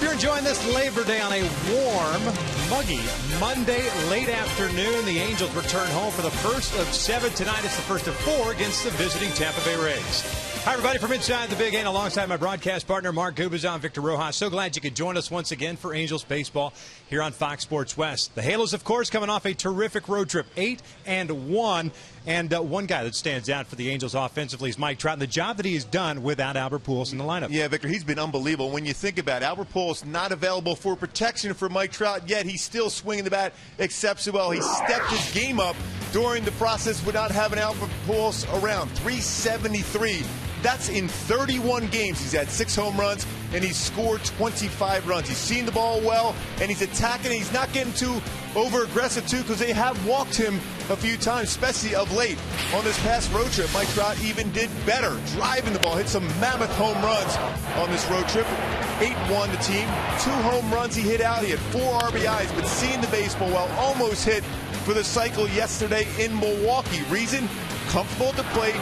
you're enjoying this Labor Day on a warm, muggy Monday late afternoon. The Angels return home for the first of 7 tonight. It's the first of 4 against the visiting Tampa Bay Rays. Hi, everybody, from inside the Big A, alongside my broadcast partner, Mark Gubazon, Victor Rojas. So glad you could join us once again for Angels baseball here on Fox Sports West. The Halos, of course, coming off a terrific road trip, 8-1. And one guy that stands out for the Angels offensively is Mike Trout, and the job that he has done without Albert Pujols in the lineup. Yeah, Victor, he's been unbelievable. When you think about it, Albert Pujols not available for protection for Mike Trout, yet he's still swinging the bat exceptionally well. He stepped his game up during the process without having Albert Pujols around. 373. That's in 31 games. He's had 6 home runs, and he's scored 25 runs. He's seen the ball well, and he's attacking. He's not getting too over-aggressive, too, because they have walked him a few times, especially of late. On this past road trip, Mike Trout even did better, driving the ball, hit some mammoth home runs on this road trip. 8-1 the team. 2 home runs he hit out. He had 4 RBIs, but seeing the baseball well, almost hit for the cycle yesterday in Milwaukee. Reason? Comfortable at the plate,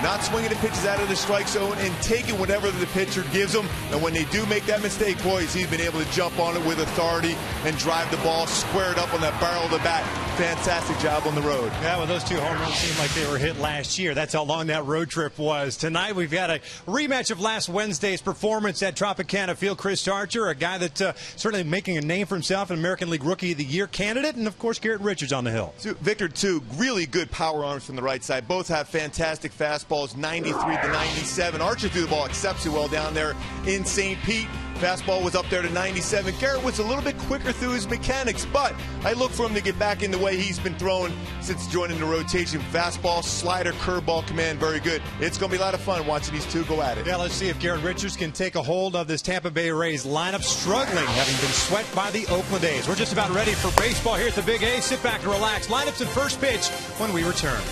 not swinging the pitches out of the strike zone, and taking whatever the pitcher gives them. And when they do make that mistake, boys, he's been able to jump on it with authority and drive the ball squared up on that barrel of the bat. Fantastic job on the road. Yeah, well, those 2 home runs seemed like they were hit last year. That's how long that road trip was. Tonight, we've got a rematch of last Wednesday's performance at Tropicana Field. Chris Archer, a guy that certainly making a name for himself, an American League Rookie of the Year candidate, and, of course, Garrett Richards on the hill. Victor, too, really good power arms from the right side. Both have fantastic fastballs, 93 to 97. Archer threw the ball exceptionally well down there in St. Pete. Fastball was up there to 97. Garrett was a little bit quicker through his mechanics, but I look for him to get back in the way he's been throwing since joining the rotation. Fastball, slider, curveball command, very good. It's going to be a lot of fun watching these two go at it. Yeah, let's see if Garrett Richards can take a hold of this Tampa Bay Rays lineup, struggling, having been swept by the Oakland A's. We're just about ready for baseball here at the Big A. Sit back and relax. Lineups and first pitch when we return.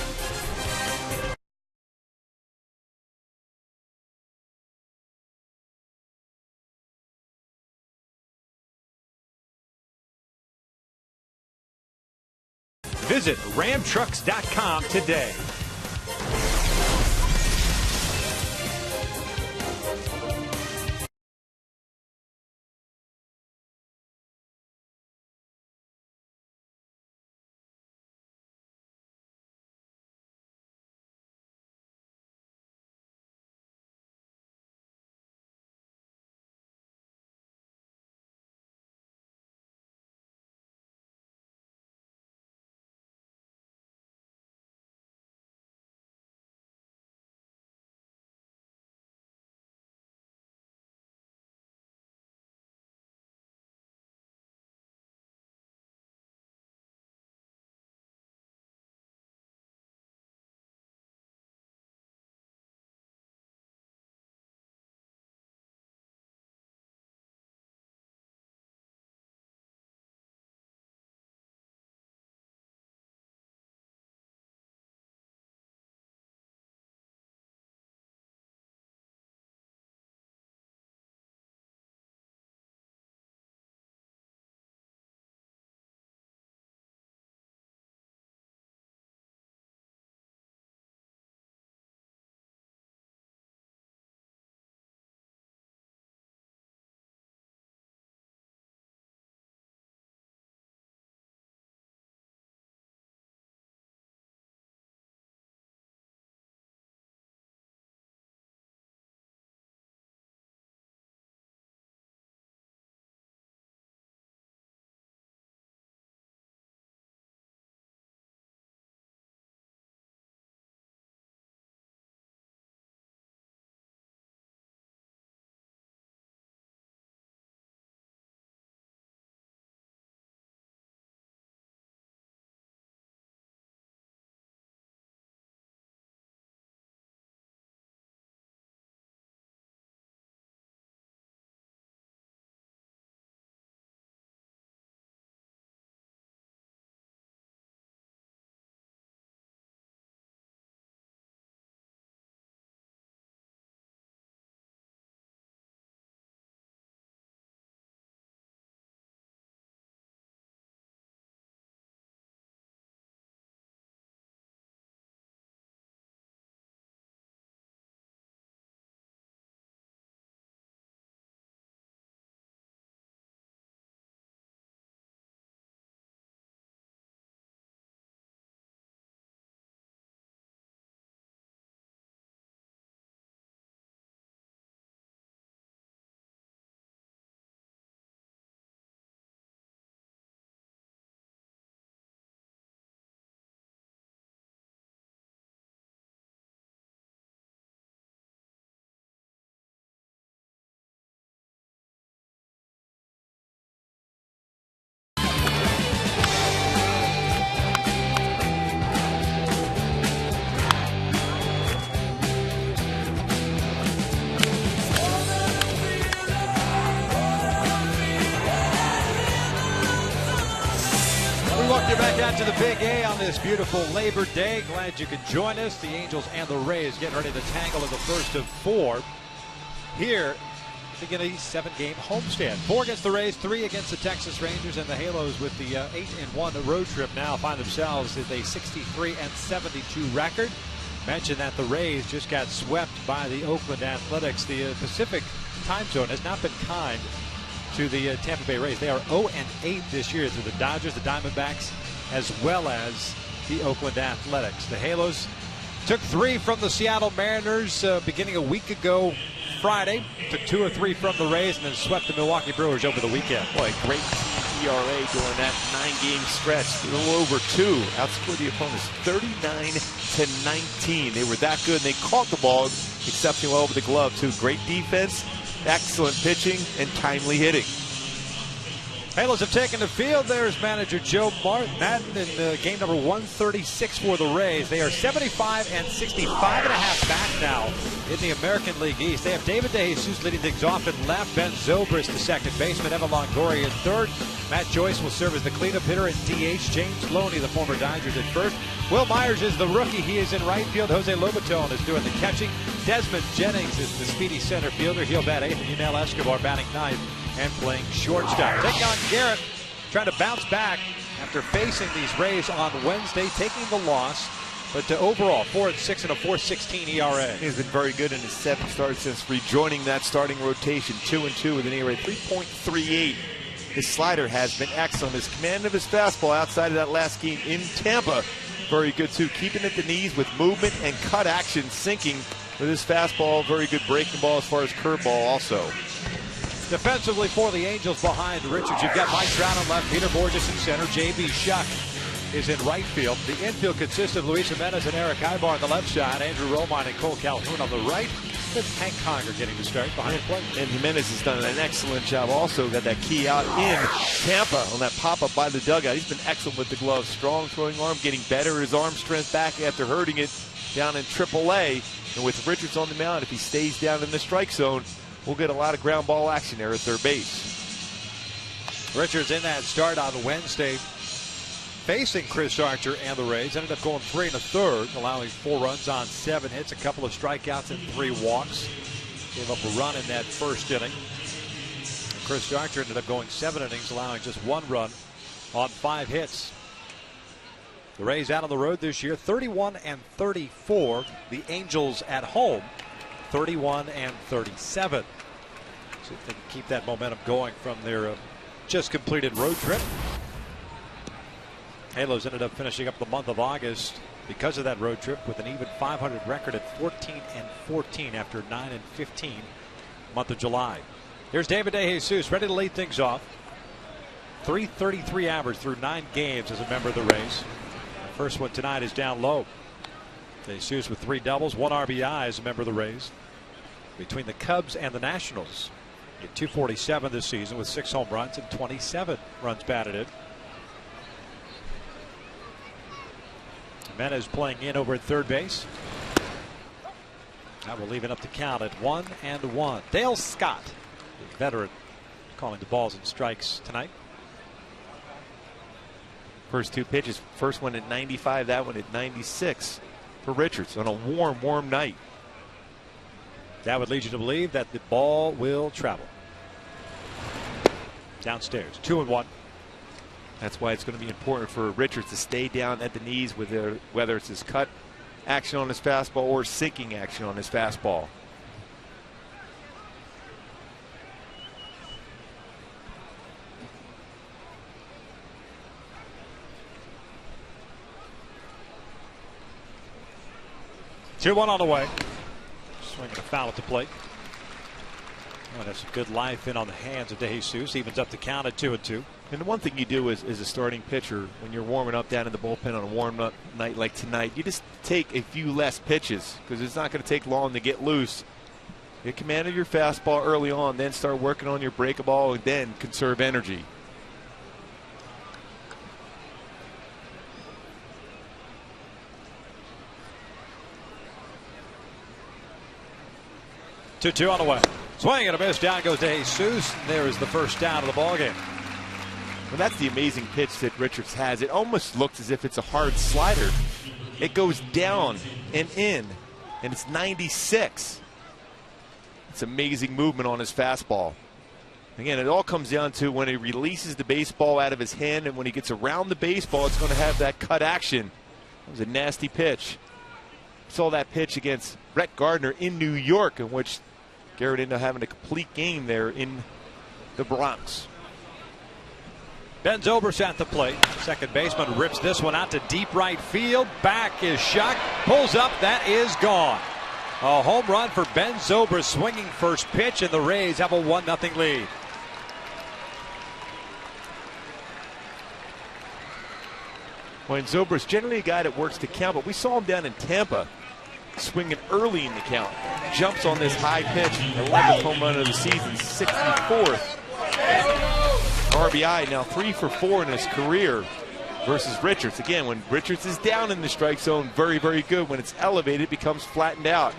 Visit ramtrucks.com today. Welcome you back out to the Big A on this beautiful Labor Day. Glad you could join us. The Angels and the Rays getting ready to tangle in the first of 4 here. Beginning a 7-game homestand. 4 against the Rays, 3 against the Texas Rangers, and the Halos with the 8-1 road trip now find themselves with a 63-72 record. Mentioned that the Rays just got swept by the Oakland Athletics. The Pacific time zone has not been kind to the Tampa Bay Rays. They are 0-8 this year through the Dodgers, the Diamondbacks, as well as the Oakland Athletics. The Halos took 3 from the Seattle Mariners beginning a week ago Friday. Took 2 or 3 from the Rays and then swept the Milwaukee Brewers over the weekend. Boy, great ERA during that 9-game stretch. A little over 2. Outscored the opponents 39-19. They were that good, and they caught the ball exceptionally well with the glove, too. Great defense, excellent pitching, and timely hitting. Halos have taken the field. There's manager Joe Madden in game number 136 for the Rays. They are 75 and 65.5 back now in the American League East. They have David DeJesus leading things off in left. Ben Zobrist, the second baseman. Evan Longoria in third. Matt Joyce will serve as the cleanup hitter at DH. James Loney, the former Dodgers, at first. Will Myers is the rookie. He is in right field. Jose Lobaton is doing the catching. Desmond Jennings is the speedy center fielder. He'll bat 8th. And Yunel Escobar batting 9th and playing shortstop. Taking on Garrett, trying to bounce back after facing these Rays on Wednesday, taking the loss. But overall, 4-6 and a 4.16 ERA. He's been very good in his 7 starts since rejoining that starting rotation. 2-2 with an ERA 3.38. His slider has been excellent. His command of his fastball outside of that last game in Tampa, very good too. Keeping at the knees with movement and cut action, sinking with his fastball. Very good breaking ball as far as curveball also. Defensively for the Angels behind Richards, you've got Mike Trout on left, Peter Borges in center, J.B. Shuck is in right field. The infield consists of Luis Jimenez and Eric Ibar on the left side, Andrew Romine and Cole Calhoun on the right, with Hank Conger getting the start behind the plate. And Jimenez has done an excellent job also. Got that key out in Tampa on that pop-up by the dugout. He's been excellent with the glove. Strong throwing arm, getting better. His arm strength back after hurting it down in AAA. And with Richards on the mound, if he stays down in the strike zone, we'll get a lot of ground ball action there at third base. Richards in that start on Wednesday, facing Chris Archer and the Rays, ended up going 3 1/3, allowing 4 runs on 7 hits, a couple of strikeouts and 3 walks. Gave up a run in that first inning. Chris Archer ended up going 7 innings, allowing just 1 run on 5 hits. The Rays out on the road this year, 31 and 34. The Angels at home, 31 and 37. See if they can keep that momentum going from their just completed road trip. Halos ended up finishing up the month of August because of that road trip with an even 500 record at 14 and 14 after 9 and 15 month of July. Here's David DeJesus ready to lead things off. 333 average through 9 games as a member of the Rays. The first one tonight is down low. DeJesus with 3 doubles, 1 RBI as a member of the Rays. Between the Cubs and the Nationals, at 247 this season with 6 home runs and 27 runs batted in. Jimenez playing in over at third base. That will leave it up to count at 1-1. Dale Scott, the veteran, calling the balls and strikes tonight. First 2 pitches, first one at 95, that one at 96 for Richards on a warm night. That would lead you to believe that the ball will travel. Downstairs, 2-1. That's why it's going to be important for Richards to stay down at the knees with whether it's his cut action on his fastball or sinking action on his fastball. Two one on the way. Swinging a foul at the plate. Oh, that's some good life in on the hands of DeJesus. Evens up the count at 2-2. And the one thing you do as a starting pitcher when you're warming up down in the bullpen on a warm up night like tonight, you just take a few less pitches because it's not going to take long to get loose. Get command of your fastball early on, then start working on your breakable, and then conserve energy. Two on the way. Swing and a miss. Down goes DeJesus. There is the first down of the ball game. Well, that's the amazing pitch that Richards has. It almost looks as if it's a hard slider. It goes down and in, and it's 96. It's amazing movement on his fastball. Again, it all comes down to when he releases the baseball out of his hand, and when he gets around the baseball, it's going to have that cut action. It was a nasty pitch. Saw that pitch against Brett Gardner in New York, in which Garrett ended up having a complete game there in the Bronx. Ben Zobrist at the plate. Second baseman rips this one out to deep right field. Back is shot. Pulls up. That is gone. A home run for Ben Zobrist, swinging first pitch, and the Rays have a 1-0 lead. When Zobrist, generally a guy that works the count, but we saw him down in Tampa swinging early in the count. Jumps on this high pitch, 11th home run of the season, 64th. RBI, now 3 for 4 in his career versus Richards. Again, when Richards is down in the strike zone, very, very good. When it's elevated, it becomes flattened out.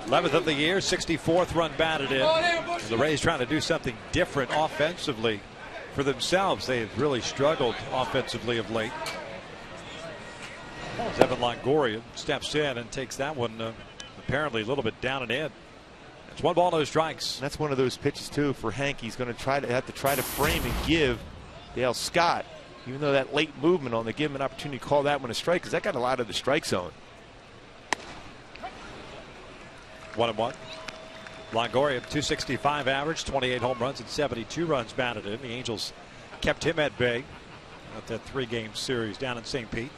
11th of the year, 64th run batted in. And the Rays trying to do something different offensively for themselves. They've really struggled offensively of late. As Evan Longoria steps in and takes that one apparently a little bit down and in. It's 1 ball, no strikes. That's one of those pitches too for Hank. He's going to have to try to frame and give Dale Scott, even though that late movement on the give him an opportunity to call that one a strike, because that got a lot of the strike zone. 1-1. Longoria, 265 average, 28 home runs and 72 runs batted in. The Angels kept him at bay at that 3-game series down in St. Pete.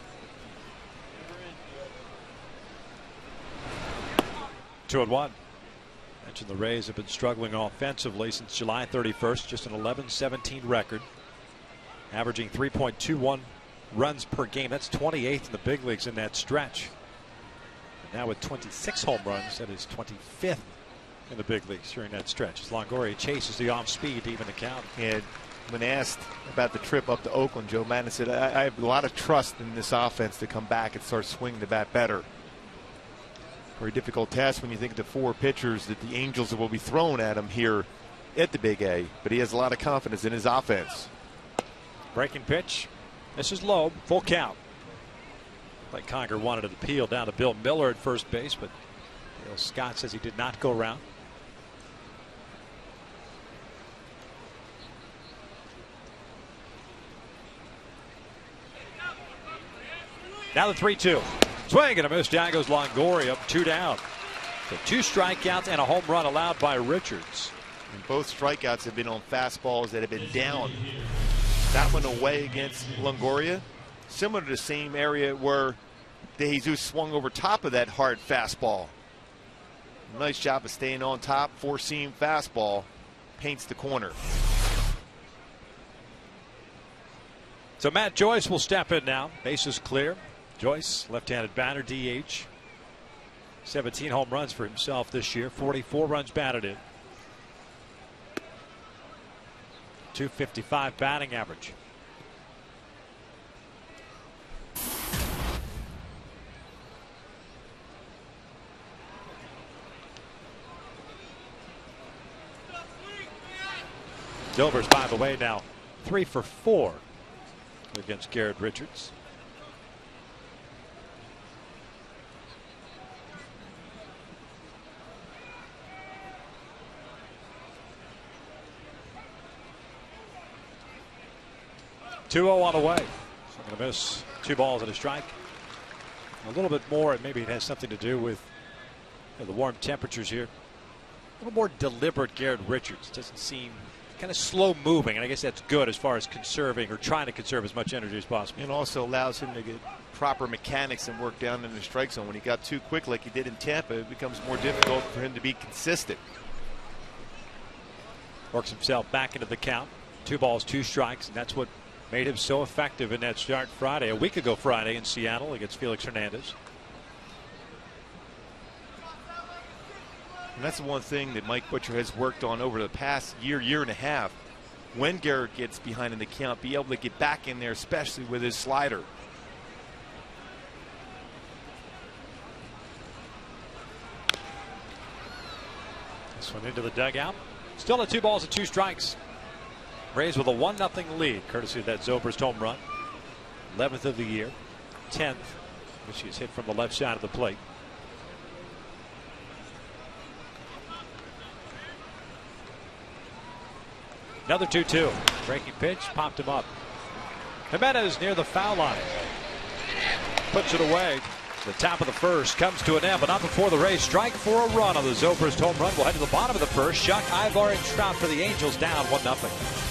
2-1. Mentioned the Rays have been struggling offensively since July 31st, just an 11-17 record, averaging 3.21 runs per game. That's 28th in the big leagues in that stretch. And now with 26 home runs, that is 25th in the big leagues during that stretch, as Longoria chases the off speed to even the count. And when asked about the trip up to Oakland, Joe Maddon said, I have a lot of trust in this offense to come back and start swinging the bat better. Very difficult task when you think of the 4 pitchers that the Angels will be throwing at him here at the Big A, but he has a lot of confidence in his offense. Breaking pitch. This is low, full count. Like Conger wanted to appeal down to Bill Miller at first base, but Dale Scott says he did not go around. Now the 3-2. Swing and a miss. Down goes Longoria, 2 down. So 2 strikeouts and a home run allowed by Richards. And both strikeouts have been on fastballs that have been down. That one away against Longoria, similar to the same area where De Jesus swung over top of that hard fastball. Nice job of staying on top. 4-seam fastball paints the corner. So Matt Joyce will step in now. Bases clear. Joyce, left-handed batter, DH. 17 home runs for himself this year. 44 runs batted in. 255 batting average. Silver's, by the way, now 3 for 4 against Garrett Richards. Two-0 on the way. So going to miss 2 balls and a strike. A little bit more, and maybe it has something to do with the warm temperatures here. A little more deliberate Garrett Richards. Doesn't seem kind of slow moving, and I guess that's good as far as conserving or trying to conserve as much energy as possible. And also allows him to get proper mechanics and work down in the strike zone. When he got too quick like he did in Tampa, it becomes more difficult for him to be consistent. Works himself back into the count. 2 balls, 2 strikes, and that's what made him so effective in that start Friday, a week ago Friday in Seattle against Felix Hernandez. And that's the one thing that Mike Butcher has worked on over the past year, year and a half. When Garrett gets behind in the count, be able to get back in there, especially with his slider. This one into the dugout. Still at 2 balls and 2 strikes. Rays with a 1-0 lead, courtesy of that Zobrist home run. 11th of the year, 10th, which he's hit from the left side of the plate. Another 2-2. Breaking pitch, popped him up. Jimenez near the foul line. Puts it away. The top of the first comes to an end, but not before the Rays strike for a run on the Zobrist home run. We'll head to the bottom of the first. Shuck, Ivar, and Trout for the Angels, down 1-0.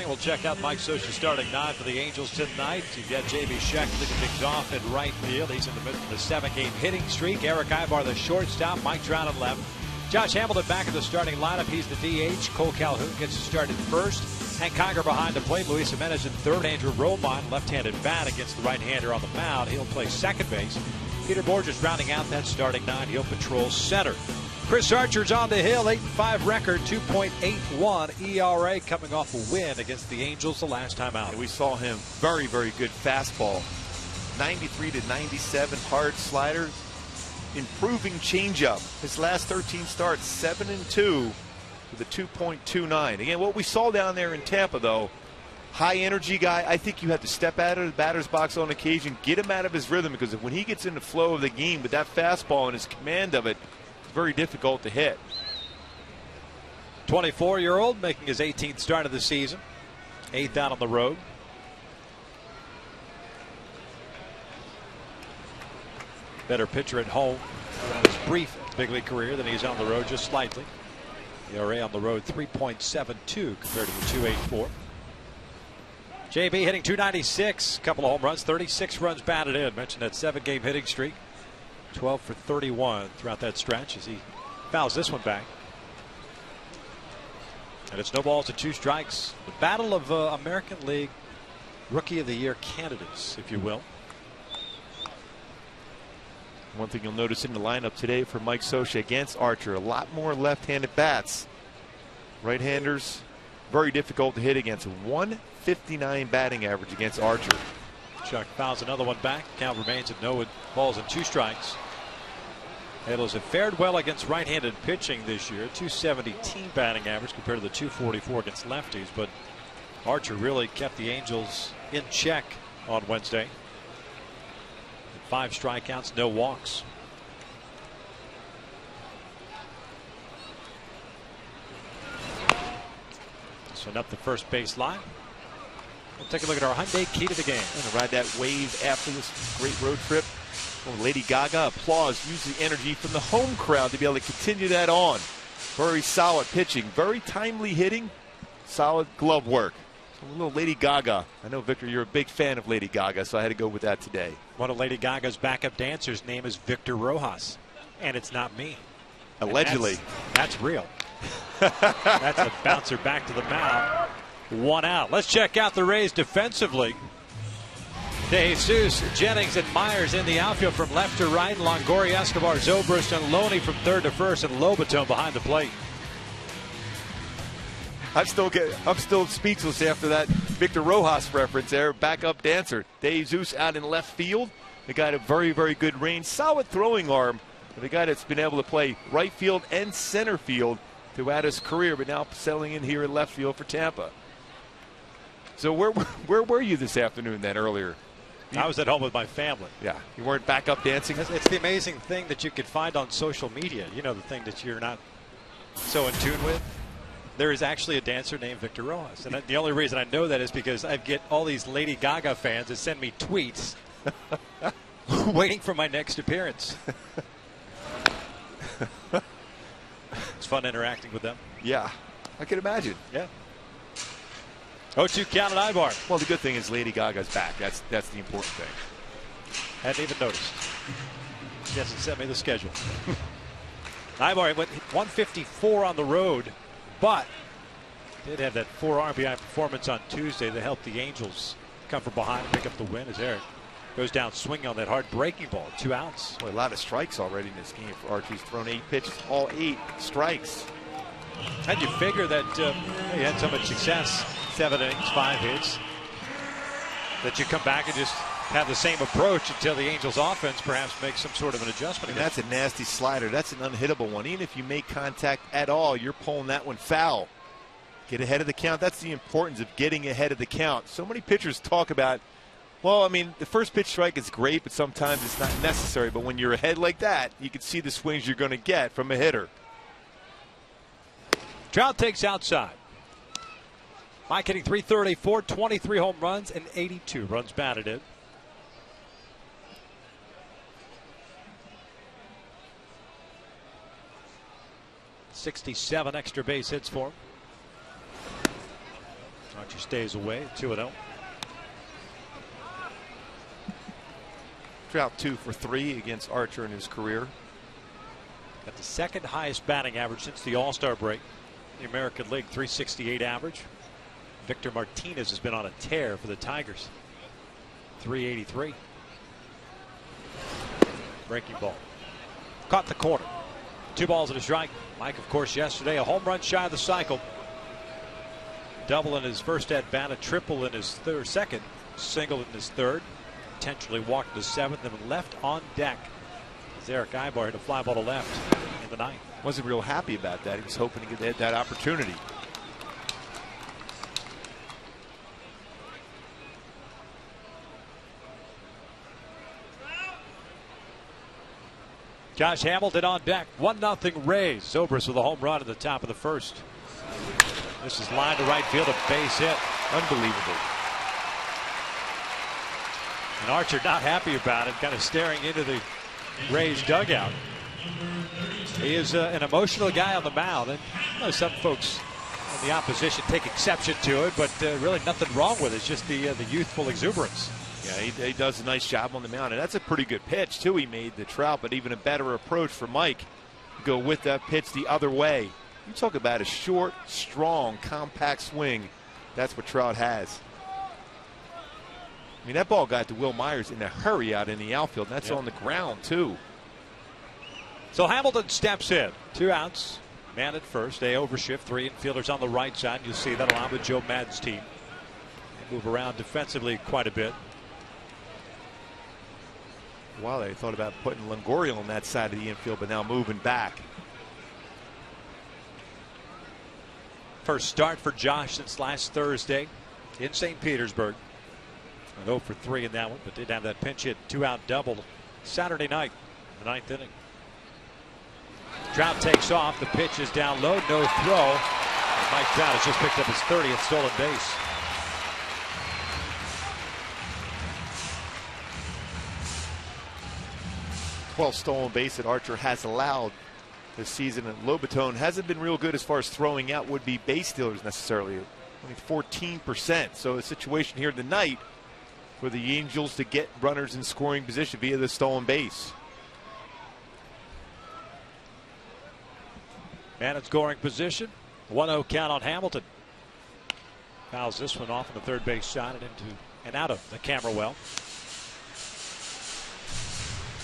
We'll check out Mike Scioscia starting 9 for the Angels tonight. You've got J.B. Scheck leading things off in right field. He's in the midst of the 7-game hitting streak. Eric Ivar, the shortstop. Mike Trout on left. Josh Hamilton back in the starting lineup. He's the DH. Cole Calhoun gets started first. Hank Conger behind the plate. Luis Jimenez in third. Andrew Romine, left-handed bat against the right-hander on the mound. He'll play second base. Peter Borges rounding out that starting 9. He'll patrol center. Chris Archer's on the hill, 8-5 record, 2.81 ERA, coming off a win against the Angels the last time out. And we saw him very, very good fastball. 93 to 97 hard slider. Improving changeup. His last 13 starts, 7-2 with a 2.29. Again, what we saw down there in Tampa, though, high energy guy. I think you have to step out of the batter's box on occasion, get him out of his rhythm, because when he gets in the flow of the game with that fastball and his command of it, very difficult to hit. 24-year-old making his 18th start of the season. 8th out on the road. Better pitcher at home throughout his brief big league career than he's on the road, just slightly. ERA on the road 3.72 compared to the 2.84. JB hitting 296, couple of home runs, 36 runs batted in. Mentioned that 7-game hitting streak. 12 for 31 throughout that stretch as he fouls this one back. And it's no balls and 2 strikes. The battle of American League Rookie of the Year candidates, if you will. One thing you'll notice in the lineup today for Mike Scioscia against Archer, a lot more left-handed bats. Right-handers, very difficult to hit against. 159 batting average against Archer. Chuck fouls another one back. Count remains at no balls and 2 strikes. Angels have fared well against right-handed pitching this year. 270 team batting average compared to the 244 against lefties. But Archer really kept the Angels in check on Wednesday. 5 strikeouts, no walks. So up the first base line. We'll take a look at our Hyundai key to the game. And to ride that wave after this great road trip. Well, Lady Gaga, applause. Use the energy from the home crowd to be able to continue that on. Very solid pitching, very timely hitting, solid glove work. So a little Lady Gaga. I know, Victor, you're a big fan of Lady Gaga, so I had to go with that today. One of Lady Gaga's backup dancers' name is Victor Rojas, and it's not me. Allegedly. That's real. That's a bouncer back to the mound. 1 out. Let's check out the Rays defensively. Jesus, Jennings, and Myers in the outfield from left to right. Longoria, Escobar, Zobrist, and Loney from third to first, and Lobaton behind the plate. I'm still speechless after that Victor Rojas reference there. Backup dancer. Jesus out in left field. The guy had a very, very good range. Solid throwing arm. But a guy that's been able to play right field and center field throughout his career, but now settling in here in left field for Tampa. So where were you this afternoon then earlier? I was at home with my family. Yeah, you weren't back up dancing? It's the amazing thing that you could find on social media. You know, the thing that you're not so in tune with. There is actually a dancer named Victor Rojas. And the only reason I know that is because I get all these Lady Gaga fans that send me tweets waiting for my next appearance. It's fun interacting with them. Yeah, I can imagine. Yeah. 0-2 count at Ibar. Well, the good thing is Lady Gaga's back. That's the important thing. Hadn't even noticed. She hasn't sent me the schedule. Ibar went 154 on the road, but did have that 4 RBI performance on Tuesday that helped the Angels come from behind and pick up the win as Eric goes down swinging on that hard breaking ball. 2 outs. Boy, a lot of strikes already in this game for Archie. He's thrown 8 pitches, all 8 strikes. How'd you figure that he had so much success, 7 innings, 5 hits, that you come back and just have the same approach until the Angels offense perhaps makes some sort of an adjustment? And that's a nasty slider. That's an unhittable one. Even if you make contact at all, you're pulling that one foul. Get ahead of the count. That's the importance of getting ahead of the count. So many pitchers talk about, well, I mean, the first pitch strike is great, but sometimes it's not necessary. But when you're ahead like that, you can see the swings you're going to get from a hitter. Trout takes outside. Mike hitting .334, 23 home runs, and 82 runs batted in. .67 extra base hits for him. Archie stays away, 2-0. Trout 2 for 3 against Archer in his career. Got the second highest batting average since the All-Star break. The American League, .368 average. Victor Martinez has been on a tear for the Tigers. .383. Breaking ball. Caught the corner. 2 balls and a strike. Mike, of course, yesterday a home run shy of the cycle. Double in his first at bat, a triple in his second, single in his third. Potentially walked to 7th and left on deck. As Eric Ibar hit a fly ball to left in the 9th. Wasn't real happy about that. He was hoping to get that opportunity. Josh Hamilton on deck. 1-0 Rays. Zobrist with a home run at the top of the first. This is line to right field, a base hit. Unbelievable. And Archer not happy about it, kind of staring into the Rays dugout. He is an emotional guy on the mound, and you know, some folks in the opposition take exception to it, but really nothing wrong with it. It's just the youthful exuberance. Yeah, he does a nice job on the mound, and that's a pretty good pitch too. He made the Trout, but even a better approach for Mike. Go with that pitch the other way. You talk about a short, strong, compact swing. That's what Trout has. I mean, that ball got to Will Myers in a hurry out in the outfield, and that's on the ground too. So Hamilton steps in. 2 outs. Man at first. A overshift. 3 infielders on the right side. You'll see that'll allow with Joe Madden's team. They move around defensively quite a bit. Well, they thought about putting Longoria on that side of the infield, but now moving back. First start for Josh since last Thursday in St. Petersburg. 0 for 3 in that one, but did have that pinch hit 2-out double Saturday night, the 9th inning. Trout takes off. The pitch is down low. No throw. And Mike Trout has just picked up his 30th stolen base. Stolen base that Archer has allowed this season, and Lobaton hasn't been real good as far as throwing out would-be base stealers necessarily. Only 14%. So a situation here tonight for the Angels to get runners in scoring position via the stolen base. Man in scoring position. 1-0 count on Hamilton. Fouls this one off on the third base side and into and out of the camera well.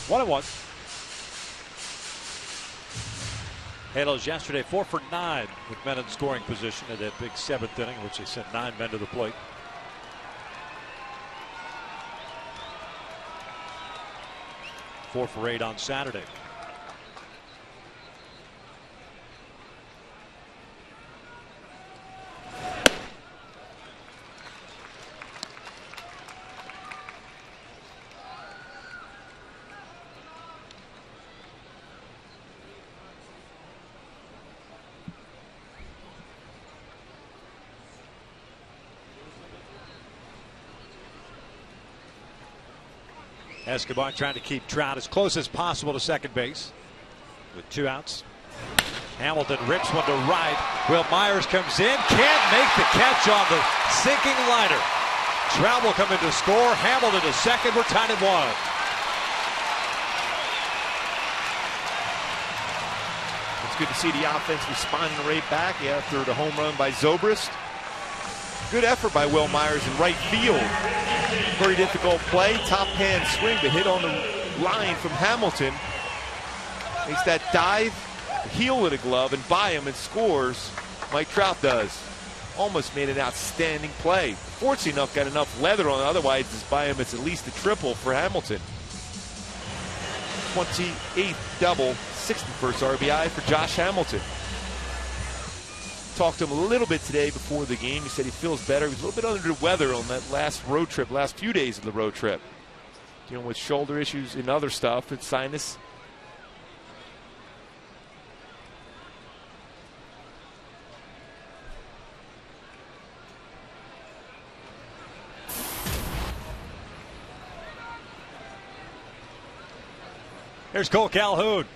1-1. Halos yesterday 4 for 9 with men in scoring position in that big 7th inning, which they sent 9 men to the plate. Four for 8 on Saturday. Escobar trying to keep Trout as close as possible to second base with 2 outs. Hamilton rips one to right. Will Myers comes in, can't make the catch on the sinking liner. Trout will come in to score. Hamilton to second. We're tied at 1. It's good to see the offense responding right back after the home run by Zobrist. Good effort by Will Myers in right field. Very difficult play. Top hand swing, but hit on the line from Hamilton. Makes that dive, heel with a glove, and by him and scores. Mike Trout does. Almost made an outstanding play. Fortunately enough, got enough leather on it. Otherwise, it's by him. It's at least a triple for Hamilton. 28th double, 61st RBI for Josh Hamilton. Talked to him a little bit today before the game. He said he feels better. He was a little bit under the weather on that last road trip, last few days of the road trip. Dealing with shoulder issues and other stuff, and sinus. Here's Cole Calhoun.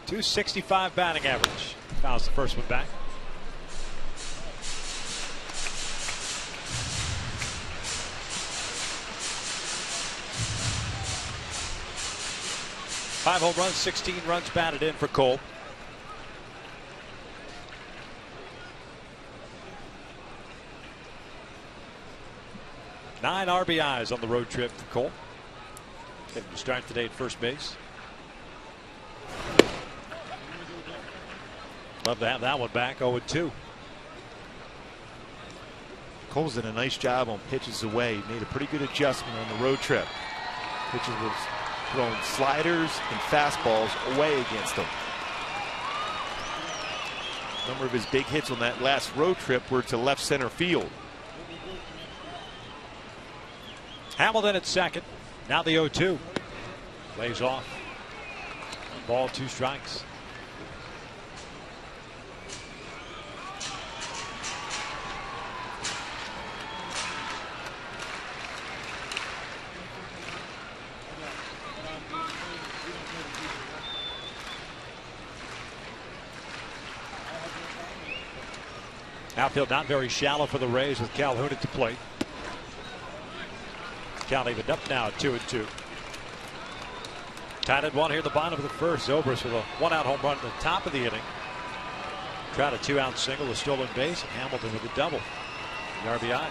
.265 batting average. Fouls the first one back. Five home runs, 16 runs batted in for Cole. Nine RBIs on the road trip for Cole. Getting to start today at first base. Love to have that one back. 0-2. Cole's did a nice job on pitches away. He made a pretty good adjustment on the road trip. Pitches was throwing sliders and fastballs away against him. A number of his big hits on that last road trip were to left center field. Hamilton at second. Now the 0-2. Lays off. 1 ball, 2 strikes. Outfield not very shallow for the Rays with Calhoun at the plate. Count evened up now at 2-2. Tied at 1 here at the bottom of the first. Zobrist with a 1-out home run at the top of the inning. Trout a 2-out single, a stolen base, and Hamilton with a double. The RBI.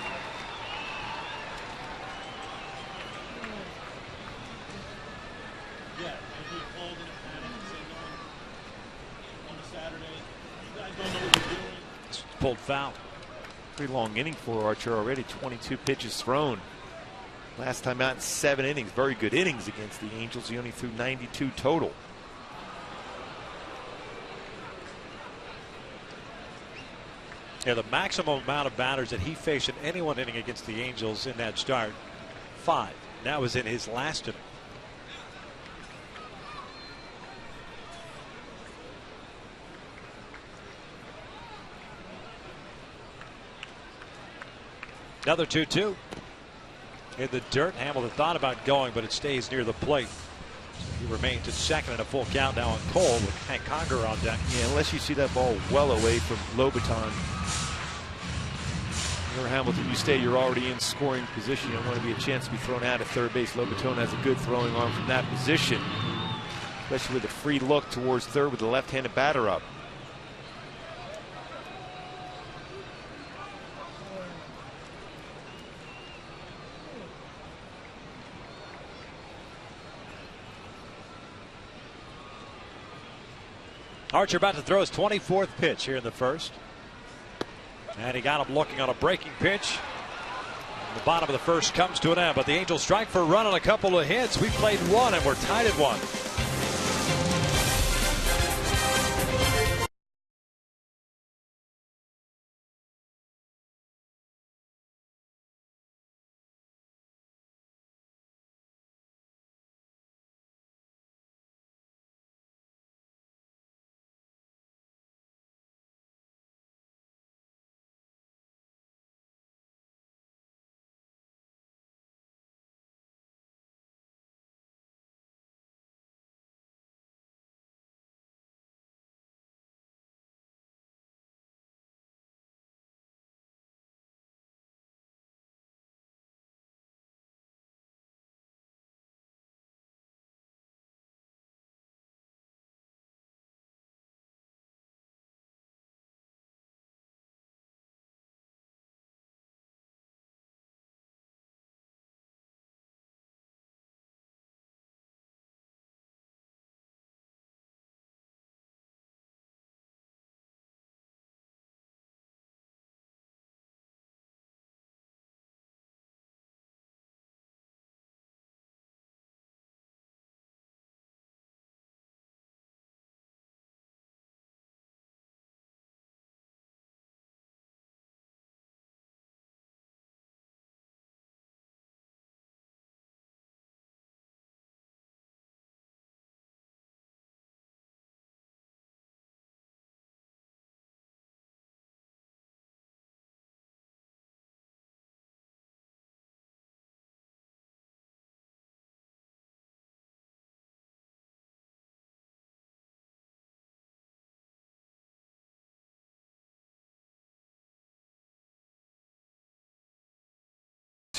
Pulled foul. Pretty long inning for Archer already. 22 pitches thrown. Last time out in 7 innings. Very good innings against the Angels. He only threw 92 total. Yeah, the maximum amount of batters that he faced in any one inning against the Angels in that start, 5. That was in his last inning. Another 2-2. In the dirt, Hamilton thought about going, but it stays near the plate. So he remains at second and a full count now on Cole with Hank Conger on deck. Yeah, unless you see that ball well away from Lobaton. Remember, Hamilton, you stay, you're already in scoring position. You don't want to be a chance to be thrown out at third base. Lobaton has a good throwing arm from that position, especially with a free look towards third with the left-handed batter up. Archer about to throw his 24th pitch here in the first. And he got him looking on a breaking pitch. The bottom of the first comes to an end, but the Angels strike for a run on a couple of hits. We played one and we're tied at one.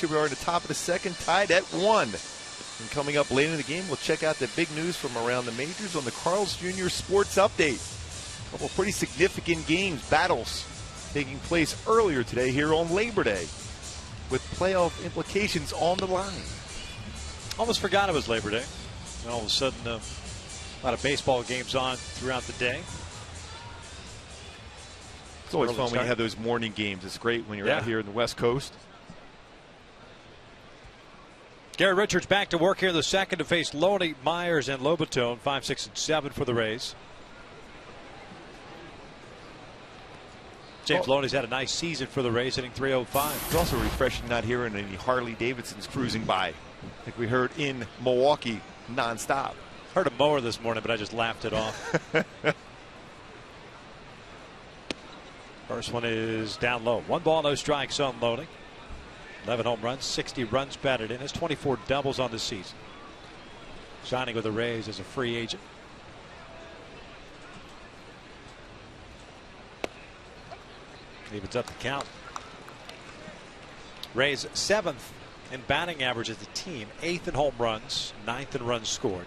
Here we are in the top of the second, tied at 1. And coming up later in the game, we'll check out the big news from around the majors on the Carl's Jr. Sports Update. A couple pretty significant games, battles taking place earlier today here on Labor Day with playoff implications on the line. Almost forgot it was Labor Day. And all of a sudden, a lot of baseball games on throughout the day. It's always fun when you have those morning games. It's great when you're out here in the West Coast. Gary Richards back to work here in the second to face Loney, Myers, and Lobatone. 5, 6, and 7 for the Rays. James Loney's had a nice season for the Rays, hitting .305. It's also refreshing not hearing any Harley Davidsons cruising by, like we heard in Milwaukee nonstop. Heard a mower this morning, but I just laughed it off. First one is down low. 1 ball, no strikes on Loney. 11 home runs, 60 runs batted in. Has 24 doubles on the season. Signing with the Rays as a free agent. Evens up the count. Rays 7th in batting average as a team, 8th in home runs, 9th in runs scored,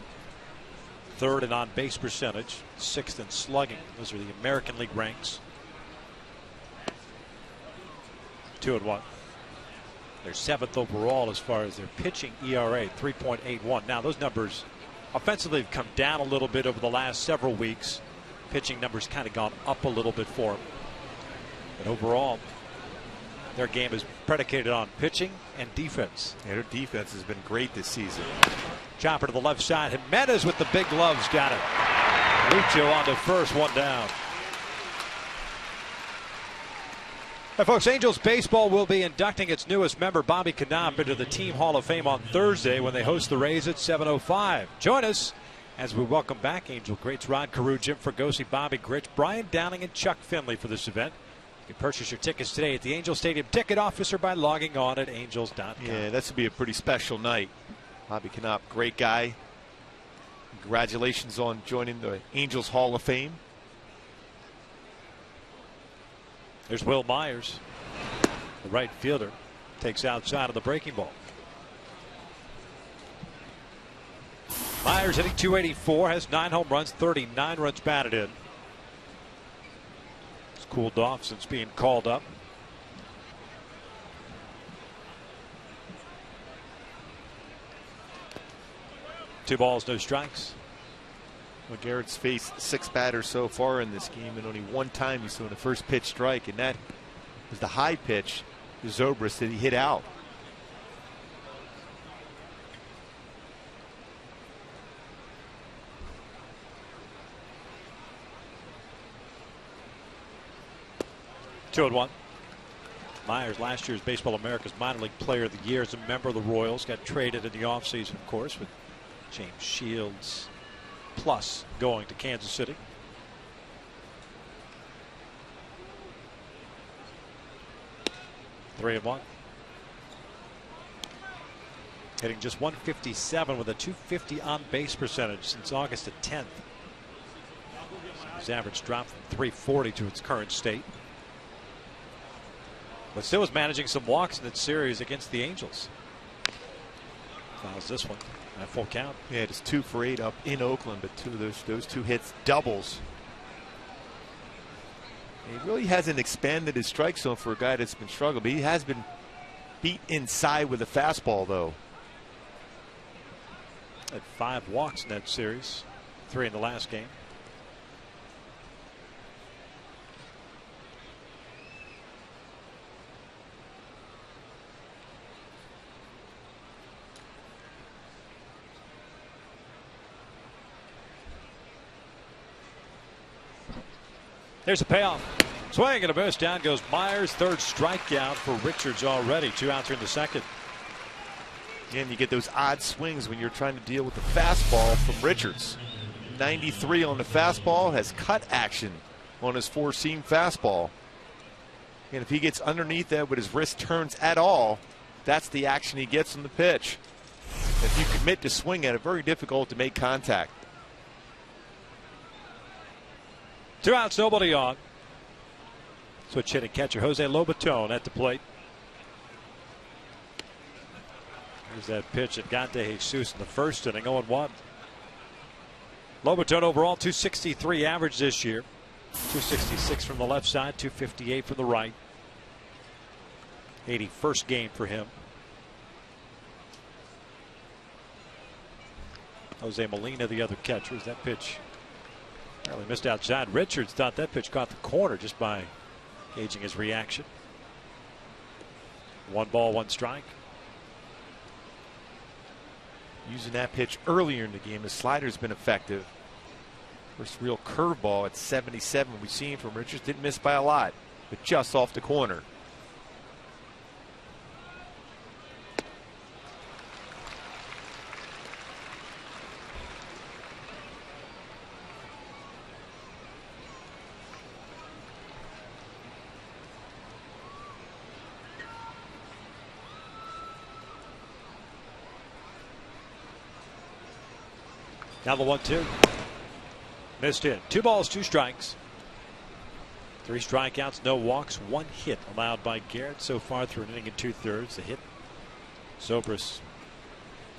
3rd in on base percentage, 6th in slugging. Those are the American League ranks. 2-1. They're 7th overall as far as their pitching ERA, 3.81. Now those numbers offensively have come down a little bit over the last several weeks. Pitching numbers kind of gone up a little bit for them. But overall, their game is predicated on pitching and defense. Yeah, their defense has been great this season. Chopper to the left side. Jimenez with the big gloves got it. Lucho on to first, 1 down. Hey folks, Angels baseball will be inducting its newest member, Bobby Knopp, into the Team Hall of Fame on Thursday when they host the Rays at 7:05. Join us as we welcome back Angel greats Rod Carew, Jim Fregosi, Bobby Grich, Brian Downing, and Chuck Finley for this event. You can purchase your tickets today at the Angel Stadium ticket office or by logging on at angels.com. Yeah, that's to be a pretty special night. Bobby Knopp, great guy. Congratulations on joining the Angels Hall of Fame. There's Will Myers, the right fielder, takes outside of the breaking ball. Myers hitting .284, has 9 home runs, 39 runs batted in. He's cooled off since being called up. Two balls, no strikes. Well, Garrett's faced 6 batters so far in this game, and only one time he's thrown a first pitch strike, and that was the high pitch to Zobrist that he hit out. Two and one. Myers, last year's Baseball America's Minor League Player of the Year, as a member of the Royals. Got traded in the offseason, of course, with James Shields plus going to Kansas City. Three and one. Hitting just 157 with a 250 on base percentage since August the 10th. His average dropped from 340 to its current state. But still was managing some walks in that series against the Angels. Fouls this one. A full count. Yeah, it is 2 for 8 up in Oakland, but those two hits doubles. He really hasn't expanded his strike zone for a guy that's been struggling, but he has been beat inside with a fastball, though. Had 5 walks in that series, 3 in the last game. There's a payoff. Swing and a miss. Down goes Myers. Third strikeout for Richards already. 2 outs in the second. And you get those odd swings when you're trying to deal with the fastball from Richards. 93 on the fastball, has cut action on his 4-seam fastball. And if he gets underneath that with his wrist turns at all, that's the action he gets on the pitch. If you commit to swing at it, very difficult to make contact. 2 outs, nobody on. Switch hitting catcher Jose Lobaton at the plate. Here's that pitch that got to Jesus in the first inning, 0-1. Lobaton overall 263 average this year. 266 from the left side, 258 from the right. 81st game for him. Jose Molina, the other catcher, as that pitch barely missed outside. Richards thought that pitch caught the corner just by gauging his reaction. 1 ball, 1 strike. Using that pitch earlier in the game, his slider's been effective. First real curveball at 77 we've seen from Richards. Didn't miss by a lot, but just off the corner. Now the 1-2. Missed hit. 2 balls, 2 strikes. 3 strikeouts, no walks, 1 hit allowed by Garrett so far through an inning and 2/3. The hit. Zobrist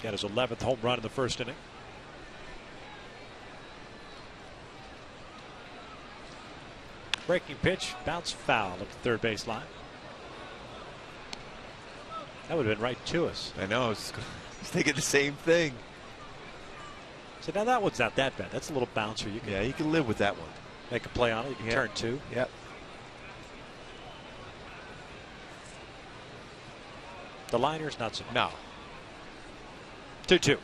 got his 11th home run in the first inning. Breaking pitch, bounce foul at the third base line. That would have been right to us. I know. I was thinking the same thing. So now that one's not that bad. That's a little bouncer. You can live with that one. Make a play on it. You can turn 2. Yep. The liners, not so much. No. 2-2.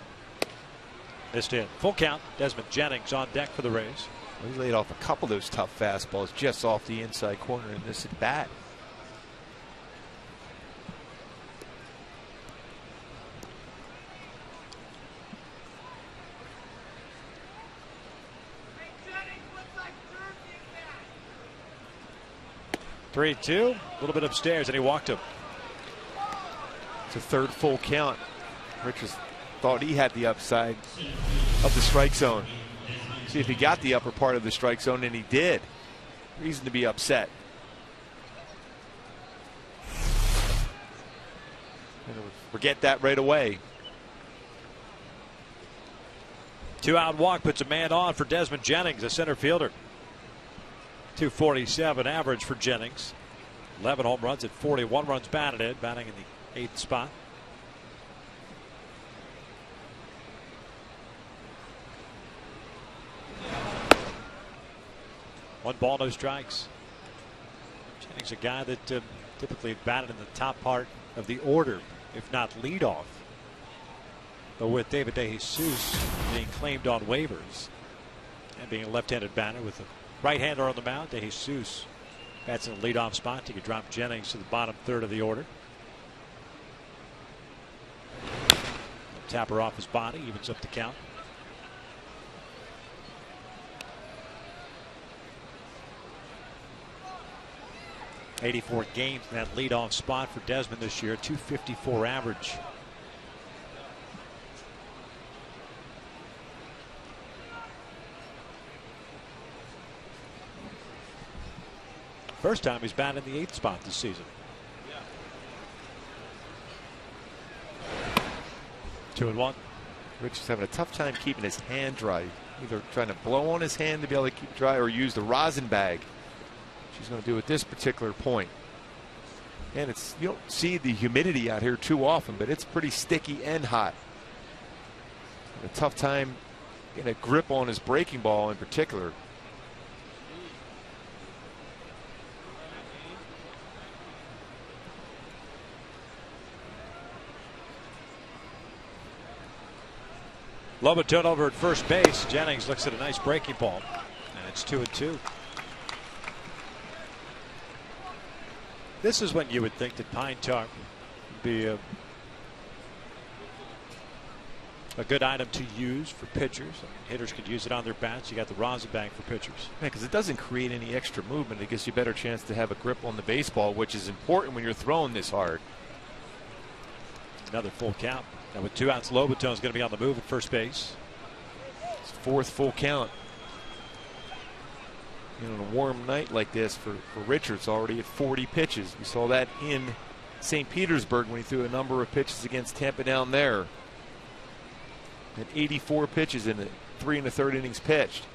Missed hit. Full count. Desmond Jennings on deck for the Rays. Well, he laid off a couple of those tough fastballs just off the inside corner in this at bat. Three, 2, a little bit upstairs, and he walked him. It's a third full count. Richards thought he had the upside of the strike zone. See if he got the upper part of the strike zone, and he did. Reason to be upset. Forget that right away. 2-out walk puts a man on for Desmond Jennings, a center fielder. 247 average for Jennings. 11 home runs at 41 runs batted in, batting in the 8th spot. 1 ball, no strikes. Jennings, a guy that typically batted in the top part of the order, if not leadoff. But with David DeJesus being claimed on waivers and being a left-handed batter with a right-hander on the mound, DeJesus bats in a leadoff spot. He could drop Jennings to the bottom third of the order. Tapper off his body, evens up the count. '84 games in that leadoff spot for Desmond this year, .254 average. First time he's batted in the 8th spot this season. 2-1. Rich is having a tough time keeping his hand dry. Either trying to blow on his hand to be able to keep it dry or use the rosin bag. She's going to do at this particular point. And it's, you don't see the humidity out here too often, but it's pretty sticky and hot. A tough time getting a grip on his breaking ball in particular. Lobaton over at first base. Jennings looks at a nice breaking ball, and it's 2-2. This is when you would think that pine tar would be a good item to use for pitchers. Hitters could use it on their bats. You got the rosin bag for pitchers. Yeah, because it doesn't create any extra movement. It gives you a better chance to have a grip on the baseball, which is important when you're throwing this hard. Another full count. Now with 2 outs, Lobaton's going to be on the move at first base. It's 4th full count. You know, on a warm night like this for Richards, already at 40 pitches. We saw that in St. Petersburg when he threw a number of pitches against Tampa down there. At 84 pitches in the 3 1/3 innings pitched.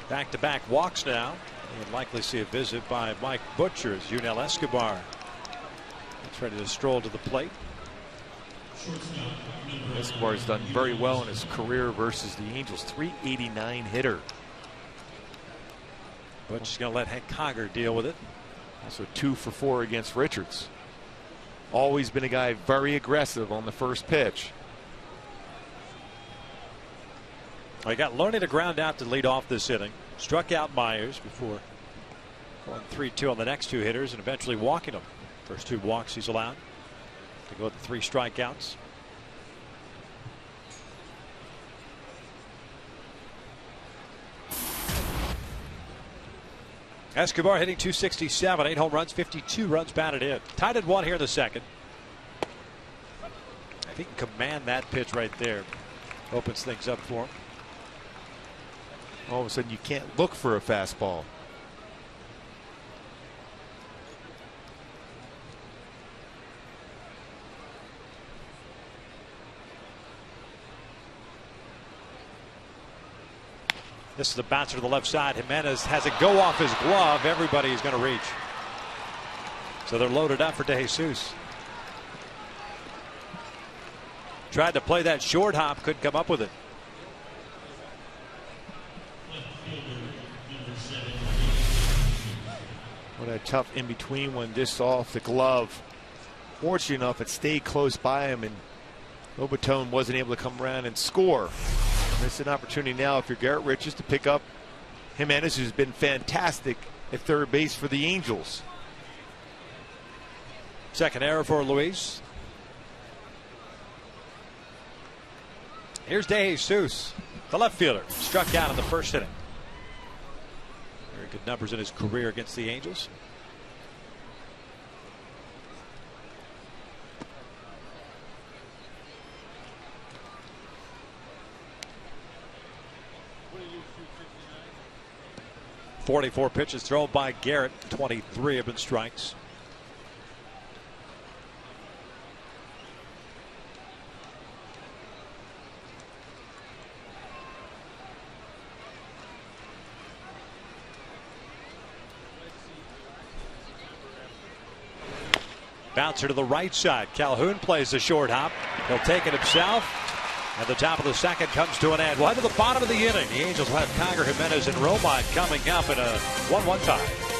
Back-to-back walks now. We'll likely see a visit by Mike Butcher as Yunel Escobar gets ready to stroll to the plate. Escobar's done very well in his career versus the Angels. .389 hitter. Butcher's going to let Hank Cogger deal with it. Also 2 for 4 against Richards. Always been a guy very aggressive on the first pitch. I got Loney to ground out to lead off this inning. Struck out Myers before going 3-2 on the next 2 hitters and eventually walking them. First 2 walks he's allowed to go to 3 strikeouts. Escobar hitting .267, 8 home runs, 52 runs batted in. Tied at 1 here in the second. If he can command that pitch right there, opens things up for him. All of a sudden you can't look for a fastball. This is the bouncer to the left side. Jimenez has it go off his glove. Everybody is going to reach. So they're loaded up for DeJesus. Tried to play that short hop, couldn't come up with it. What a tough in between one, just off the glove. Fortunate enough, it stayed close by him, and Lobaton wasn't able to come around and score. It's an opportunity now if you're Garrett Richards to pick up Jimenez, who's been fantastic at third base for the Angels. Second error for Luis. Here's DeJesus, the left fielder, struck out in the first inning. Very good numbers in his career against the Angels. .44 pitches thrown by Garrett. 23 have been strikes. Bouncer to the right side. Calhoun plays the short hop. He'll take it himself. And the top of the second comes to an end. Well, to the bottom of the inning, the Angels will have Conger, Jimenez, and Romine coming up in a 1-1 tie.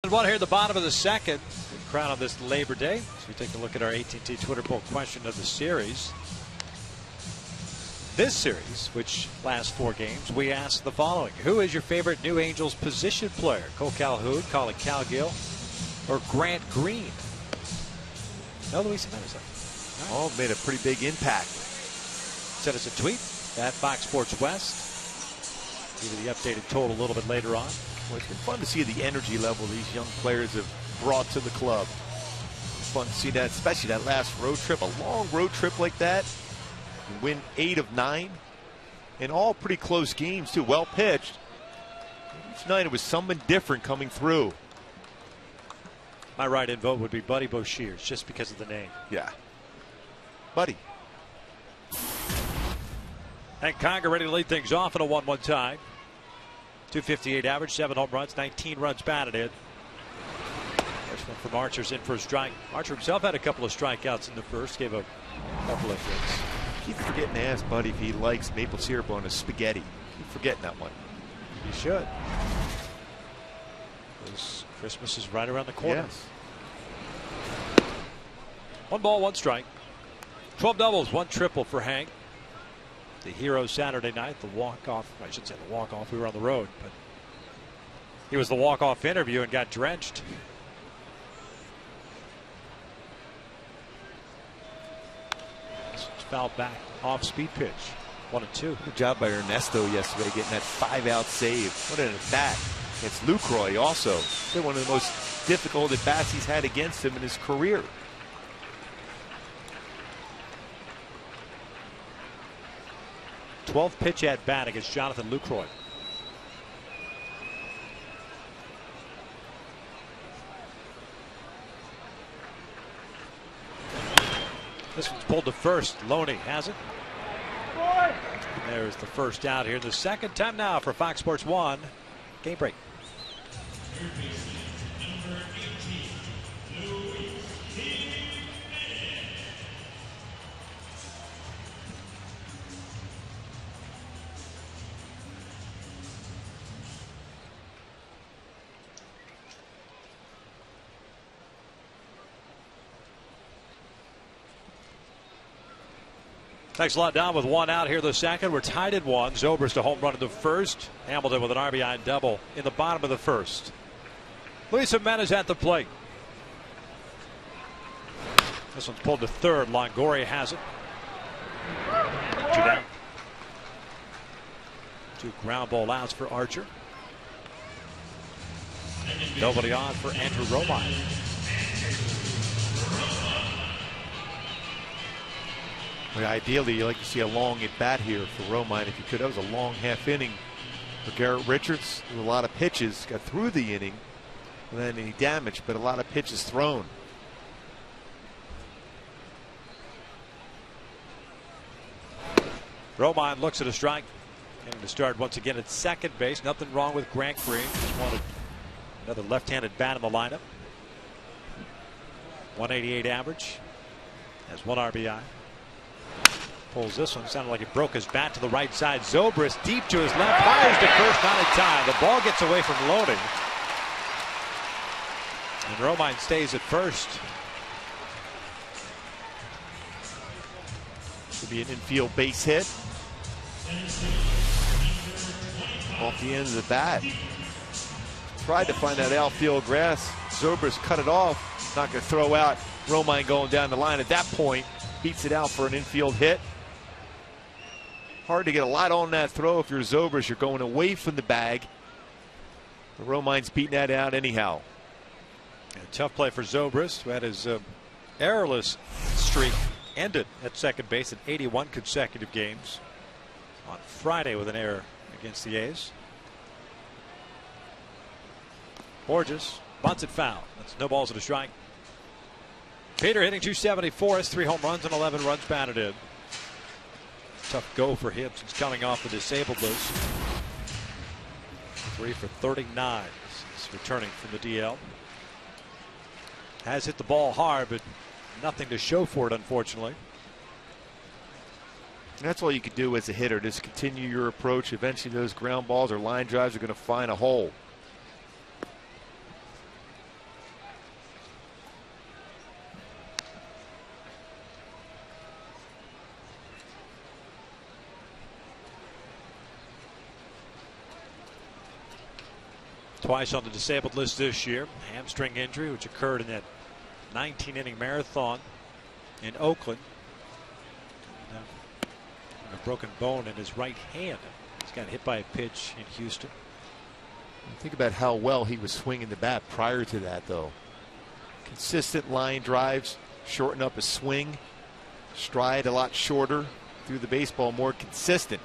One here at the bottom of the second. Crown on this Labor Day. So we take a look at our AT&T Twitter poll question of the series. This series, which lasts 4 games, we asked the following. Who is your favorite New Angels position player? Cole Calhoun, Colin Cowgill, or Grant Green? No, Luis Jimenez. All made a pretty big impact. Send us a tweet at Fox Sports West. Give you the updated total a little bit later on. Well, it's been fun to see the energy level these young players have brought to the club. It's fun to see that, especially that last road trip, a long road trip like that. Win 8 of 9, and all pretty close games too. Well pitched. Each night it was something different coming through. My write-in vote would be Buddy Boshears, just because of the name. Yeah, Buddy. And Conger ready to lead things off in a 1-1 tie. 258 average, 7 home runs, 19 runs batted in. First one from Archer's in for a strike. Archer himself had a couple of strikeouts in the first, gave a couple of hits. Keep forgetting to ask Buddy if he likes maple syrup on his spaghetti. Keep forgetting that one. He should. Because Christmas is right around the corner. Yes. 1 ball, 1 strike. 12 doubles, 1 triple for Hank. The hero Saturday night, the walk-off. I should say the walk-off. We were on the road, but he was the walk-off interview and got drenched. This one's fouled back, off-speed pitch. 1-2. Good job by Ernesto yesterday getting that 5-out save. What an at-bat. It's Lucroy also. They're one of the most difficult at-bats he's had against him in his career. th pitch at bat against Jonathan Lucroy. This one's pulled to first. Loney has it. And there's the first out here. The second time now for Fox Sports 1. Game break. Thanks a lot, Don, with 1 out here the second. We're tied at 1. Zobrist a home run in the first. Hamilton with an RBI double in the bottom of the first. Luis Jimenez at the plate. This one's pulled to third. Longoria has it. 2 down. 2 ground ball outs for Archer. Nobody on for Andrew Romine. Well, ideally, you like to see a long at bat here for Romine if you could. That was a long half inning for Garrett Richards. There were a lot of pitches, got through the inning, without any damage, but a lot of pitches thrown. Romine looks at a strike. Getting to start once again at second base. Nothing wrong with Grant Green. Just wanted another left-handed bat in the lineup. 188 average. Has 1 RBI. Pulls this one. Sounded like it broke his bat to the right side. Zobrist deep to his left. Fires to first, not in time. The ball gets away from loading. And Romine stays at first. Could be an infield base hit. Off the end of the bat. Tried to find that outfield grass. Zobrist cut it off. Not going to throw out. Romine going down the line at that point. Beats it out for an infield hit. Hard to get a lot on that throw if you're Zobrist. You're going away from the bag. The Romine's beating that out anyhow. A tough play for Zobrist, who had his errorless streak ended at second base in 81 consecutive games. On Friday with an error against the A's. Borges bunts it foul. That's no balls and a strike. Peter hitting .274, has 3 home runs and 11 runs batted in. Tough go for him since coming off the disabled list. 3 for 39 since returning from the DL. Has hit the ball hard, but nothing to show for it, unfortunately. And that's all you can do as a hitter. Just continue your approach. Eventually those ground balls or line drives are going to find a hole. Twice on the disabled list this year. Hamstring injury, which occurred in that 19-inning marathon in Oakland. A broken bone in his right hand. He's got hit by a pitch in Houston. Think about how well he was swinging the bat prior to that, though. Consistent line drives, shorten up his swing, stride a lot shorter, through the baseball more consistent.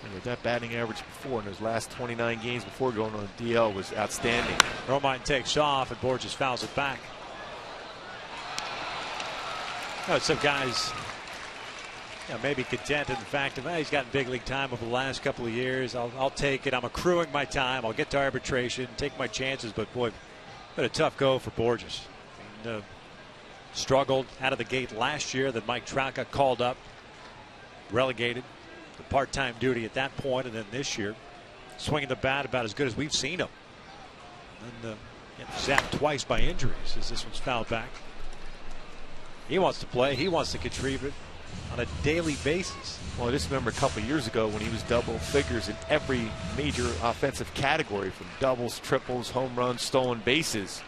And with that batting average before in those last 29 games before going on the DL was outstanding. Romine takes off and Borges fouls it back. Some guys maybe content in the fact that he's gotten big league time over the last couple of years. I'll take it. I'm accruing my time. I'll get to arbitration, take my chances. But boy, what a tough go for Borges. And, struggled out of the gate last year. That Mike Trout got called up, relegated to part-time duty at that point, and then this year swinging the bat about as good as we've seen him. And zapped twice by injuries as this one's fouled back. He wants to play. He wants to contribute on a daily basis. Well, I just remember a couple of years ago when he was double figures in every major offensive category, from doubles, triples, home runs, stolen bases.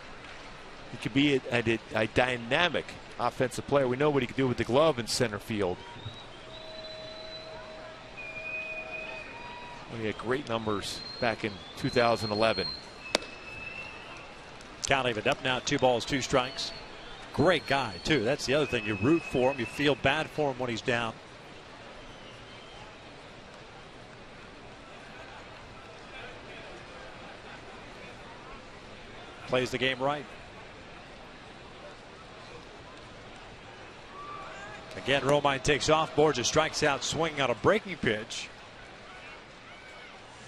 He could be a dynamic offensive player. We know what he could do with the glove in center field. Well, he had great numbers back in 2011. Count even up now, 2 balls, 2 strikes. Great guy, too. That's the other thing. You root for him. You feel bad for him when he's down. Plays the game right. Again, Romine takes off. Borges strikes out, swinging on a breaking pitch.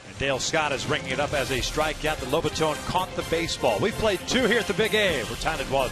And Dale Scott is ringing it up as a strikeout. The Lobaton caught the baseball. We played 2 here at the Big A. We're tied at 1.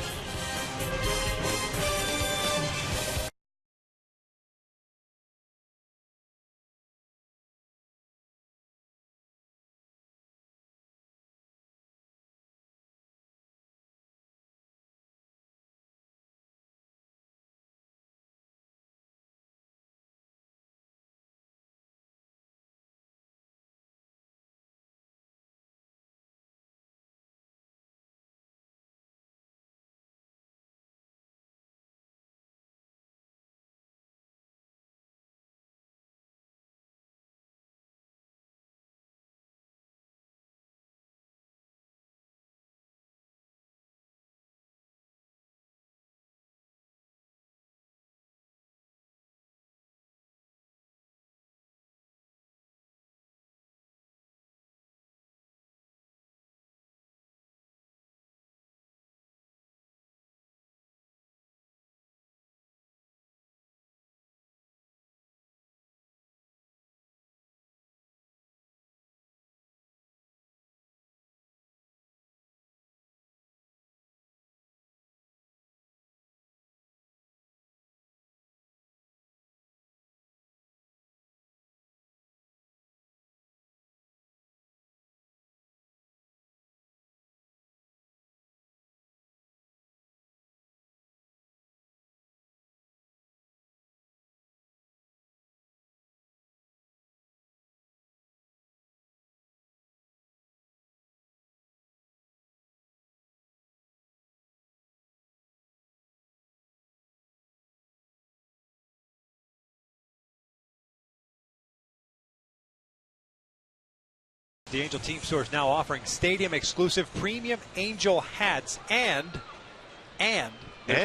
The Angel Team Store is now offering stadium exclusive premium Angel hats and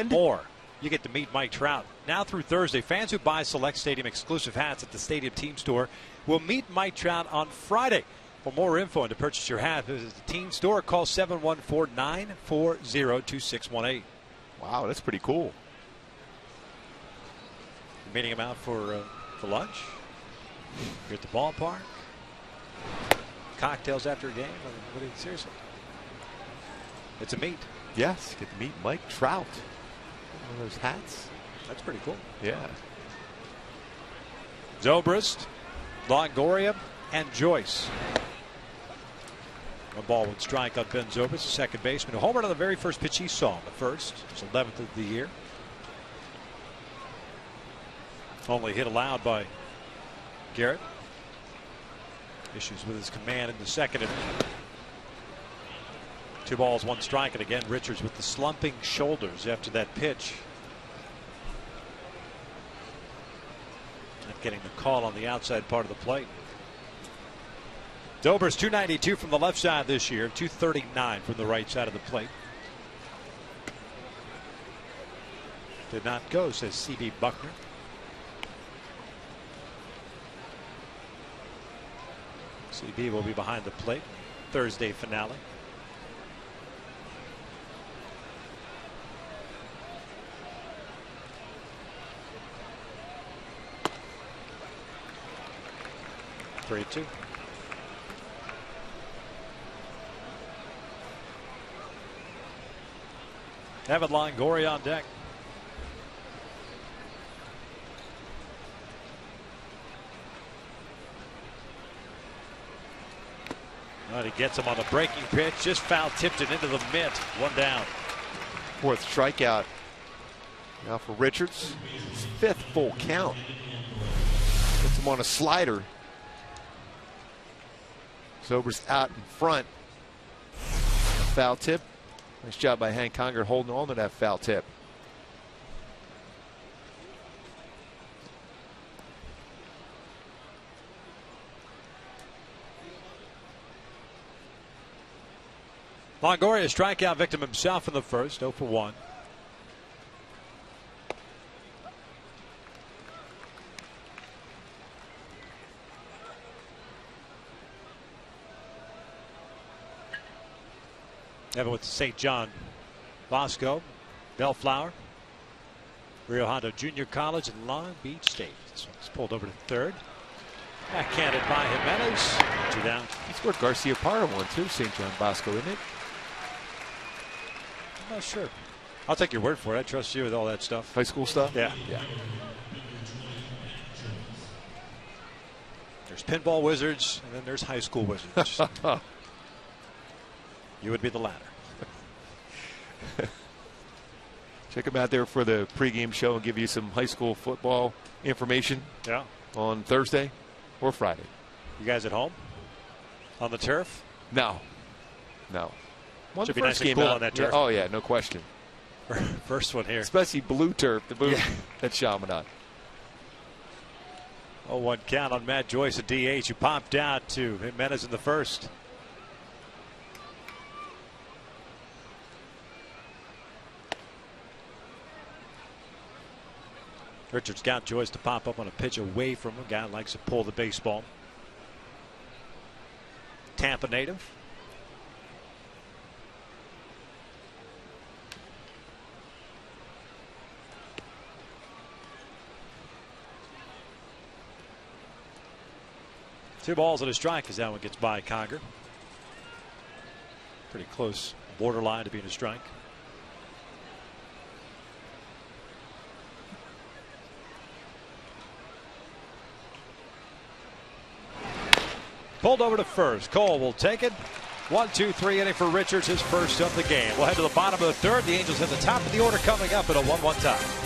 more. You get to meet Mike Trout. Now through Thursday, fans who buy select stadium exclusive hats at the Stadium Team Store will meet Mike Trout on Friday. For more info and to purchase your hat, visit the team store. Call 714-940-2618. Wow, that's pretty cool. You're meeting him out for lunch. You're at the ballpark. Cocktails after a game. I mean, seriously, it's a meet. Yes, get to meet Mike Trout. One of those hats. That's pretty cool. Yeah. Zobrist, Longoria, and Joyce. 1-1 strike on Ben Zobrist, the second baseman. A home run on the very first pitch he saw, the first. His 11th of the year. Only hit allowed by Garrett. Issues with his command in the second inning. 2 balls, 1 strike, and again Richards with the slumping shoulders after that pitch. Not getting the call on the outside part of the plate. Zobrist 292 from the left side this year, 239 from the right side of the plate. Did not go, says C.B. Buckner. CB will be behind the plate. Thursday finale. Three-two. Evan Longoria on deck. But he gets him on the breaking pitch. Just foul tipped it into the mitt. 1 down. 4th strikeout. Now for Richards. His 5th full count. Gets him on a slider. Zobrist out in front. Foul tip. Nice job by Hank Conger holding on to that foul tip. Longoria, strikeout victim himself in the first, 0 for 1. Evan with St. John Bosco, Bellflower, Rio Hondo Junior College, and Long Beach State. This one's pulled over to third. Backhanded by Jimenez. 2 down. He scored Garcia Parra one too, St. John Bosco, isn't it? I'm not sure. I'll take your word for it. I trust you with all that stuff. High school stuff? Yeah. There's pinball wizards, and then there's high school wizards. You would be the latter. Check him out there for the pregame show and give you some high school football information. Yeah. On Thursday or Friday. You guys at home? On the turf? No. Should be nice and cool on that turf. Yeah, oh, yeah, no question. First one here. Especially blue turf, the blue at Chaminade. 0-1 count on Matt Joyce, a DH, who popped out to Jimenez in the first. Richards got Joyce to pop up on a pitch away from him. A guy who likes to pull the baseball. Tampa native. Two balls and a strike as that one gets by Conger. Pretty close borderline to being a strike. Pulled over to first. Cole will take it. 1-2-3 inning for Richards, his first of the game. We'll head to the bottom of the third. The Angels at the top of the order coming up at a 1-1 tie.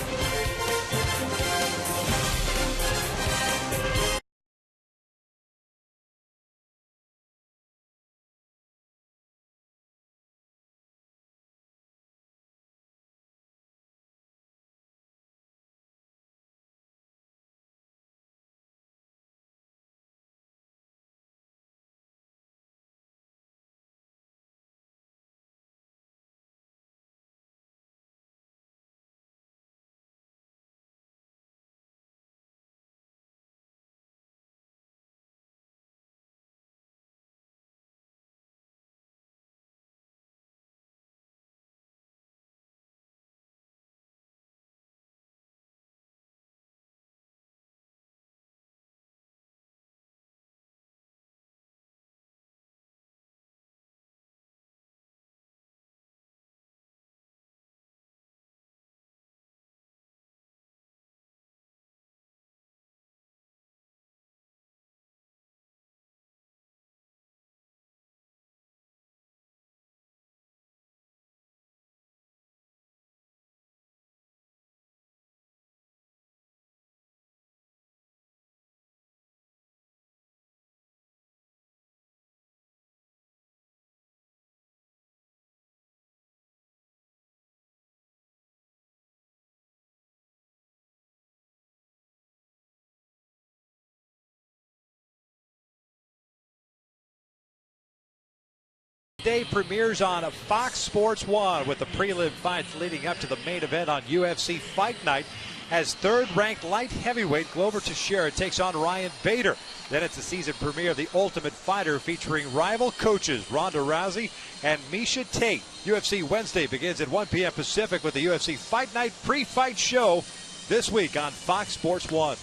Day premieres on Fox Sports 1 with the prelim fights leading up to the main event on UFC Fight Night as third-ranked light heavyweight Glover Teixeira takes on Ryan Bader. Then it's the season premiere of The Ultimate Fighter featuring rival coaches Ronda Rousey and Miesha Tate. UFC Wednesday begins at 1 p.m. Pacific with the UFC Fight Night pre-fight show this week on Fox Sports 1.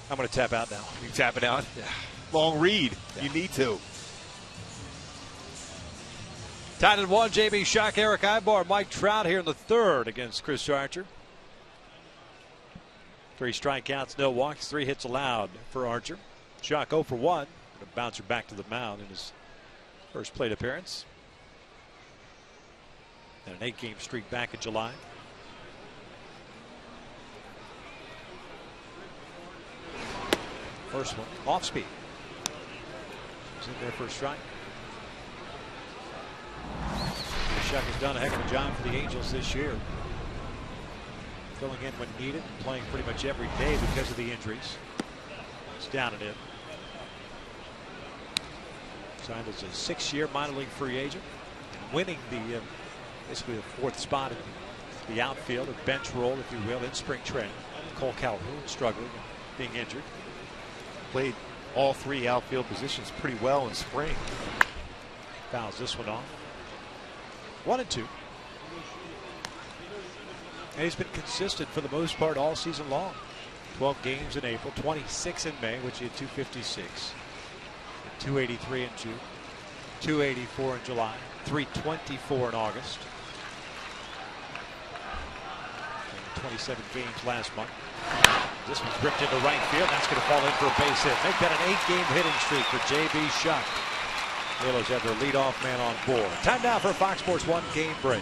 I'm going to tap out now. You tapping out? Yeah. Long read. Yeah. You need to. Tied at 1, J.B. Shock, Eric Ibar, Mike Trout here in the third against Chris Archer. 3 strikeouts, no walks, 3 hits allowed for Archer. Shock 0 for 1. A bouncer back to the mound in his first plate appearance. And an 8-game streak back in July. First one, off speed. He's in there for a strike. Shock has done a heck of a job for the Angels this year. Filling in when needed and playing pretty much every day because of the injuries. It's down and in. Signed as a 6-year minor league free agent. And winning the basically the 4th spot in the outfield, a bench role, if you will, in spring training. Cole Calhoun struggling, being injured. Played all 3 outfield positions pretty well in spring. Fouls this one off. 1-2. And he's been consistent for the most part all season long. 12 games in April, 26 in May, which he had 256. 283 in June, 284 in July, 324 in August. And 27 games last month. This one's ripped into right field. That's going to fall in for a base hit. Make that an 8-game hitting streak for J.B. Shock. Halos have their leadoff man on board. Time now for a Fox Sports 1 game break.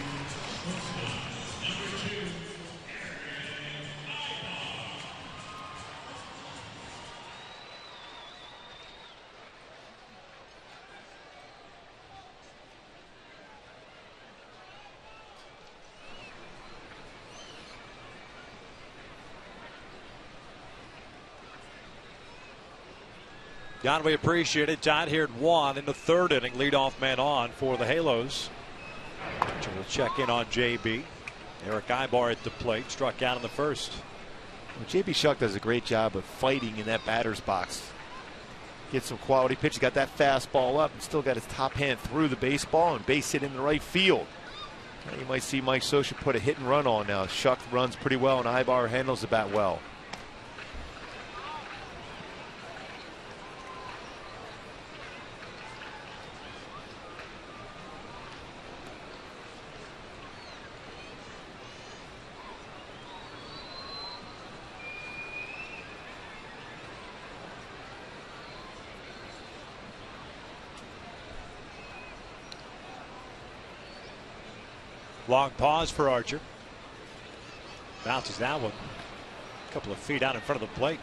John, we appreciate it. Tied here at 1 in the 3rd inning. Leadoff man on for the Halos. We'll check in on JB. Eric Ibar at the plate. Struck out in the first. Well, JB Shock does a great job of fighting in that batter's box. Gets some quality pitch. Got that fastball up and still got his top hand through the baseball and base hit in the right field. Now you might see Mike Scioscia put a hit and run on now. Shock runs pretty well and Ibar handles the bat well. Long pause for Archer. Bounces that one a couple of feet out in front of the plate.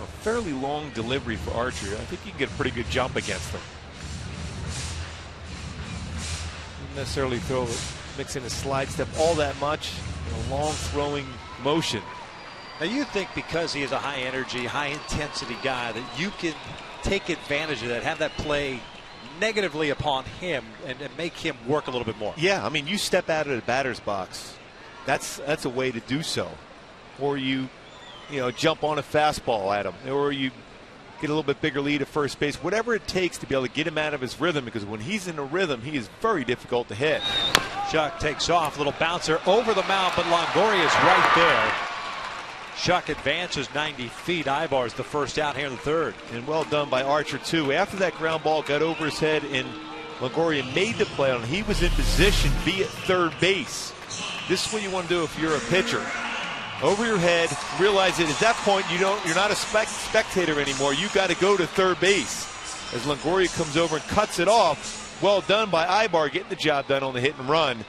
A fairly long delivery for Archer. I think you can get a pretty good jump against him. Not necessarily mix in a slide step all that much. A long throwing motion. Now you think because he is a high energy, high intensity guy that you can take advantage of that, have that play negatively upon him and make him work a little bit more. Yeah, I mean, you step out of the batter's box. That's a way to do so. Or you jump on a fastball at him, or you get a little bit bigger lead at first base. Whatever it takes to be able to get him out of his rhythm, because when he's in a rhythm, he is very difficult to hit. Shock takes off, little bouncer over the mound, but Longoria is right there. Shock advances 90 feet. Ibar's the first out here in the 3rd. And well done by Archer, too. After that ground ball got over his head and Longoria made the play on him, he was in position, be at 3rd base. This is what you want to do if you're a pitcher. Over your head, realize that at that point you're not a spectator anymore. You got to go to 3rd base. As Longoria comes over and cuts it off, well done by Ibar getting the job done on the hit and run.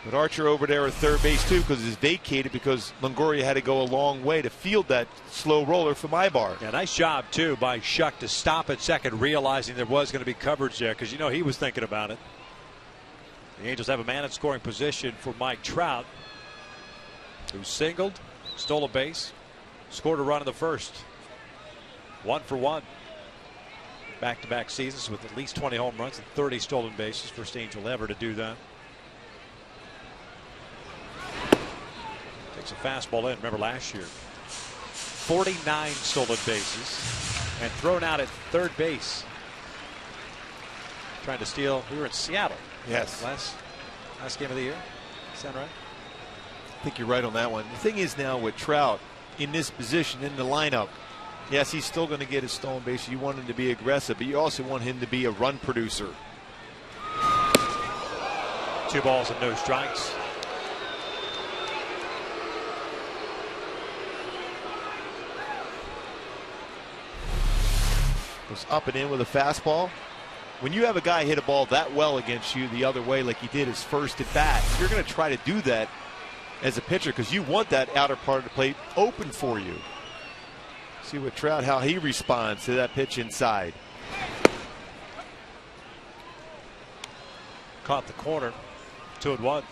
But Archer over there at 3rd base too, because it's vacated because Longoria had to go a long way to field that slow roller from Ibar. Yeah, nice job too by Shuck to stop at second, realizing there was going to be coverage there, because he was thinking about it. The Angels have a man in scoring position for Mike Trout, who singled, stole a base, scored a run in the first. 1 for 1. Back-to-back seasons with at least 20 home runs and 30 stolen bases. First Angel ever to do that. Takes a fastball in. Remember last year, 49 stolen bases and thrown out at third base. Trying to steal. We were in Seattle. Yes. Last game of the year. Is that right? I think you're right on that one. The thing is now with Trout in this position in the lineup, yes, he's still going to get his stolen base. You want him to be aggressive, but you also want him to be a run producer. 2 balls and no strikes. Goes up and in with a fastball. When you have a guy hit a ball that well against you the other way like he did his first at bat, you're going to try to do that as a pitcher because you want that outer part of the plate open for you. See what Trout, how he responds to that pitch inside. Caught the corner. 2-1.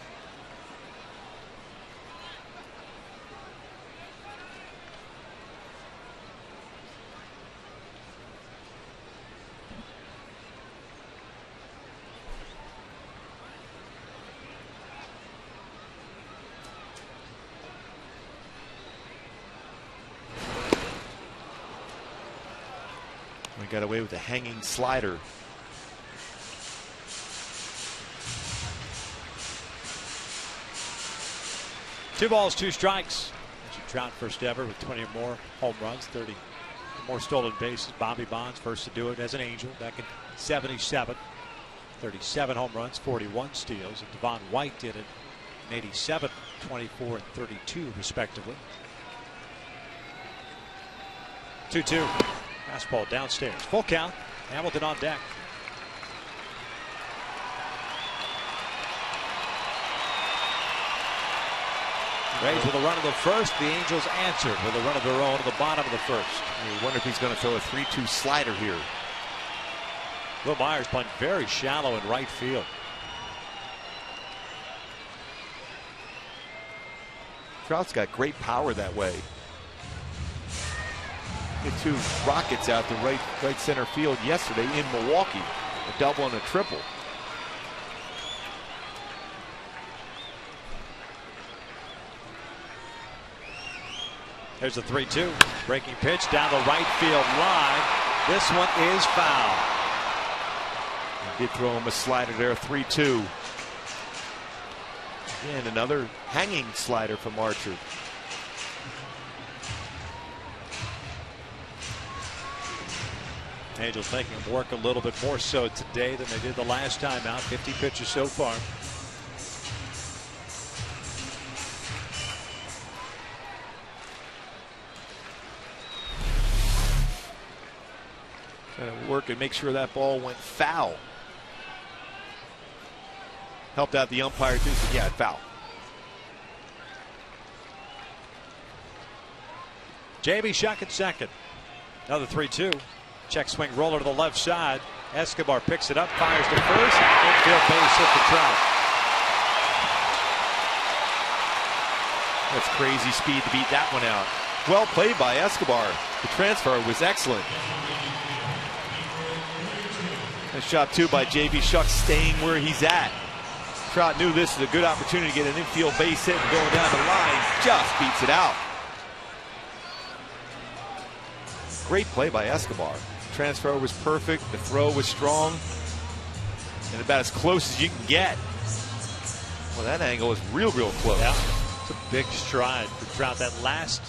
We got away with a hanging slider. Two balls, 2 strikes. Trout first ever with 20 or more home runs, 30 or more stolen bases. Bobby Bonds first to do it as an Angel back in '77. 37 home runs, 41 steals. And Devon White did it in '87, 24 and 32 respectively. 2-2. Fastball downstairs. Full count. Hamilton on deck. Rays with a run of the first. The Angels answered with a run of their own at the bottom of the first. You wonder if he's going to throw a 3-2 slider here. Will Myers playing very shallow in right field. Trout's got great power that way. Hit 2 rockets out to right center field yesterday in Milwaukee. A double and a triple. There's a 3-2. Breaking pitch down the right field line. This one is foul. He did throw him a slider there, 3-2. Again, another hanging slider from Archer. Angels making him work a little bit more so today than they did the last time out. 50 pitches so far. Trying to work and make sure that ball went foul. Helped out the umpire too. So yeah, foul. J.B. Shuck at second. Another 3-2. Check swing roller to the left side. Escobar picks it up, fires to first. Infield base hit for Trout. That's crazy speed to beat that one out. Well played by Escobar. The transfer was excellent. Nice job too by J.B. Shuck staying where he's at. Trout knew this is a good opportunity to get an infield base hit and going down the line. Just beats it out. Great play by Escobar. Transfer was perfect. The throw was strong. And about as close as you can get. Well, that angle is real close. Yeah. It's a big stride for Trout. That last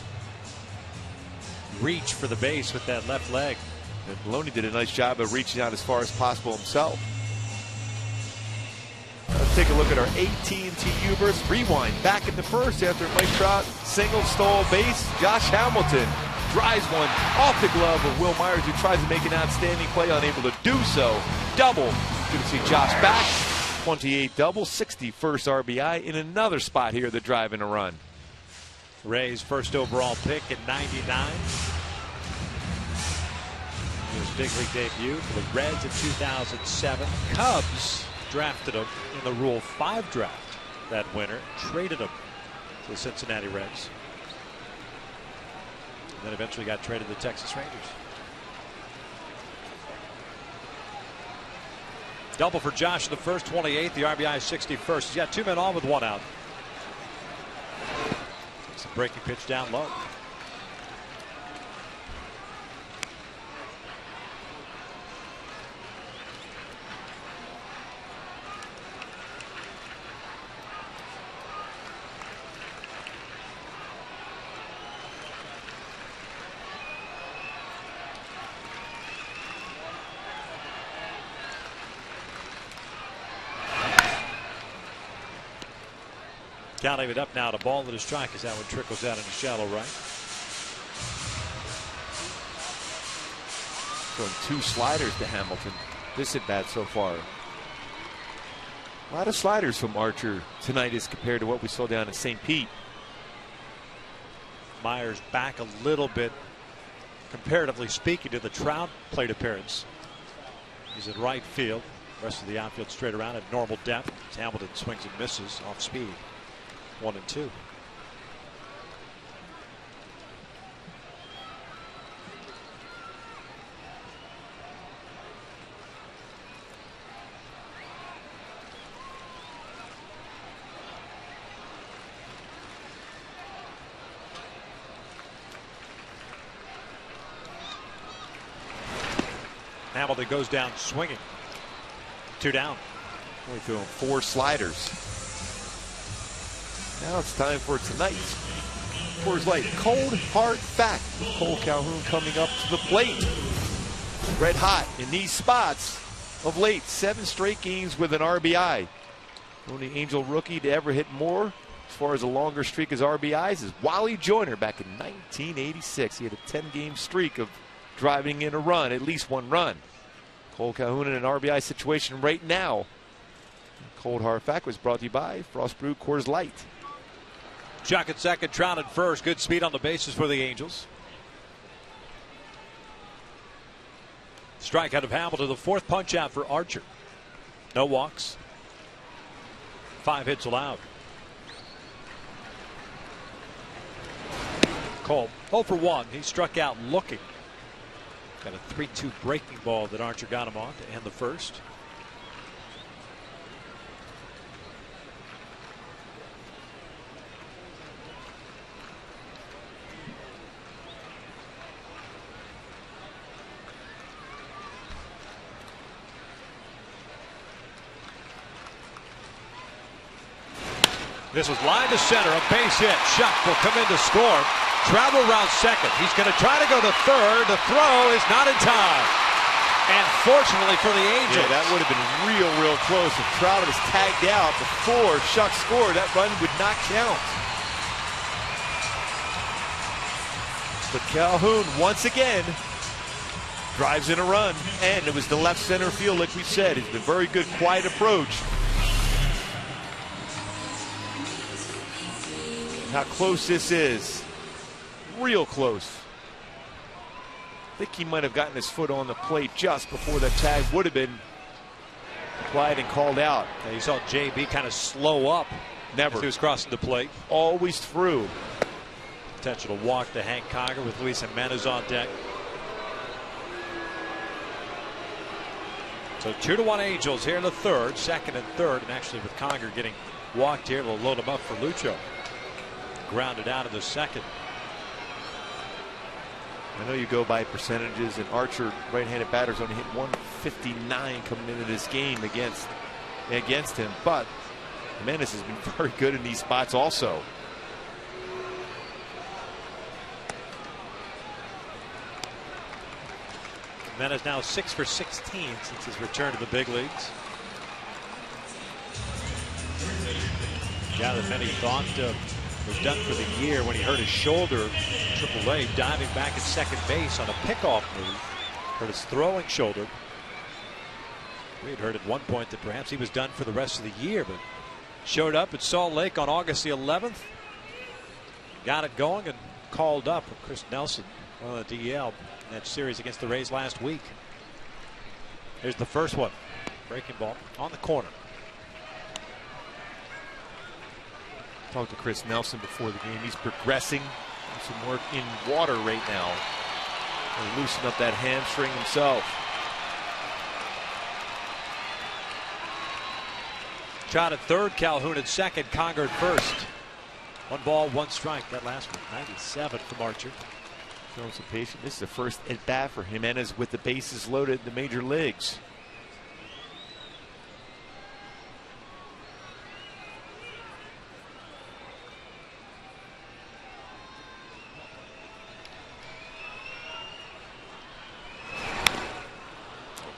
reach for the base with that left leg. And Maloney did a nice job of reaching out as far as possible himself. Let's take a look at our AT&T Uverse rewind. Back in the first after Mike Trout single stole base. Josh Hamilton drives one off the glove of Will Myers, who tries to make an outstanding play, unable to do so. Double. Good to see Josh back. 28 double, 61st RBI in another spot here, the drive and a run. Rays first overall pick in '99. His big league debut for the Reds in 2007. Cubs drafted him in the Rule 5 draft that winter, traded him to the Cincinnati Reds. And then eventually got traded to the Texas Rangers. Double for Josh in the first, 28th. The RBI 61st. He's got 2 men on with 1 out. It's a breaking pitch down low. Counting it up now to ball at his strike as that one trickles out into shallow right. Throwing 2 sliders to Hamilton this at bat so far. A lot of sliders from Archer tonight as compared to what we saw down in St. Pete. Myers back a little bit, comparatively speaking, to the Trout plate appearance. He's in right field. The rest of the outfield straight around at normal depth. As Hamilton swings and misses off speed. 1 and 2. Hamilton goes down swinging. 2 down. Only throwing 4 sliders. Now it's time for tonight's Coors Light Cold Hard Fact. Cole Calhoun coming up to the plate. Red hot in these spots of late. 7 straight games with an RBI. Only Angel rookie to ever hit more as far as a longer streak as RBIs is Wally Joyner back in 1986. He had a 10-game streak of driving in a run, at least 1 run. Cole Calhoun in an RBI situation right now. Cold Hard Fact was brought to you by Frost Brew Coors Light. Chuck at second, Trout at first. Good speed on the bases for the Angels. Strikeout of Hamilton, the 4th punch out for Archer. No walks. 5 hits allowed. Cole 0 for 1. He struck out looking. Got a 3-2 breaking ball that Archer got him on to end the first. This was line to center, a base hit. Shuck will come in to score. Travel around second. He's going to try to go to third. The throw is not in time. And fortunately for the Angels. Yeah, that would have been real close. If Trout was tagged out before Shuck scored, that run would not count. But Calhoun, once again, drives in a run. And it was the left center field, like we said. It's been a very good, quiet approach. How close this is. Real close. I think he might have gotten his foot on the plate just before the tag would have been applied and called out. Yeah, you saw JB kind of slow up. Never. As he was crossing the plate. Always through. Potential to walk to Hank Conger with Luis Jimenez on deck. So 2-1 Angels here in the third, second and third, and actually with Conger getting walked here, we'll load him up for Lucho. Grounded out of the second. I know you go by percentages, and Archer, right-handed batters, only hit 159 coming into this game against him, but Jimenez has been very good in these spots also. Jimenez now 6 for 16 since his return to the big leagues. Yeah, that many thought was done for the year when he hurt his shoulder. AAA diving back at second base on a pickoff move. Hurt his throwing shoulder. We had heard at one point that perhaps he was done for the rest of the year, but showed up at Salt Lake on August the 11th. Got it going and called up with Chris Nelson on the DL in that series against the Rays last week. Here's the first one. Breaking ball on the corner. Talked to Chris Nelson before the game. He's progressing. Some work in water right now. He'll loosen up that hamstring himself. Trout at third, Calhoun at second, Conger at first. 1 ball, 1 strike. That last one, 97 from Archer. Showing some patience. This is the first at bat for Jimenez with the bases loaded in the major leagues.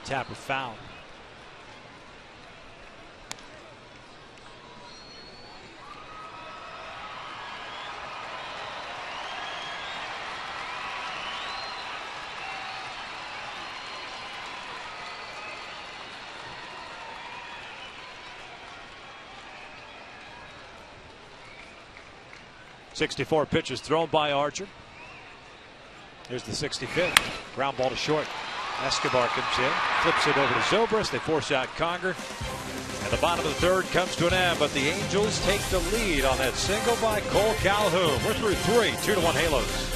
Tapper foul. .64 pitches thrown by Archer. Here's the 65th. Ground ball to short. Escobar comes in, flips it over to Zobrist. They force out Conger. And the bottom of the third comes to an end, but the Angels take the lead on that single by Cole Calhoun. We're through 3, 2-1 Halos.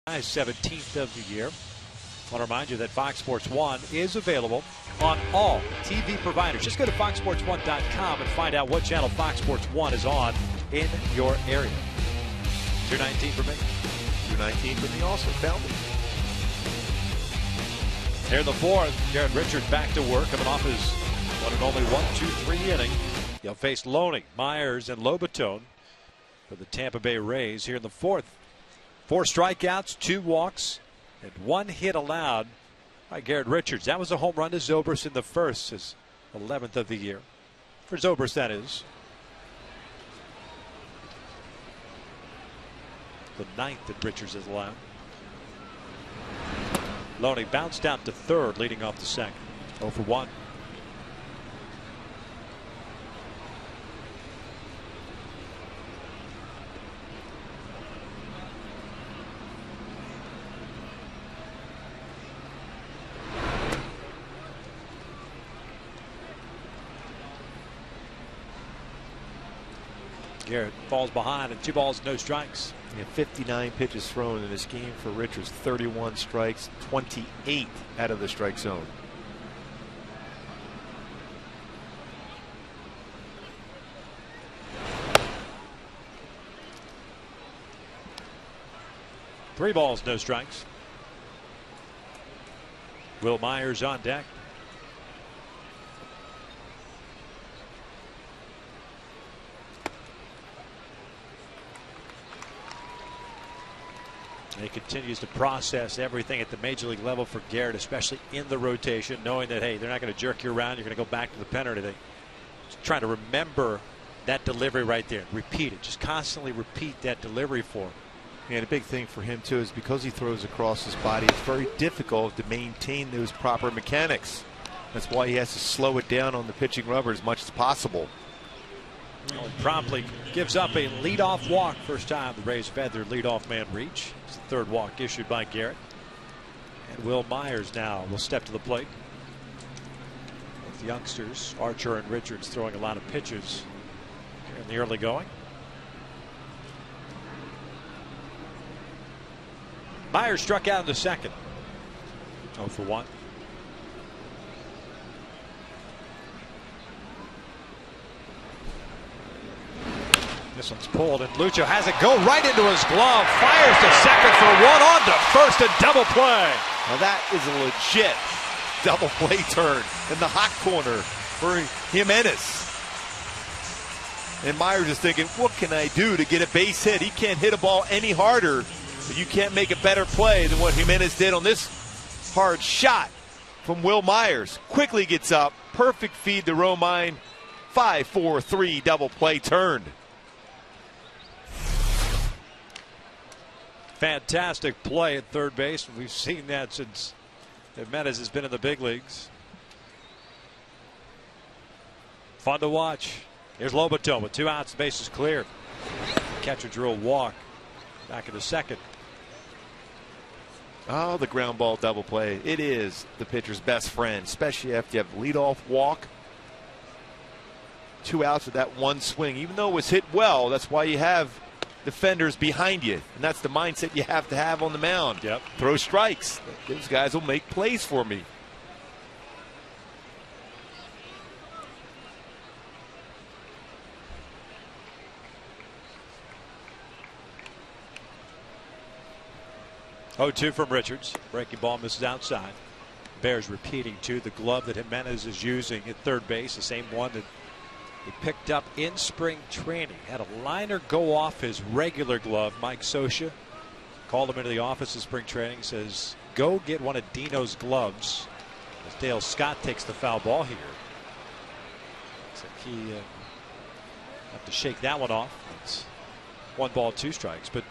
His 17th of the year. I want to remind you that Fox Sports 1 is available on all TV providers. Just go to foxsports1.com and find out what channel Fox Sports 1 is on in your area. 219 for me. 219 for me also. Found it. Here in the fourth, Garrett Richards back to work, coming off his one and only 1-2-3 inning. He'll face Loney, Myers, and Lobaton for the Tampa Bay Rays here in the fourth. 4 strikeouts, 2 walks, and 1 hit allowed by Garrett Richards. That was a home run to Zobrist in the first, his 11th of the year. For Zobrist, that is. The 9th that Richards has allowed. Loney bounced out to third, leading off the second. 0 for 1. Garrett falls behind and 2 balls, no strikes. Yeah, 59 pitches thrown in this game for Richards, 31 strikes, 28 out of the strike zone. Three balls, no strikes. Will Myers on deck. And he continues to process everything at the major league level for Garrett, especially in the rotation, knowing that, hey, they're not going to jerk you around. You're going to go back to the pen or anything. Just trying to remember that delivery right there. Repeat it. Just constantly repeat that delivery for him. And a big thing for him, too, is because he throws across his body, it's very difficult to maintain those proper mechanics. That's why he has to slow it down on the pitching rubber as much as possible. Well, promptly gives up a leadoff walk. First time the Rays have had their leadoff man reach. It's the third walk issued by Garrett. And Will Myers now will step to the plate. Both youngsters, Archer and Richards, throwing a lot of pitches here in the early going. Myers struck out in the second. 0 for 1. This one's pulled, and Lucho has it go right into his glove. Fires to second for 1, on to first, a double play. Now that is a legit double play turn in the hot corner for Jimenez. And Myers is thinking, what can I do to get a base hit? He can't hit a ball any harder, but you can't make a better play than what Jimenez did on this hard shot from Will Myers. Quickly gets up, perfect feed to Romine. 5-4-3 double play turned. Fantastic play at third base. We've seen that since Jimenez has been in the big leagues. Fun to watch. Here's Lobaton with 2 outs, the base is clear. Catcher drew a walk back in the second. Oh, the ground ball double play. It is the pitcher's best friend, especially after you have leadoff walk. 2 outs with that one swing. Even though it was hit well, that's why you have defenders behind you, and that's the mindset you have to have on the mound. Yep. Throw strikes. Those guys will make plays for me. Oh, 2 from Richards. Breaking ball misses outside. Bears repeating too. The glove that Jimenez is using at third base, the same one that he picked up in spring training. Had a liner go off his regular glove. Mike Scioscia called him into the office in spring training. Says, go get one of Dino's gloves. As Dale Scott takes the foul ball here. So he have to shake that one off. It's 1 ball, 2 strikes. But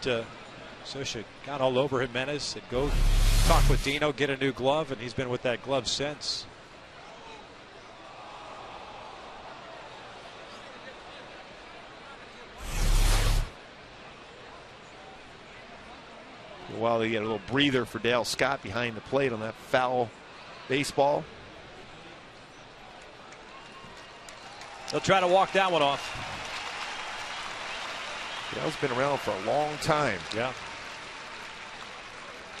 Scioscia got all over Jimenez. Said, go talk with Dino, get a new glove, and he's been with that glove since. While they get a little breather for Dale Scott behind the plate on that foul baseball. They'll try to walk that one off. Dale's been around for a long time. Yeah.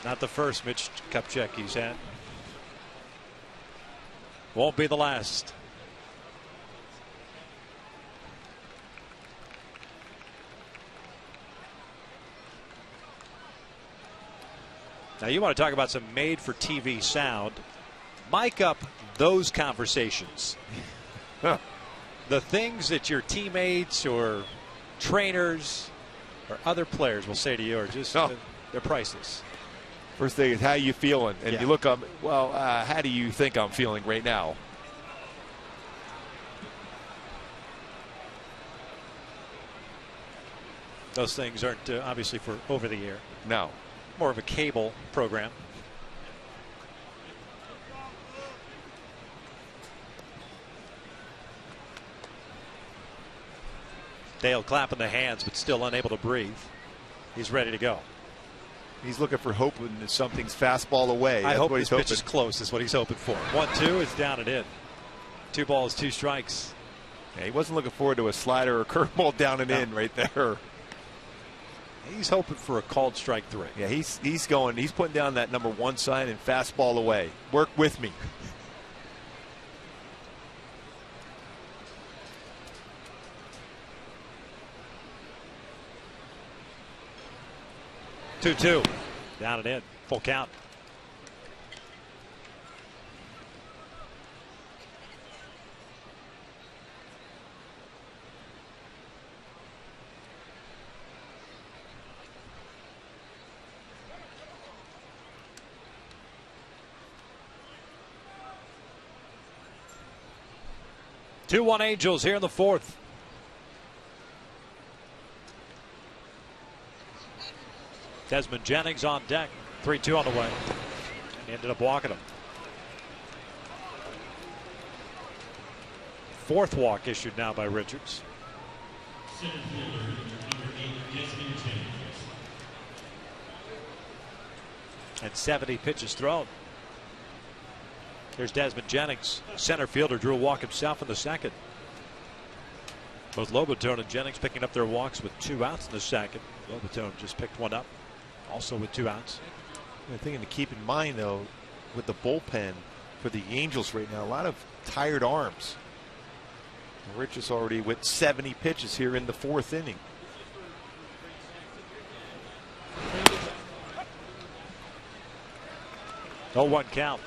Not the first Mitch Kupchak he's had. Won't be the last. Now you want to talk about some made-for-TV sound. Mic up those conversations. Huh. The things that your teammates or trainers or other players will say to you are just they're priceless. First thing is, how you feeling? And Yeah. you look up, well, how do you think I'm feeling right now? Those things aren't obviously for over the air. No. More of a cable program. Dale clapping the hands, but still unable to breathe. He's ready to go. He's looking for hope when something's fastball away. I That's hope what this he's pitch is hoping. close, is what he's hoping for. 1-2 is down and in. 2 balls, 2 strikes. Yeah, he wasn't looking forward to a slider or curveball down and in right there. He's hoping for a called strike 3. Yeah, he's putting down that number 1 sign and fastball away. Work with me. Two. Down and in. Full count. Two 1 Angels here in the 4th. Desmond Jennings on deck. 3-2 on the way. He ended up walking him. Fourth walk issued now by Richards. And 70 pitches thrown. Here's Desmond Jennings. Center fielder drew a walk himself in the second. Both Lobaton and Jennings picking up their walks with 2 outs in the second. Lobaton just picked one up, also with 2 outs. The thing to keep in mind, though, with the bullpen for the Angels right now, a lot of tired arms. Richards already with 70 pitches here in the 4th inning. No 1 count.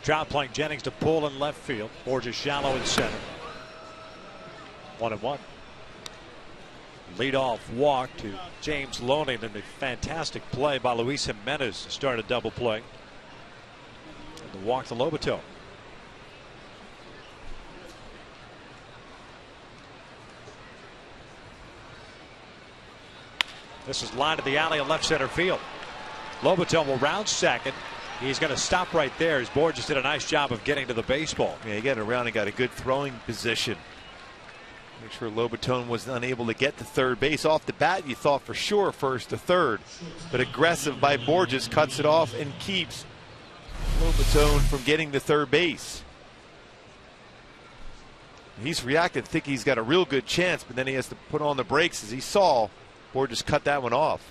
Trout playing Jennings to pull in left field. Borges shallow in center. 1-1. Leadoff walk to James Loney, and a fantastic play by Luis Jimenez to start a double play. And the walk to Lobaton. This is line to the alley in left center field. Lobaton will round second. He's going to stop right there as Borges did a nice job of getting to the baseball. Yeah, he got around and got a good throwing position. Make sure Lobaton was unable to get to third base. Off the bat, you thought for sure first to third. But aggressive by Borges cuts it off and keeps Lobaton from getting to third base. He's reacted, think he's got a real good chance, but then he has to put on the brakes as he saw Borges cut that one off.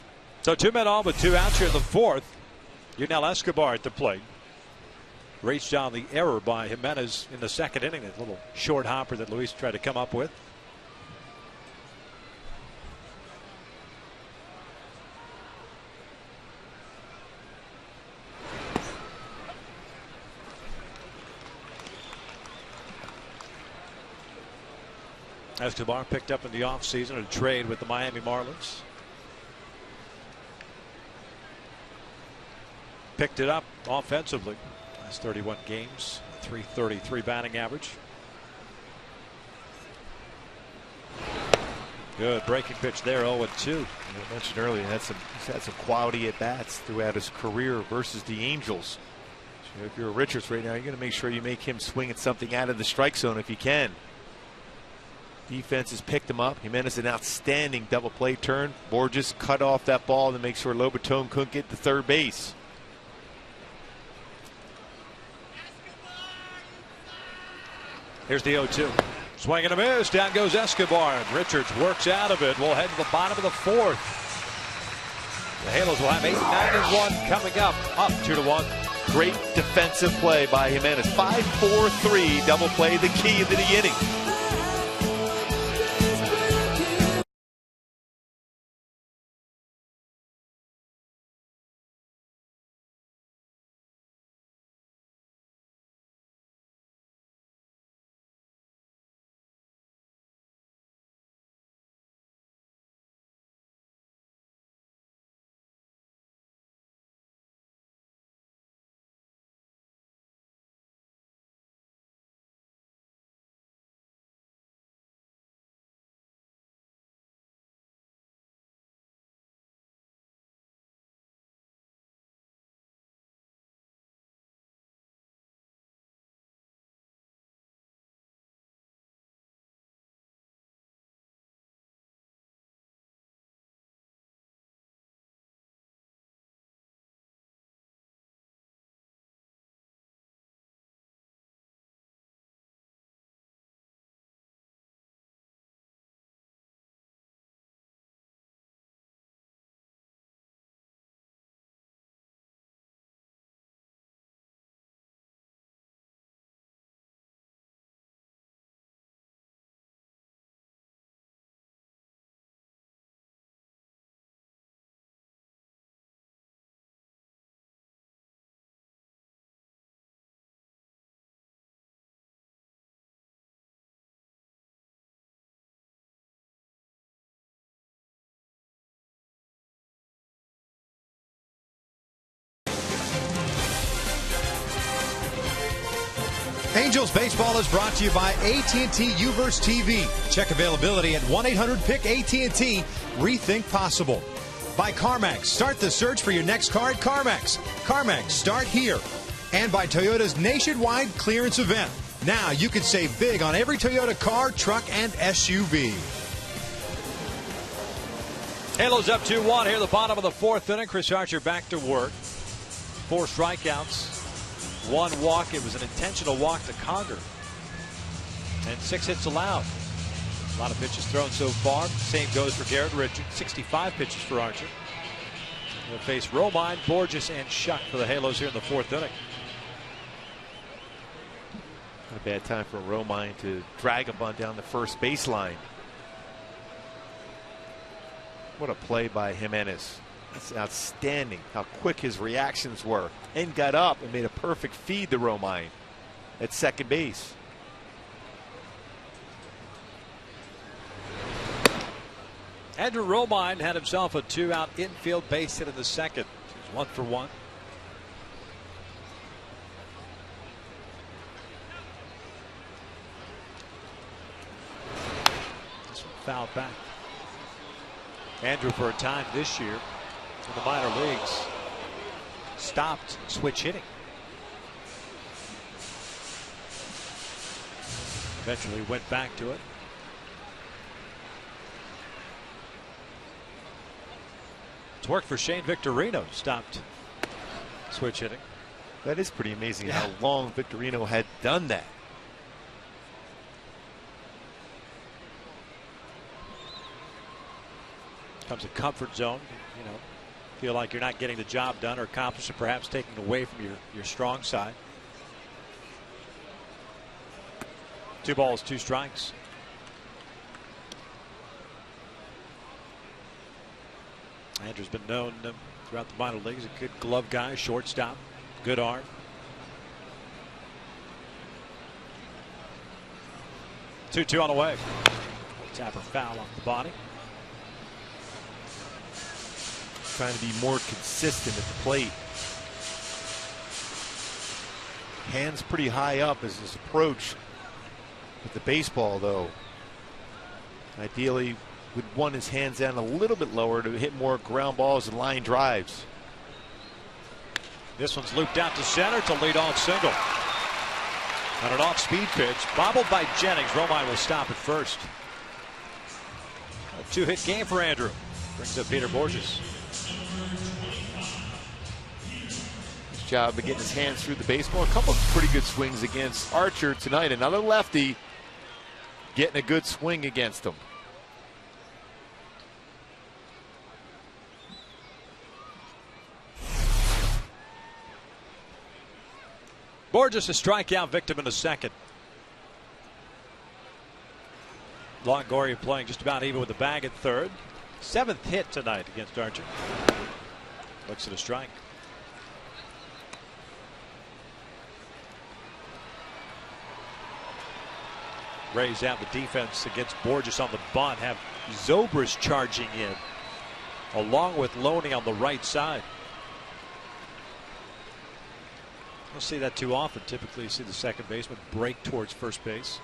So 2 men on with 2 outs here in the 4th. Yunel Escobar at the plate. Raced down the error by Jimenez in the 2nd inning. That little short hopper that Luis tried to come up with. Escobar picked up in the offseason a trade with the Miami Marlins. Picked it up offensively. Last 31 games, .333 batting average. Good breaking pitch there, 0-2. I mentioned earlier, he's had some quality at bats throughout his career versus the Angels. So if you're a Richards right now, you're going to make sure you make him swing at something out of the strike zone if you can. Defense has picked him up. Jimenez an outstanding double play turn. Borges cut off that ball to make sure Lobaton couldn't get to third base. Here's the 0-2. Swing and a miss. Down goes Escobar. And Richards works out of it. We'll head to the bottom of the 4th. The Halos will have 8, 9, and 1 coming up 2-1. Great defensive play by Jimenez. 5-4-3 double play, the key of the inning. Angels baseball is brought to you by AT&T Uverse TV. Check availability at 1-800-PICK-AT&T. Rethink possible. By CarMax. Start the search for your next car at CarMax. CarMax, start here. And by Toyota's nationwide clearance event. Now you can save big on every Toyota car, truck, and SUV. Halos up 2-1 here, the bottom of the fourth inning. Chris Archer back to work. 4 strikeouts. 1 walk. It was an intentional walk to Conger. And 6 hits allowed. A lot of pitches thrown so far. Same goes for Garrett Richards. 65 pitches for Archer. They'll face Romine, Borges, and Shuck for the Halos here in the fourth inning. Not a bad time for Romine to drag a bunt down the first baseline. What a play by Jimenez. That's outstanding how quick his reactions were, and got up and made a perfect feed to Romine at second base. Andrew Romine had himself a 2-out infield base hit in the second. He's 1 for 1. This one fouled back. Andrew, for a time this year in the minor leagues, stopped switch hitting. Eventually went back to it. It's worked for Shane Victorino. Stopped switch hitting. That is pretty amazing how long Victorino had done that. Comes a comfort zone, you know, feel like you're not getting the job done or accomplishing, perhaps taking away from your strong side. 2 balls, 2 strikes. Andrew's been known throughout the minor leagues, a good glove guy, shortstop, good arm. Two on the way. Tapper foul off the body. Trying to be more consistent at the plate. Hands pretty high up as his approach with the baseball, though. Ideally would want his hands down a little bit lower to hit more ground balls and line drives. This one's looped out to center to lead off single. On an off-speed pitch, bobbled by Jennings. Romine will stop at first. A 2-hit game for Andrew. Brings up Peter Borges. Job of getting his hands through the baseball. A couple of pretty good swings against Archer tonight. Another lefty getting a good swing against him. Borges a strikeout victim in the second. Longoria playing just about even with the bag at third. 7th hit tonight against Archer. Looks at a strike. Rays out the defense against Borges on the bunt. Have Zobrist charging in along with Loney on the right side. Don't see that too often. Typically you see the second baseman break towards first base.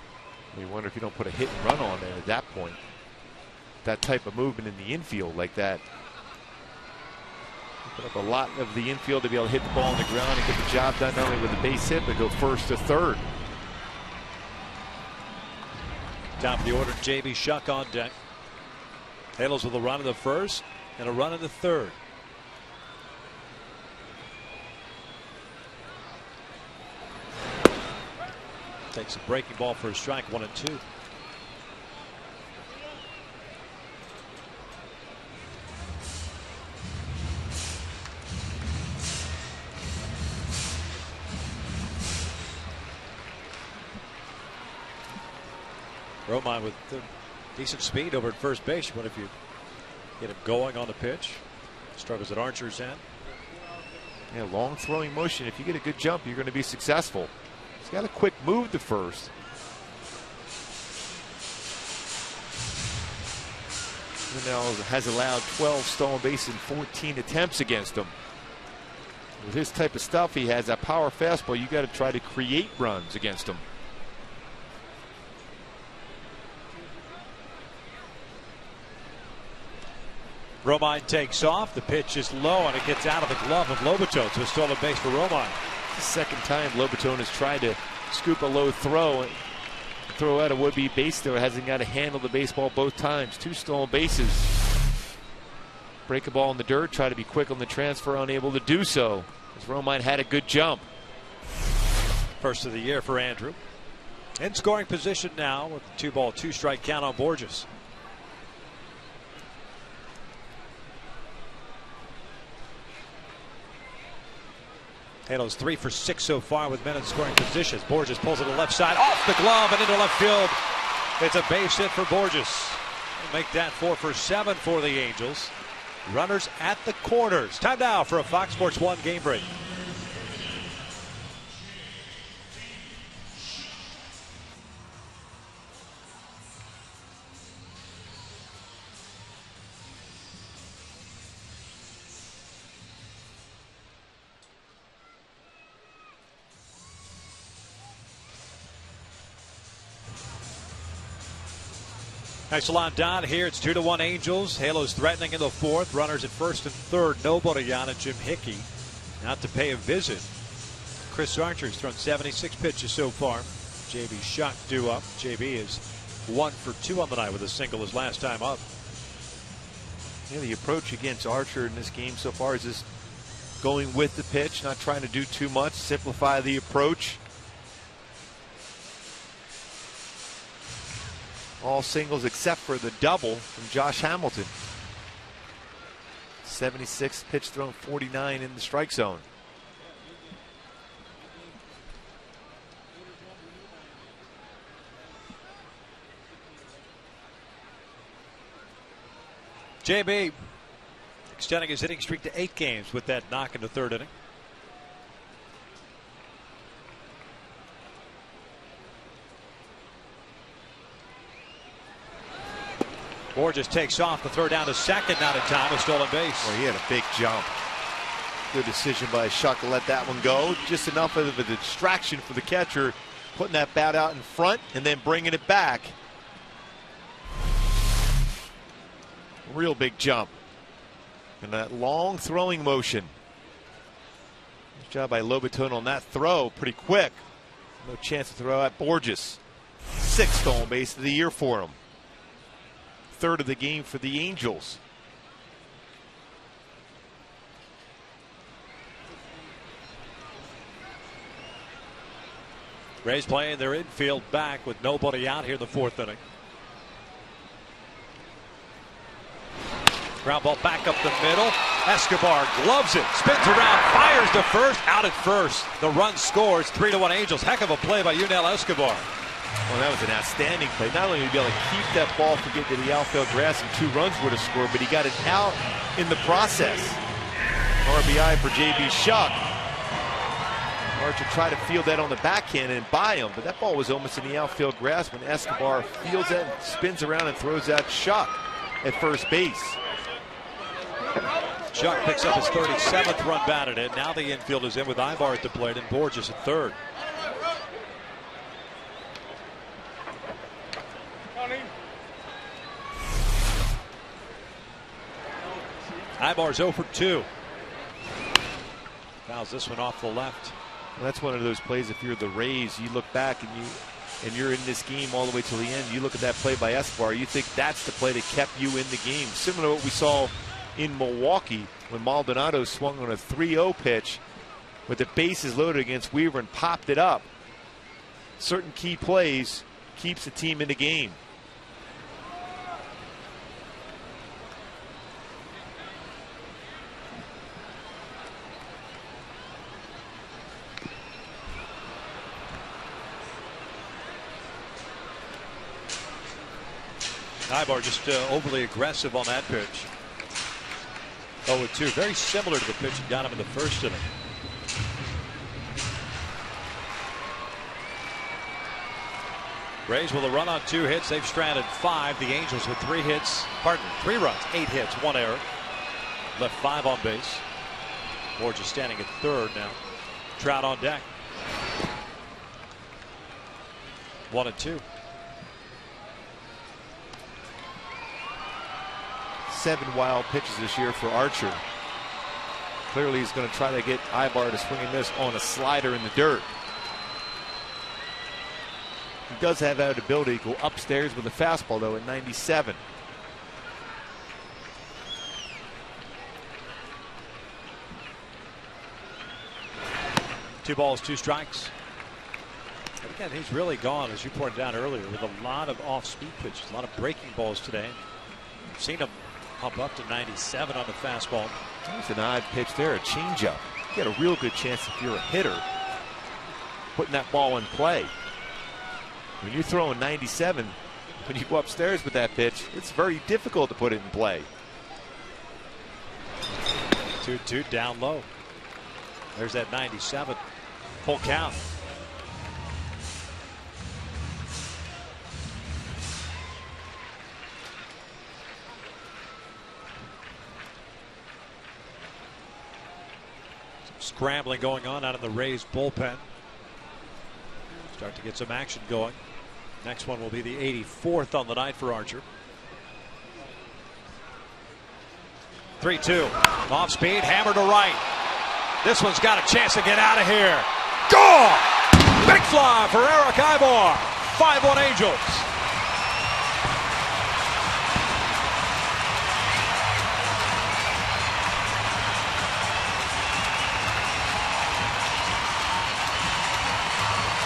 You wonder if you don't put a hit and run on there at that point. That type of movement in the infield like that. Put up a lot of the infield to be able to hit the ball on the ground and get the job done, not only with a base hit but go first to third. Top of the order, J.B. Shuck on deck. Halos with a run in the first and a run in the third. Takes a breaking ball for a strike, 1-2. Romine with decent speed over at first base. What if you get him going on the pitch? Struggles at Archer's end. Yeah, long throwing motion. If you get a good jump, you're going to be successful. He's got a quick move to first. Now has allowed 12 stolen bases in 14 attempts against him. With his type of stuff, he has that power fastball. You got to try to create runs against him. Romine takes off. The pitch is low, and it gets out of the glove of Lobaton to a stolen base for Romine. The second time Lobaton has tried to scoop a low throw and throw out a would-be base there. Hasn't got to handle the baseball both times. 2 stolen bases. Break a ball in the dirt, try to be quick on the transfer, unable to do so, as Romine had a good jump. First of the year for Andrew. In scoring position now with the 2-ball, 2-strike count on Borges. Halo's 3 for 6 so far with men in scoring positions. Borges pulls it to the left side, off the glove and into left field. It's a base hit for Borges. We'll make that 4 for 7 for the Angels. Runners at the corners. Time now for a Fox Sports 1 game break. Excellent down here. It's 2-1 Angels. Halo's threatening in the 4th. Runners at 1st and 3rd. Nobody on it. Jim Hickey out to pay a visit. Chris Archer's thrown 76 pitches so far. JB Shuck due up. JB is 1 for 2 on the night with a single his last time up. Yeah, the approach against Archer in this game so far is just going with the pitch, not trying to do too much, simplify the approach. All singles except for the double from Josh Hamilton. 76 pitch thrown, 49 in the strike zone. JB extending his hitting streak to 8 games with that knock in the 3rd inning. Borges takes off the throw down to second, not in time, a stolen base. Well, he had a big jump. Good decision by Shuck to let that one go. Just enough of a distraction for the catcher, putting that bat out in front and then bringing it back. Real big jump. And that long throwing motion. Nice job by Lobaton on that throw, pretty quick. No chance to throw at Borges. 6th stolen base of the year for him. 3rd of the game for the Angels. Rays playing their infield back with nobody out here in the 4th inning. Ground ball back up the middle. Escobar gloves it, spins around, fires to first, out at first. The run scores. 3-1 Angels. Heck of a play by Yunel Escobar. Well, that was an outstanding play. Not only did he be able to keep that ball from getting to the outfield grass and 2 runs would have scored, but he got it out in the process. RBI for JB Shuck. Archer tried to field that on the backhand and by him, but that ball was almost in the outfield grass when Escobar fields it, spins around and throws out Shuck at first base. Shuck picks up his 37th run batted in. Now the infield is in with Ibar at the plate and Borges at 3rd. Ibar's 0 for 2. Fouls this one off the left. Well, that's one of those plays. If you're the Rays, you look back and you're in this game all the way till the end. You look at that play by Escobar. You think that's the play that kept you in the game. Similar to what we saw in Milwaukee when Maldonado swung on a 3-0 pitch with the bases loaded against Weaver and popped it up. Certain key plays keeps the team in the game. Ibar just overly aggressive on that pitch. 0-2, very similar to the pitch that got him in the 1st inning. Rays with a run on 2 hits. They've stranded 5. The Angels with 3 hits. 3 runs, 8 hits, 1 error. Left 5 on base. Moore just standing at third now. Trout on deck. 1-2. 7 wild pitches this year for Archer. Clearly he's going to try to get Ibar to swing and miss on a slider in the dirt. He does have that ability to go upstairs with a fastball, though, at 97. Two balls, 2 strikes. And again, he's really gone, as you pointed out earlier, with a lot of off-speed pitches, a lot of breaking balls today. We've seen him pump up to 97 on the fastball. That's an odd pitch there, a changeup. You got a real good chance if you're a hitter putting that ball in play. When you're throwing 97, when you go upstairs with that pitch, it's very difficult to put it in play. 2-2 down low. There's that 97. Full count. Some scrambling going on out of the Rays bullpen. Start to get some action going. Next one will be the 84th on the night for Archer. 3-2. Off speed, hammer to right. This one's got a chance to get out of here. Gone! Big fly for Eric Ibar. 5-1 Angels.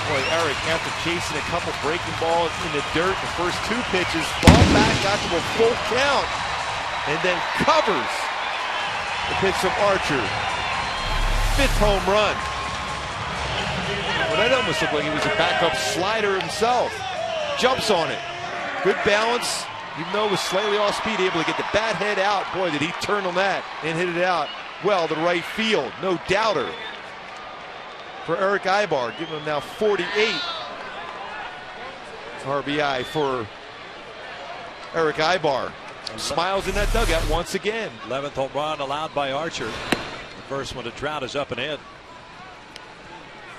Boy, Eric, after chasing a couple breaking balls in the dirt, the first 2 pitches, ball back, got to a full count, and then covers the pitch from Archer. 5th home run. Well, that almost looked like he was a backup slider himself. Jumps on it. Good balance, even though it was slightly off speed, able to get the bat head out. Boy, did he turn on that and hit it out well to right field. No doubter for Eric Ibar, giving him now 48 RBI for Eric Ibar. Smiles in that dugout once again. 11th home run allowed by Archer. The first one to Trout is up and in.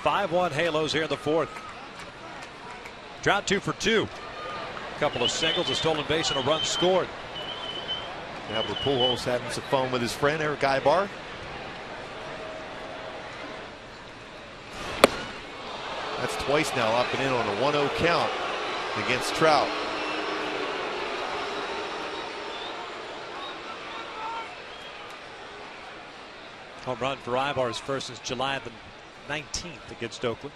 5-1 Halos here in the 4th. Trout 2 for 2. A couple of singles, a stolen base, and a run scored. Albert Pujols having some fun with his friend Eric Ibar. That's twice now up and in on a 1-0 count against Trout. Home run for Ibar's first since July the 19th against Oakland.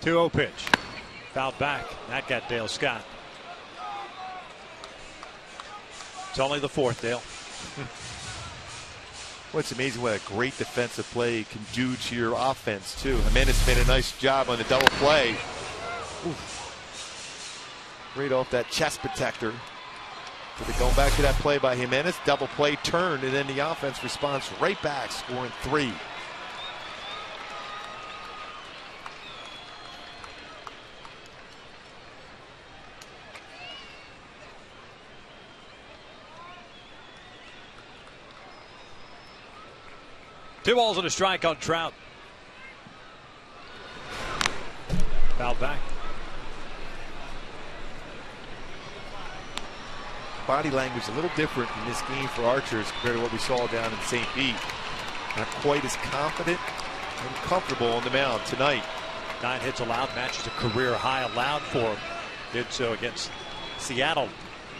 Two-0 pitch. Fouled back. That got Dale Scott. It's only the 4th, Dale. Well, it's amazing what a great defensive play can do to your offense, too. Jimenez made a nice job on the double play. Oof. Right off that chest protector. But going back to that play by Jimenez, double play turned, and then the offense responds right back, scoring 3. Two balls and a strike on Trout. Fouled back. Body language a little different in this game for Archer as compared to what we saw down in St. Pete. Not quite as confident and comfortable on the mound tonight. 9 hits allowed, matches a career high allowed for him. Did so against Seattle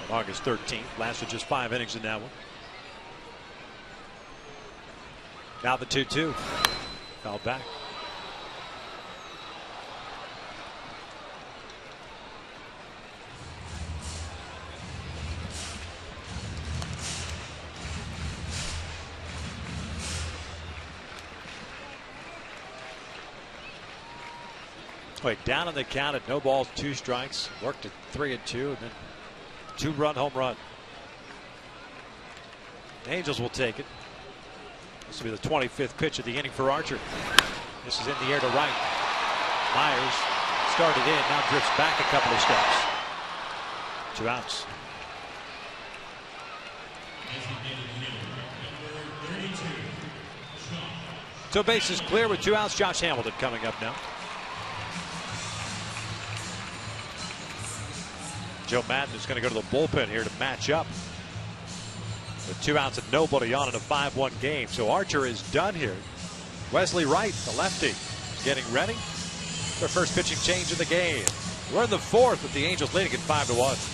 on August 13th. Lasted just 5 innings in that one. Now the 2-2. Fouled back. Wait, down on the count at no balls, 2 strikes. Worked at 3-2, and then 2-run home run. The Angels will take it. This will be the 25th pitch of the inning for Archer. This is in the air to right. Myers started in, now drifts back a couple of steps. 2 outs. So base is clear with 2 outs. Josh Hamilton coming up now. Joe Madden is going to go to the bullpen here to match up with 2 outs and nobody on in a 5-1 game. So Archer is done here. Wesley Wright, the lefty, is getting ready. Their first pitching change of the game. We're in the 4th with the Angels leading at 5-1.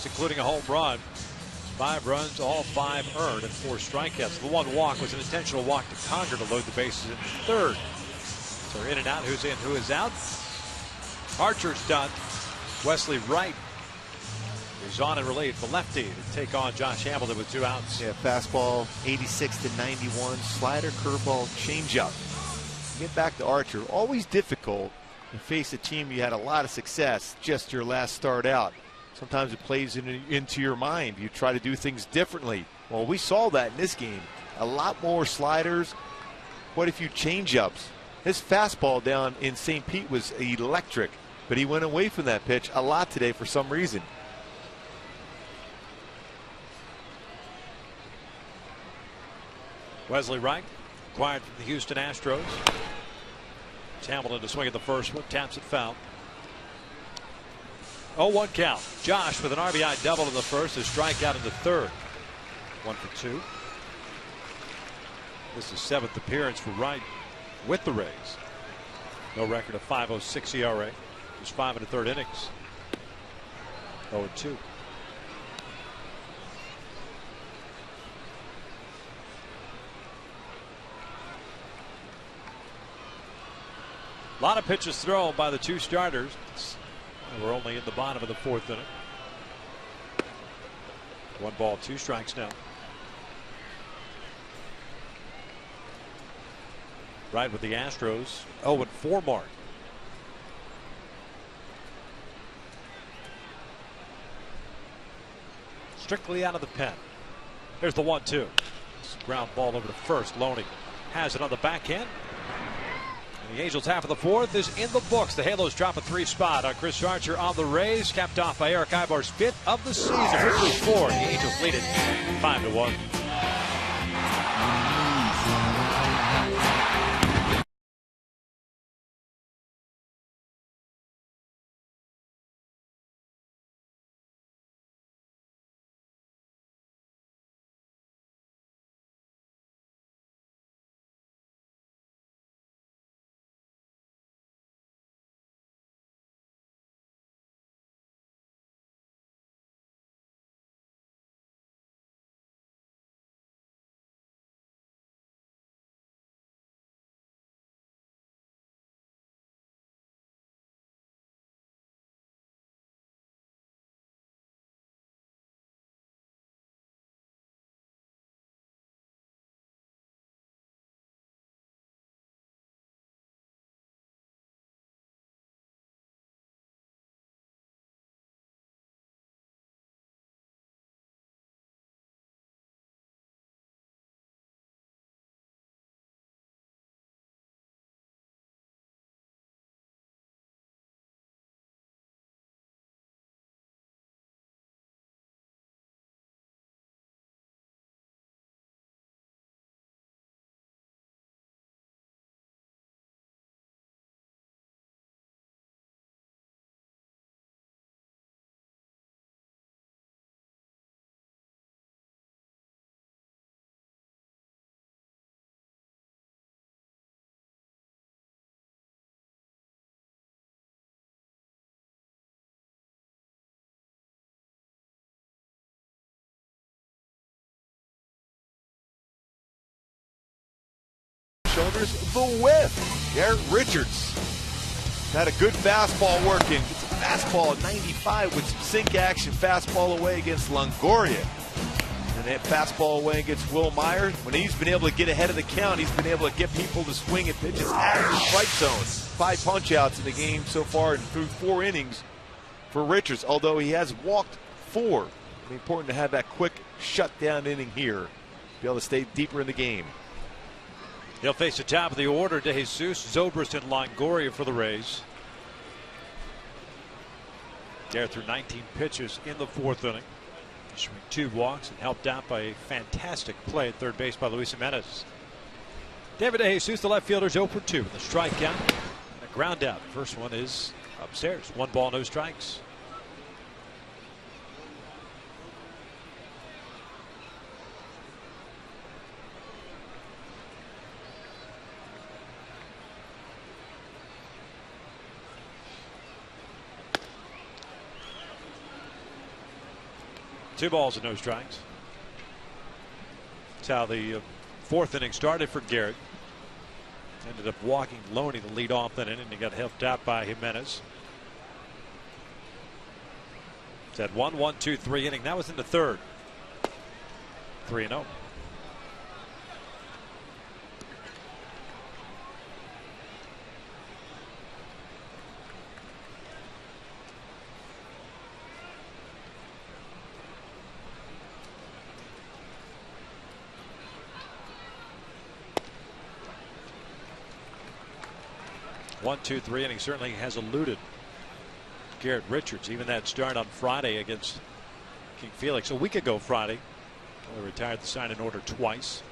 Including a home run. 5 runs, all 5 earned, and 4 strikeouts. The 1 walk was an intentional walk to Conger to load the bases in the 3rd. So in and out, who's in, who is out. Archer's done. Wesley Wright is on and relieved, the lefty, to take on Josh Hamilton with 2 outs. Yeah, fastball 86 to 91, slider, curveball, changeup. Get back to Archer. Always difficult to face a team you had a lot of success just your last start out. Sometimes it plays into your mind. You try to do things differently. Well, we saw that in this game. A lot more sliders, quite a few changeups. His fastball down in St. Pete was electric, but he went away from that pitch a lot today for some reason. Wesley Wright, acquired from the Houston Astros. It's Hamilton to swing at the first one, taps it foul. 0-1 count. Josh with an RBI double in the first, a strikeout in the 3rd. 1 for 2. This is 7th appearance for Wright with the Rays. No record of 5.06 ERA. Just 5 1/3 innings. 0-2. A lot of pitches thrown by the 2 starters. We're only in the bottom of the 4th inning. 1 ball, 2 strikes now. Right with the Astros, 0-4 mark. Strictly out of the pen. Here's the 1-2. Ground ball over to first. Loney has it on the backhand. The Angels half of the 4th is in the books. The Halos drop a 3 spot on Chris Archer on the Rays, capped off by Eric Ibar's 5th of the season. Victory 4. The Angels lead it 5-1. delivers the whiff. Garrett Richards had a good fastball working. Gets a fastball at 95 with some sink action. Fastball away against Longoria. And that fastball away against Will Meyer. When he's been able to get ahead of the count, he's been able to get people to swing at pitches out of the strike zone. 5 punch-outs in the game so far and through 4 innings for Richards, although he has walked 4. It'll be important to have that quick shutdown inning here. Be able to stay deeper in the game. He'll face the top of the order. De Jesus, Zobrist, and Longoria for the Rays. Garrett threw 19 pitches in the 4th inning. Issuing 2 walks and helped out by a fantastic play at third base by Luis Jimenez. David De Jesus, the left fielder, is 0 for 2 with a strikeout and a ground out. First one is upstairs. 1 ball, no strikes. Two balls and no strikes. That's how the 4th inning started for Garrett. Ended up walking Loney the lead off that inning, and he got helped out by Jimenez. It's that 1-1-2-3 inning. That was in the 3rd. 3-0. One, 2, 3 innings certainly has eluded Garrett Richards. Even that start on Friday against King Felix a week ago Friday. He retired the sign in order twice.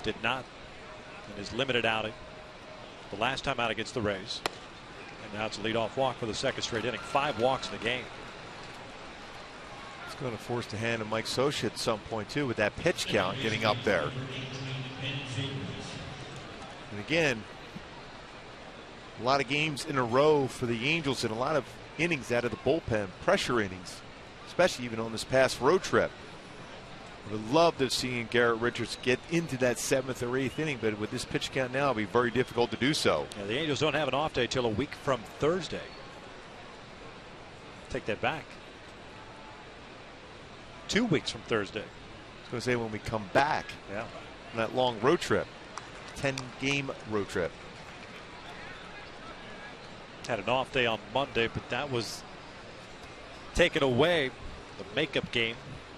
Did not in his limited outing. The last time out against the Rays. And now it's a leadoff walk for the 2nd straight inning. 5 walks in the game. It's going to force the hand of Mike Scioscia at some point too with that pitch count getting up there. And again, a lot of games in a row for the Angels and a lot of innings out of the bullpen, pressure innings, especially even on this past road trip. Would have loved to have seen Garrett Richards get into that 7th or 8th inning, but with this pitch count now, it'll be very difficult to do so. Yeah, the Angels don't have an off day till a week from Thursday. Take that back. 2 weeks from Thursday. I was going to say when we come back. Yeah. On that long road trip, 10-game road trip. Had an off day on Monday, but that was taken away. The makeup game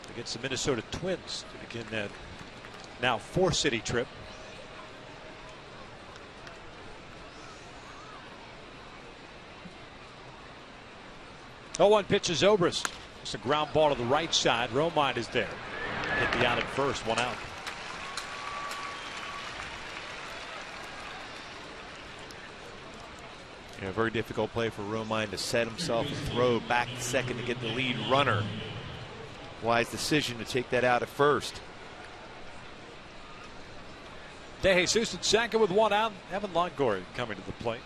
against the Minnesota Twins to begin that now 4-city trip. 0-1 pitch to Zobrist. It's a ground ball to the right side. Romine is there. Hit the out at first, 1 out. Yeah, a very difficult play for Romine to set himself and throw back to second to get the lead runner. Wise decision to take that out at first. De Jesus at second with 1 out. Evan Longoria coming to the plate.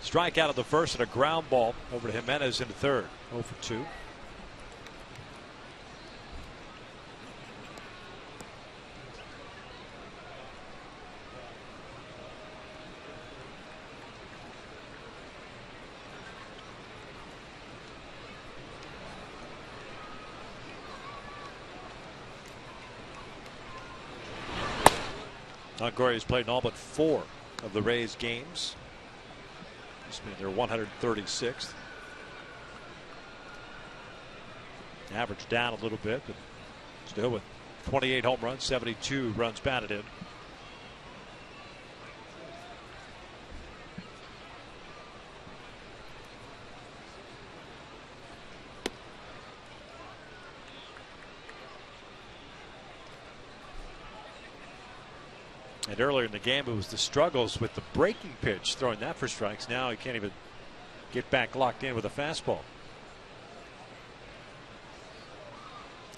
Strikeout at the first and a ground ball over to Jimenez in the 3rd. 0 for 2. Longoria has played in all but 4 of the Rays games. This means they're 136th. Average down a little bit, but still with 28 home runs, 72 runs batted in. And earlier in the game, it was the struggles with the breaking pitch, throwing that for strikes. Now he can't even get back locked in with a fastball.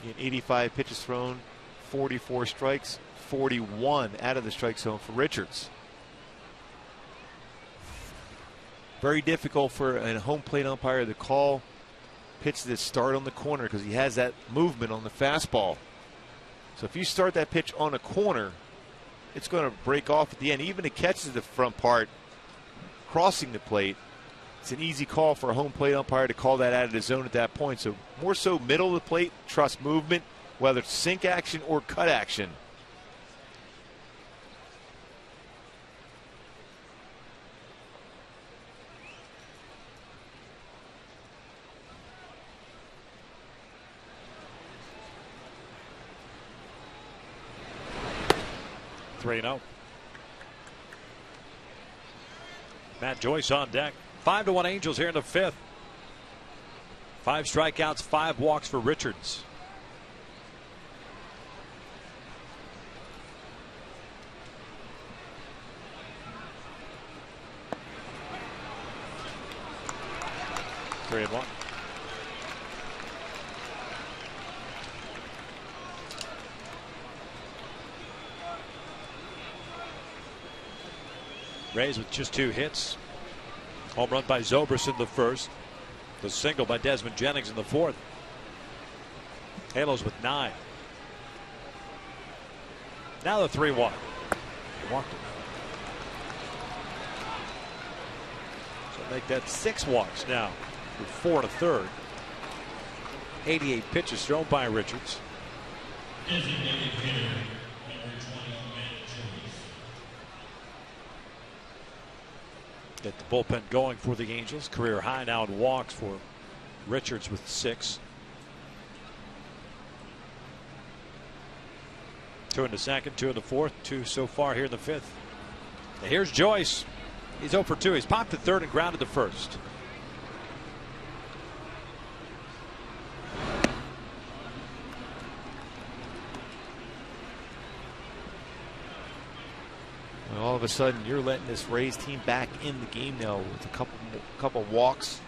In 85 pitches thrown, 44 strikes, 41 out of the strike zone for Richards. Very difficult for a home plate umpire to call pitches that start on the corner because he has that movement on the fastball. So if you start that pitch on a corner, it's going to break off at the end. Even if it catches the front part crossing the plate, it's an easy call for a home plate umpire to call that out of the zone at that point. So more so middle of the plate, trust movement, whether it's sink action or cut action. Matt Joyce on deck. 5-1 Angels here in the fifth. 5 strikeouts, 5 walks for Richards. Three and one. Rays with just 2 hits. Home run by Zobrist in the first. The single by Desmond Jennings in the fourth. Halos with 9. Now the 3-1. Walked it. So make that 6 walks now with 4 1/3. 88 pitches thrown by Richards. Get the bullpen going for the Angels. Career high now in walks for Richards with 6. 2 in the second, 2 in the fourth, 2 so far here in the fifth. And here's Joyce. He's 0 for 2. He's popped the third and grounded the first. All of a sudden, you're letting this Rays team back in the game now with a couple walks.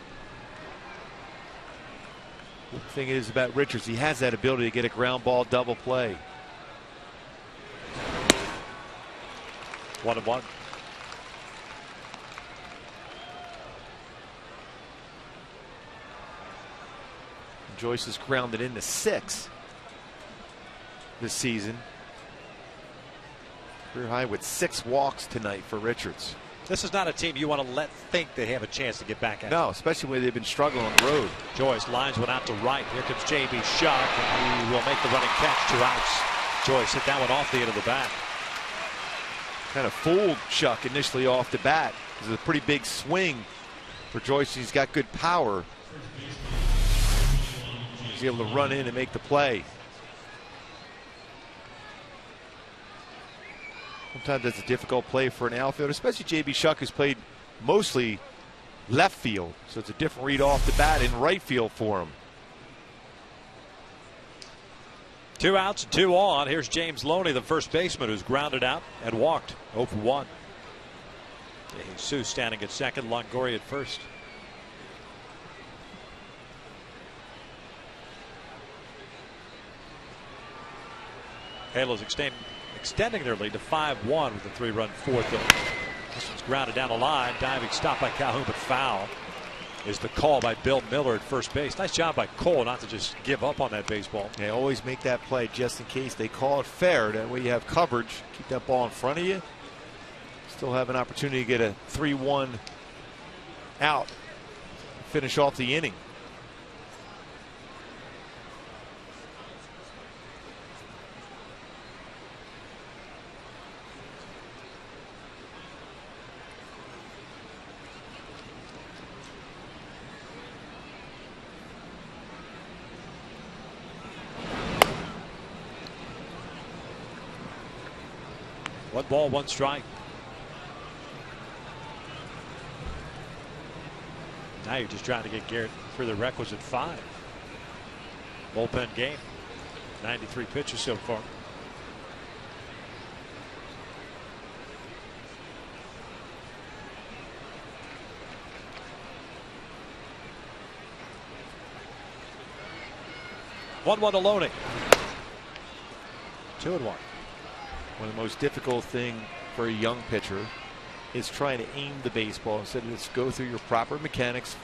The thing is about Richards, he has that ability to get a ground ball double play. 1-1. Joyce has grounded into 6 this season. Career high with 6 walks tonight for Richards. This is not a team you want to let think they have a chance to get back at. No, especially when they've been struggling on the road. Joyce lines one out to right. Here comes J.B. Shuck, and he will make the running catch. 2 outs. Joyce hit that one off the end of the bat. Kind of fooled Shuck initially off the bat. It was a pretty big swing for Joyce. He's got good power. He's able to run in and make the play. Sometimes that's a difficult play for an outfielder, especially J.B. Shuck, who's played mostly left field. So it's a different read off the bat in right field for him. 2 outs and 2 on. Here's James Loney, the first baseman, who's grounded out and walked. 0 for 1. Jesus standing at second, Longoria at first. Halos extending their lead to 5-1 with a 3-run fourth inning. This one's grounded down the line. Diving stop by Calhoun, but foul is the call by Bill Miller at first base. Nice job by Cole not to just give up on that baseball. They always make that play just in case they call it fair. That way you have coverage. Keep that ball in front of you. Still have an opportunity to get a 3-1 out. Finish off the inning. One ball, one strike. Now you're just trying to get Garrett through the requisite 5. Bullpen game. 93 pitches so far. One to Loney. 2-1. One of the most difficult thing for a young pitcher is trying to aim the baseball instead of just go through your proper mechanics,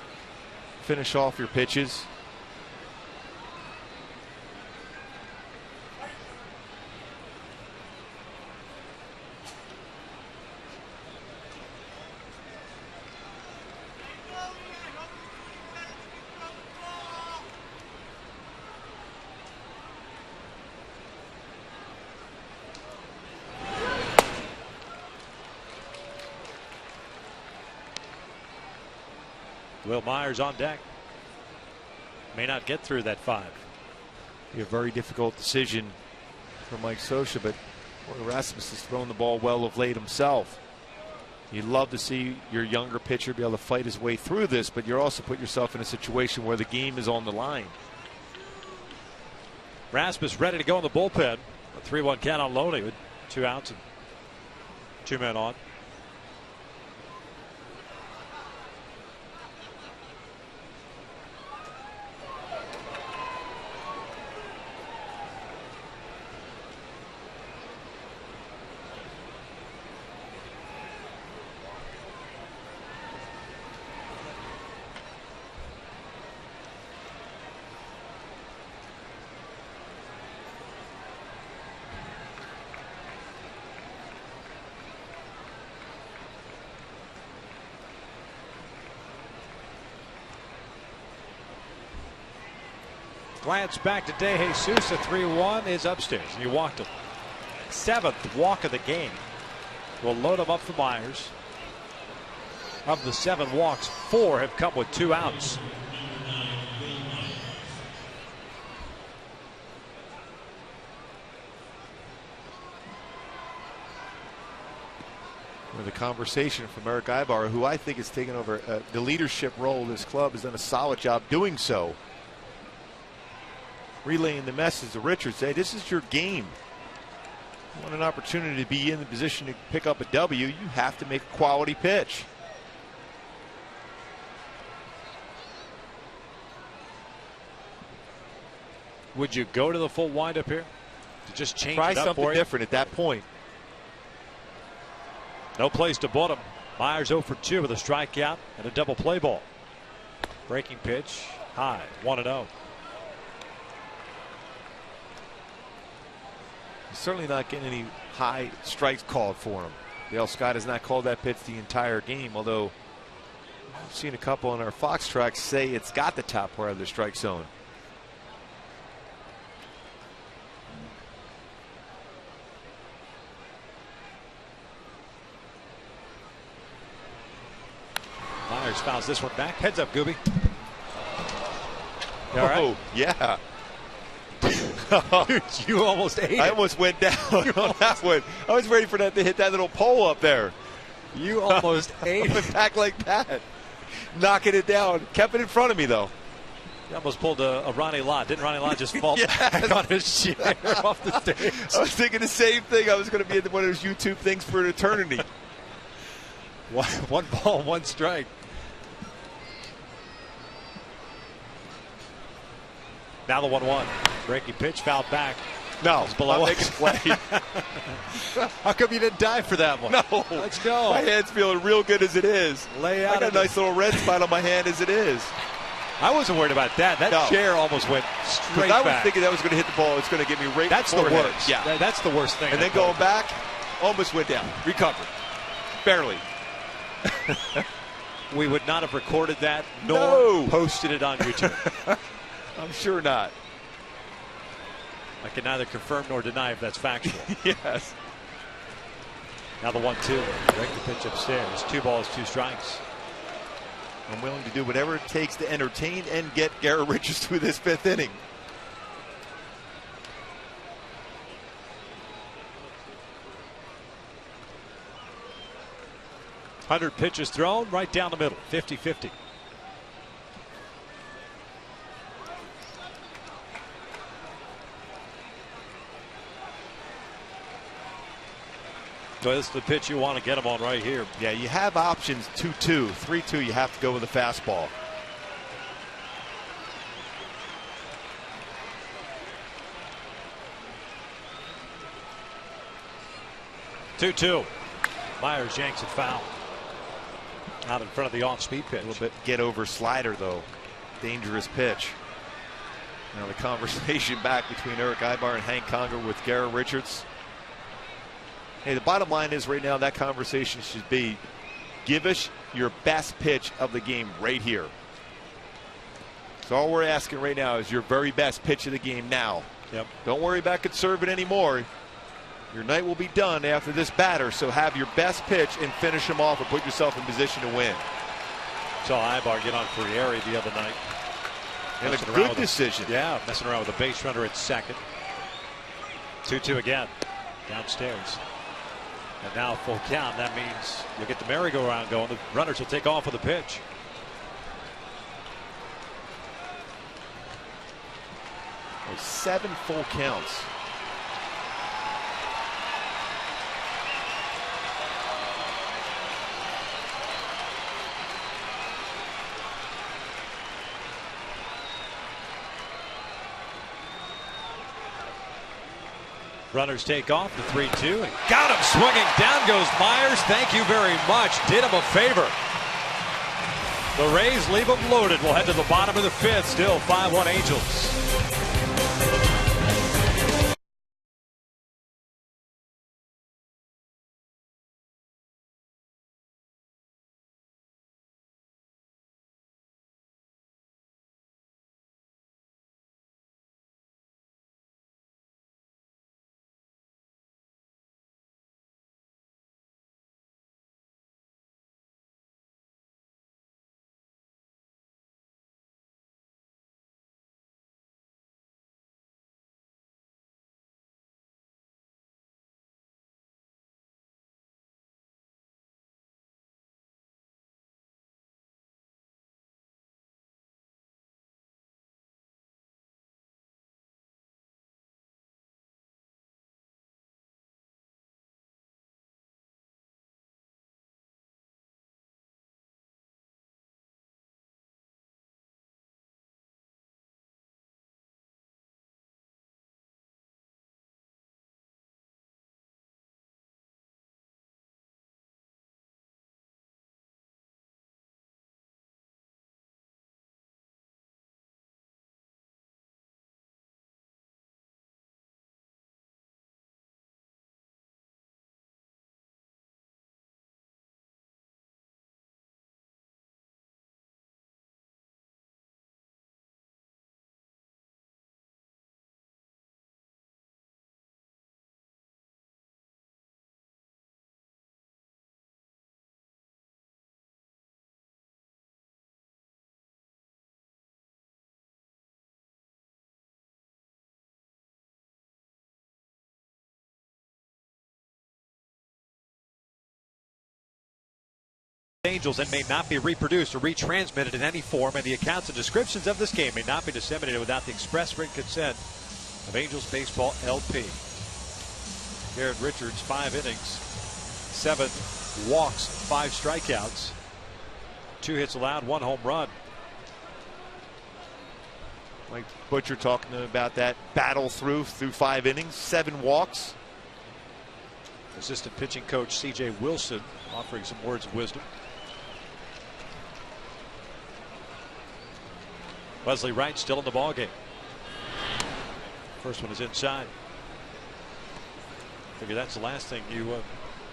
finish off your pitches. Will Myers on deck. May not get through that 5. Be a very difficult decision for Mike Scioscia, but Rasmus has thrown the ball well of late himself. You'd love to see your younger pitcher be able to fight his way through this, but you're also put yourself in a situation where the game is on the line. Rasmus ready to go in the bullpen. A 3-1 count on Loney with 2 outs and 2 men on. Glance back to De Jesus. A 3-1 is upstairs. And he walked him. 7th walk of the game. Will load him up for Myers. Of the 7 walks, 4 have come with 2 outs. With a conversation from Eric Ibar, who I think has taken over the leadership role of this club, has done a solid job doing so. Relaying the message to Richards, hey, this is your game. You want an opportunity to be in the position to pick up a W, you have to make a quality pitch. Would you go to the full windup here to just change Try it up something for different at that point. No place to put him. Myers 0 for 2 with a strikeout and a double play ball. Breaking pitch high, 1-0. He's certainly not getting any high strikes called for him. Dale Scott has not called that pitch the entire game, although I've seen a couple on our Fox tracks say it's got the top part of the strike zone. Myers fouls this one back. Heads up, Gooby. You all right? Oh, yeah. Dude, you almost ate it. I almost went down on that one. I was ready for that to hit that little pole up there. You almost ate it. Back like that. Knocking it down. Kept it in front of me, though. You almost pulled a Ronnie Lott. Didn't Ronnie Lott just fall back on his chair off the stage? I was thinking the same thing. I was going to be in one of those YouTube things for an eternity. One ball, 1 strike. Now the 1-1. Breaking pitch, fouled back. No, below I'm making play. How come you didn't dive for that one? No. Let's go. My hand's feeling real good as it is. Lay out. I got a nice little red spot on my hand as it is. I wasn't worried about that. That chair almost went straight back. I back. was thinking that was going to hit the ball. It's going to get me right. That's the worst. Yeah, that's the worst thing. And then going back, almost went down. Recovered. Barely. We would not have recorded that nor posted it on YouTube. I'm sure not. I can neither confirm nor deny if that's factual. Yes. Now the 1-2. Break the pitch upstairs. 2 balls, 2 strikes. I'm willing to do whatever it takes to entertain and get Garrett Richards through this 5th inning. $100 pitches thrown right down the middle. 50-50. So this is the pitch you want to get him on right here. Yeah, you have options 2-2, 3-2. You have to go with a fastball. Two. Myers yanks it foul. Out in front of the off-speed pitch. A little bit get over slider though. Dangerous pitch. Now the conversation back between Eric Ibar and Hank Conger with Garrett Richards. Hey, the bottom line is right now that conversation should be, give us your best pitch of the game right here. So all we're asking right now is your very best pitch of the game now. Yep. Don't worry about conserving anymore. Your night will be done after this batter, so have your best pitch and finish him off and put yourself in position to win. Saw Ibar get on Frieri the other night. And a good decision. Yeah, messing around with a base runner at second. 2-2 again. Downstairs. And now full count. That means you'll get the merry-go-round going. The runners will take off with a pitch. Oh, 7 full counts. Runners take off the 3-2 and got him swinging. Down goes Myers. Thank you very much. Did him a favor. The Rays leave them loaded. We'll head to the bottom of the 5th. Still 5-1 Angels. Angels and may not be reproduced or retransmitted in any form, and the accounts and descriptions of this game may not be disseminated without the express written consent of Angels Baseball LP. Garrett Richards, 5 innings, 7 walks, 5 strikeouts, 2 hits allowed, 1 home run. Mike Butcher talking about that battle through 5 innings, 7 walks. Assistant pitching coach C.J. Wilson offering some words of wisdom. Wesley Wright still in the ballgame. First one is inside. Figure that's the last thing you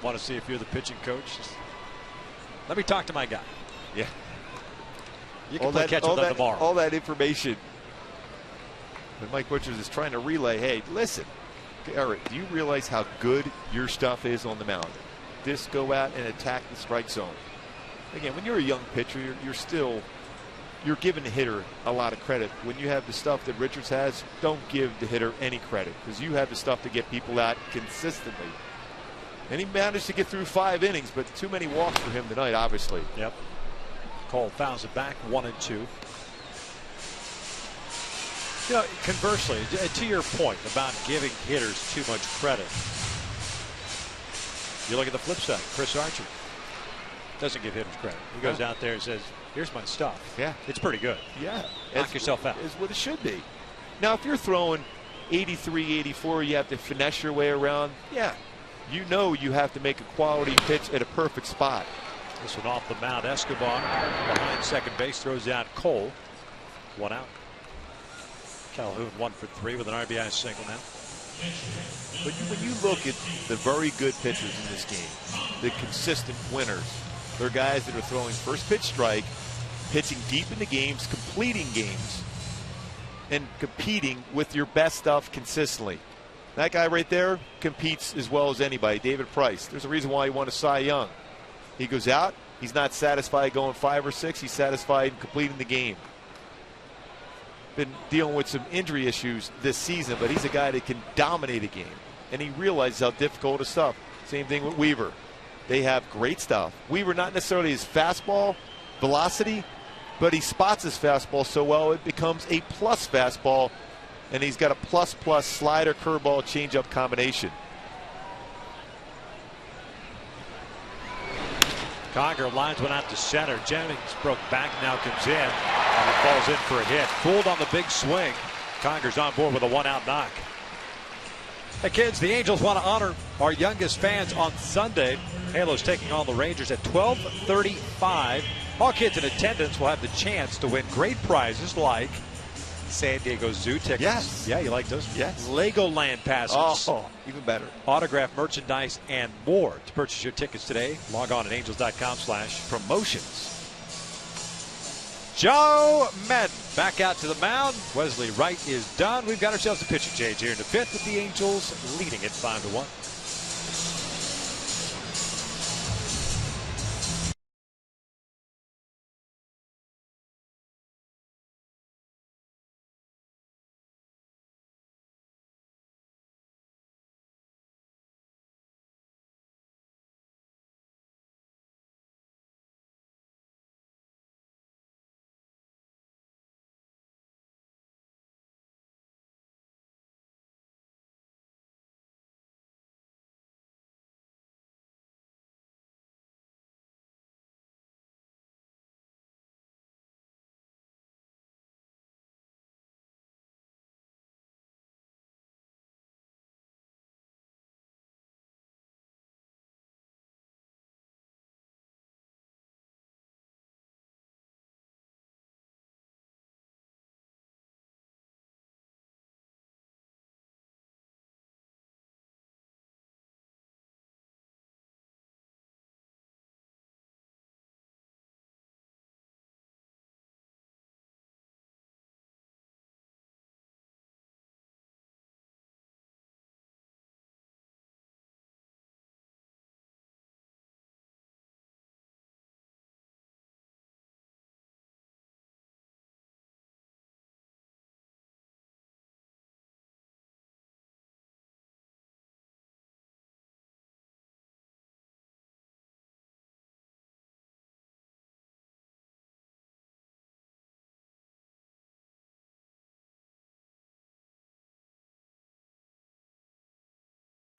want to see if you're the pitching coach. Just let me talk to my guy. Yeah. You can play catch with them tomorrow. All that information that Mike Butcher is trying to relay. Hey, listen, Garrett, do you realize how good your stuff is on the mound? Just go out and attack the strike zone. Again, when you're a young pitcher, you're giving the hitter a lot of credit. When you have the stuff that Richards has, don't give the hitter any credit, because you have the stuff to get people out consistently. And he managed to get through 5 innings, but too many walks for him tonight, obviously. Yep. Cole fouls it back, 1-2. You know, conversely, to your point about giving hitters too much credit, you look at the flip side. Chris Archer doesn't give hitters credit. He goes out there and says, here's my stuff. Yeah. It's pretty good. Yeah. Knock yourself out. Is what it should be. Now, if you're throwing 83, 84, you have to finesse your way around. Yeah. You know you have to make a quality pitch at a perfect spot. This one off the mound. Escobar behind second base throws out Cole. 1 out. Calhoun 1 for 3 with an RBI single now. But when you look at the very good pitchers in this game, the consistent winners, they're guys that are throwing first pitch strike, pitching deep into games, completing games, and competing with your best stuff consistently. That guy right there competes as well as anybody. David Price. There's a reason why he won a Cy Young. He goes out, He's not satisfied going 5 or 6. He's satisfied in completing the game. Been dealing with some injury issues this season, but he's a guy that can dominate a game. And he realizes how difficult it's stuff. Same thing with Weaver. They have great stuff. Weaver, not necessarily his fastball velocity, but he spots his fastball so well it becomes a plus fastball, and he's got a plus slider, curveball, changeup combination. Conger lines one out to center. Jennings broke back, now comes in, and he falls in for a hit. Fooled on the big swing. Conger's on board with a 1-out knock. Hey kids, the Angels want to honor our youngest fans on Sunday. Halos taking on the Rangers at 12:35. All kids in attendance will have the chance to win great prizes like San Diego Zoo tickets. Yes. Yeah, you like those? Yes. Legoland passes. Oh, even better. Autographed merchandise and more. To purchase your tickets today, log on at angels.com/promotions. Joe Madden back out to the mound. Wesley Wright is done. We've got ourselves a pitching change here in the 5th with the Angels leading it 5-1.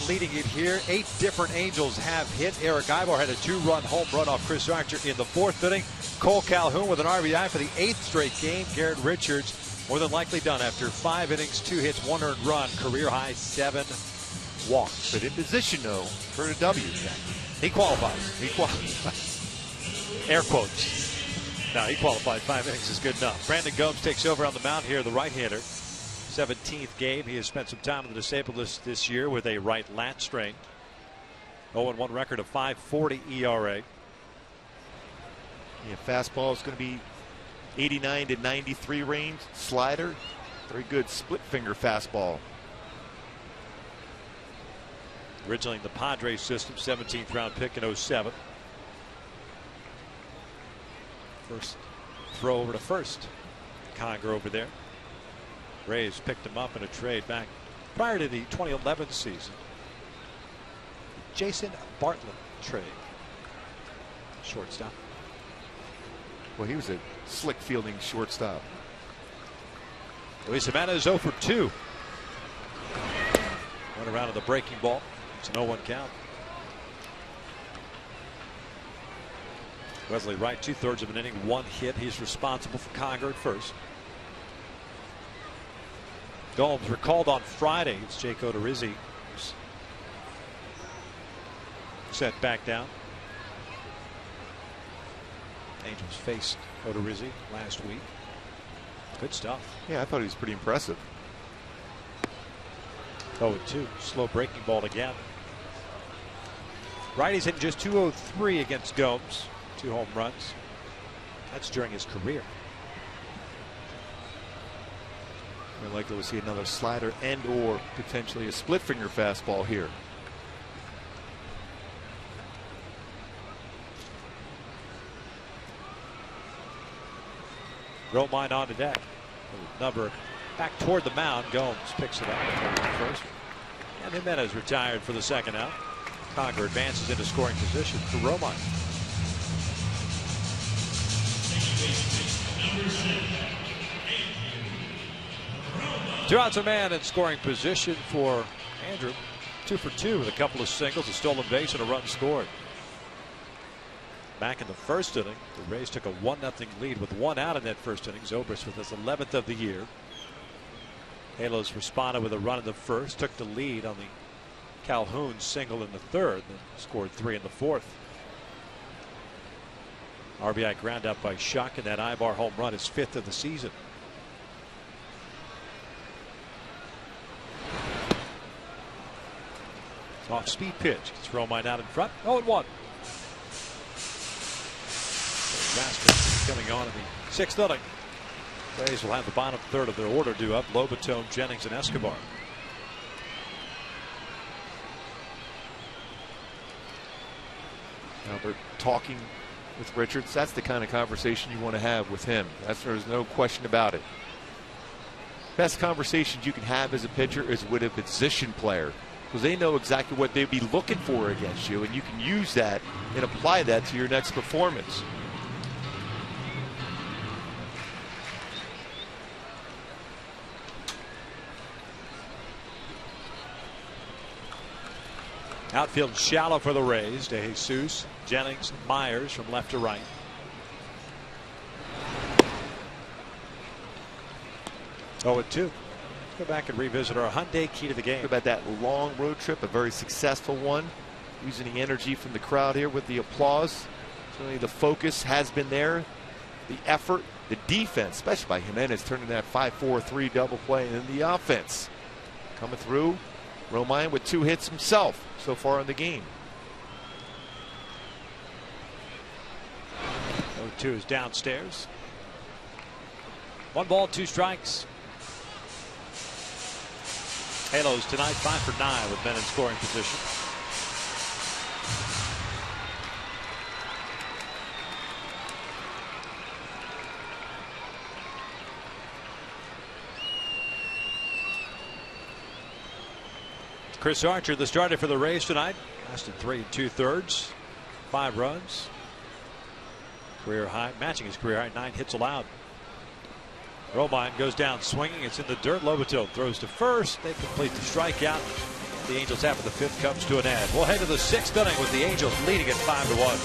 Leading it here, 8 different Angels have hit. Eric Ibar had a 2-run home run off Chris Archer in the 4th inning. Cole Calhoun with an RBI for the 8th straight game. Garrett Richards more than likely done after 5 innings, 2 hits, 1 earned run, career high 7 walks. But in position, though, for a W. He qualifies. He qualifies. Air quotes. No, he qualified. 5 innings is good enough. Brandon Gomes takes over on the mound here, the right-hander. 17th game. He has spent some time on the disabled list this year with a right lat strain. 0-1 record of 5.40 ERA. Yeah, fastball is going to be 89 to 93 range. Slider, very good split finger fastball. Originally in the Padres system, 17th round pick in 07. First throw over to first. Conger over there. Rays picked him up in a trade back prior to the 2011 season. Jason Bartlett trade. Shortstop. Well, he was a slick fielding shortstop. Luis Jimenez is 0 for 2. Went around to the breaking ball. It's an 0-1 count. Wesley Wright, 2/3 of an inning, 1 hit. He's responsible for Conger at first. Gomes recalled on Friday. It's Jake Odorizzi set back down. Angels faced Odorizzi last week. Good stuff. Yeah, I thought he was pretty impressive. 0-2. Slow breaking ball again. Righty's hitting just 203 against Gomes. 2 home runs. That's during his career. We're likely to see another slider and or potentially a split finger fastball here. Romine on the deck. Number back toward the mound. Gomes picks it up first. And Jimenez retired for the second out. Conger advances into scoring position for Romine. Two outs a man in scoring position for Andrew. 2 for 2 with a couple of singles, a stolen base, and a run scored. Back in the first inning, the Rays took a 1-0 lead with 1 out in that first inning. Zobrist with his 11th of the year. Halos responded with a run in the first, took the lead on the Calhoun single in the third, then scored 3 in the fourth. RBI ground out by Schuck, and that Ibar home run is 5th of the season. Off speed pitch. Gets Romine out in front. 0-1. Rasmus coming on in the 6th inning. Rays will have the bottom third of their order due up. Lobaton, Jennings, and Escobar. Albert talking with Richards. That's the kind of conversation you want to have with him. There's no question about it. Best conversations you can have as a pitcher is with a position player, because they know exactly what they'd be looking for against you, and you can use that and apply that to your next performance. Outfield shallow for the Rays. De Jesus, Jennings, Myers from left to right. Oh, 2. Let's go back and revisit our Hyundai key to the game. About that long road trip, a very successful one. Using the energy from the crowd here with the applause. Certainly the focus has been there. The effort, the defense, especially by Jimenez, turning that 5-4-3 double play, and then the offense coming through. Romine with 2 hits himself so far in the game. 0-2 is downstairs. 1 ball, 2 strikes. Halos tonight 5 for 9 with men in scoring position. Chris Archer, the starter for the Rays tonight, lasted 3 2/3, 5 runs, career high, matching his career high, 9 hits allowed. Romine goes down swinging. It's in the dirt. Lobato throws to first. They complete the strikeout. The Angels after the 5th comes to an end. We'll head to the 6th inning with the Angels leading at 5-1.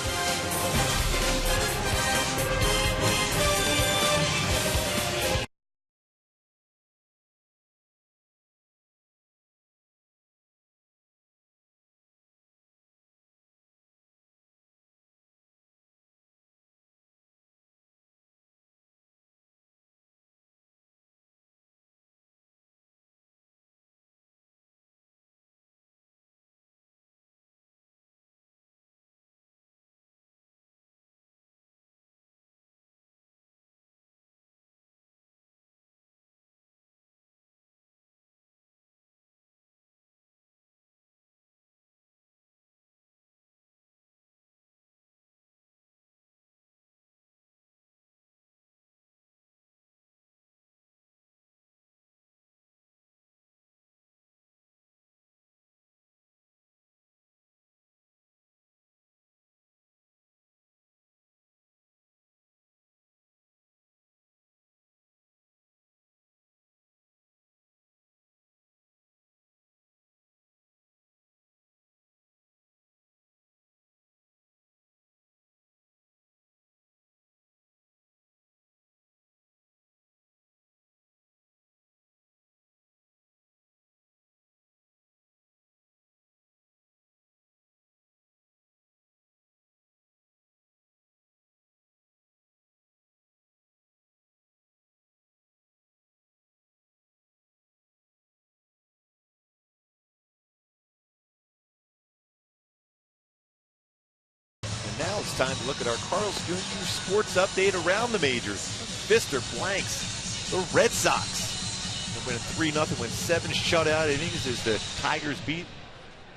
Now it's time to look at our Carl's Jr. sports update around the majors. Fister blanks the Red Sox. They win 3-0, win 7 shutout innings as the Tigers beat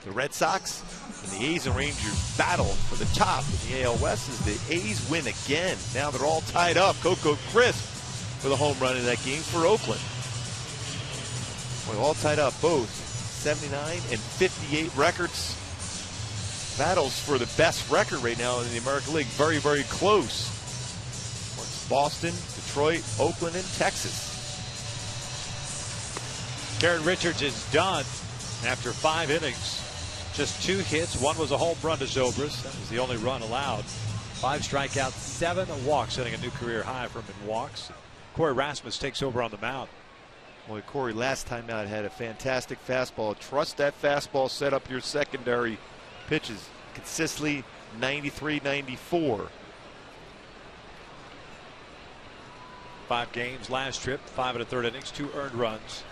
the Red Sox. And the A's and Rangers battle for the top in the AL West as the A's win again. Now they're all tied up. Coco Crisp for the home run in that game for Oakland. We're all tied up, both 79 and 58 records. Battles for the best record right now in the American League. Very, very close. It's Boston, Detroit, Oakland, and Texas. Garrett Richards is done after 5 innings. Just 2 hits. One was a home run to Zobrist. That was the only run allowed. 5 strikeouts, 7 walks, setting a new career high for him in walks. Corey Rasmus takes over on the mound. Boy, Corey, last time out had a fantastic fastball. Trust that fastball, set up your secondary pitches consistently. 93, 94. 5 games last trip, 5 1/3 innings, 2 earned runs.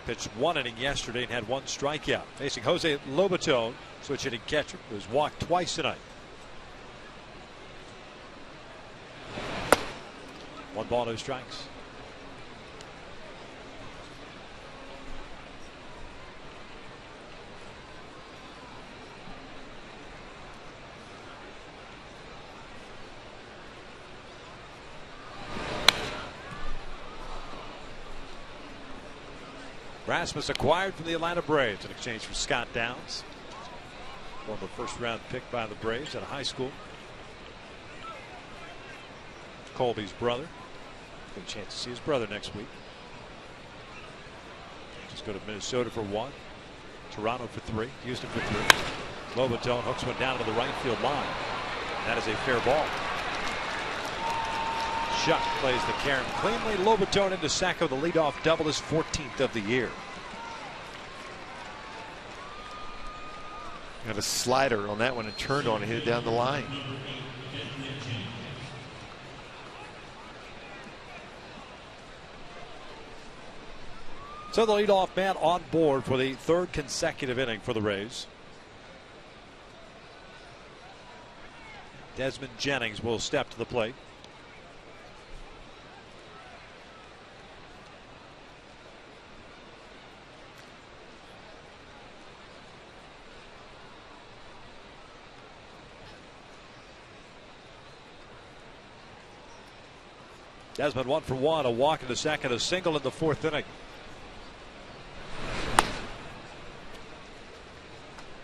Pitched 1 inning yesterday and had 1 strikeout. Facing Jose Lobaton, switch hitting catcher, who was walked twice tonight. 1 ball, 2 strikes. Rasmus acquired from the Atlanta Braves in exchange for Scott Downs, former first-round pick by the Braves out of high school. Colby's brother. Good chance to see his brother next week. Just go to Minnesota for 1, Toronto for 3, Houston for 3. Lobaton hooks one down to the right field line. That is a fair ball. Shuck plays the carom cleanly. Lobaton into Sacco, the leadoff double, his 14th of the year. Got a slider on that one and turned on and hit it down the line. So the leadoff man on board for the 3rd consecutive inning for the Rays. Desmond Jennings will step to the plate. Desmond 1 for 1, a walk in the second, a single in the 4th inning.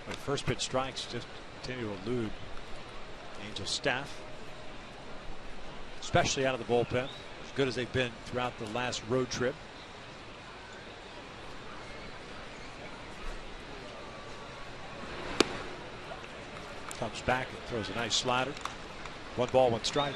When first pitch strikes just continue to elude Angels staff, especially out of the bullpen, as good as they've been throughout the last road trip. Comes back and throws a nice slider. 1 ball, 1 strike.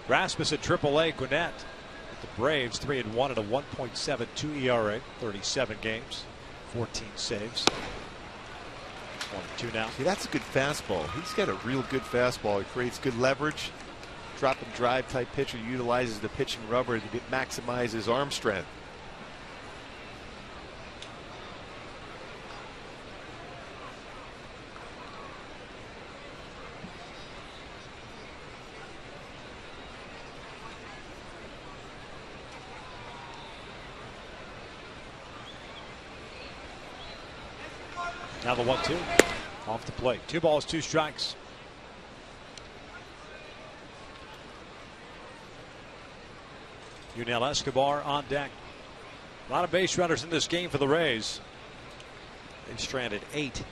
Rasmus at AAA. Gwinnett with the Braves 3-1 at a 1.72 ERA, 37 games, 14 saves. 1-2 now. See, that's a good fastball. He's got a real good fastball. He creates good leverage. Drop and drive type pitcher, utilizes the pitching rubber to maximize his arm strength. Now the 1-2 off the plate. 2 balls, 2 strikes. Yunel Escobar on deck. A lot of base runners in this game for the Rays. They've stranded 8.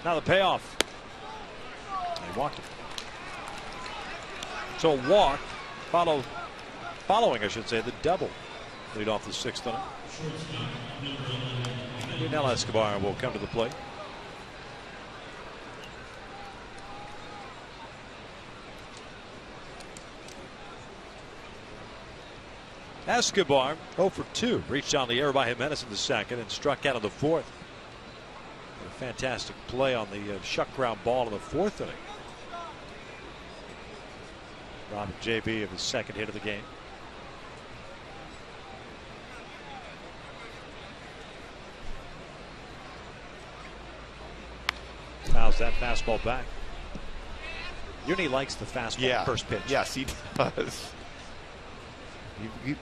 Now the payoff. He walked it. So a walk following, I should say, the double. Lead off the 6th inning. Yunel Escobar will come to the plate. Escobar 0 for 2. Reached on the air by Jimenez in the 2nd and struck out in the 4th. fantastic play on the shuck ground ball in the 4th inning. Robbing JB of his 2nd hit of the game. Fouls that fastball back. Uni likes the fastball first pitch. Yes, he does.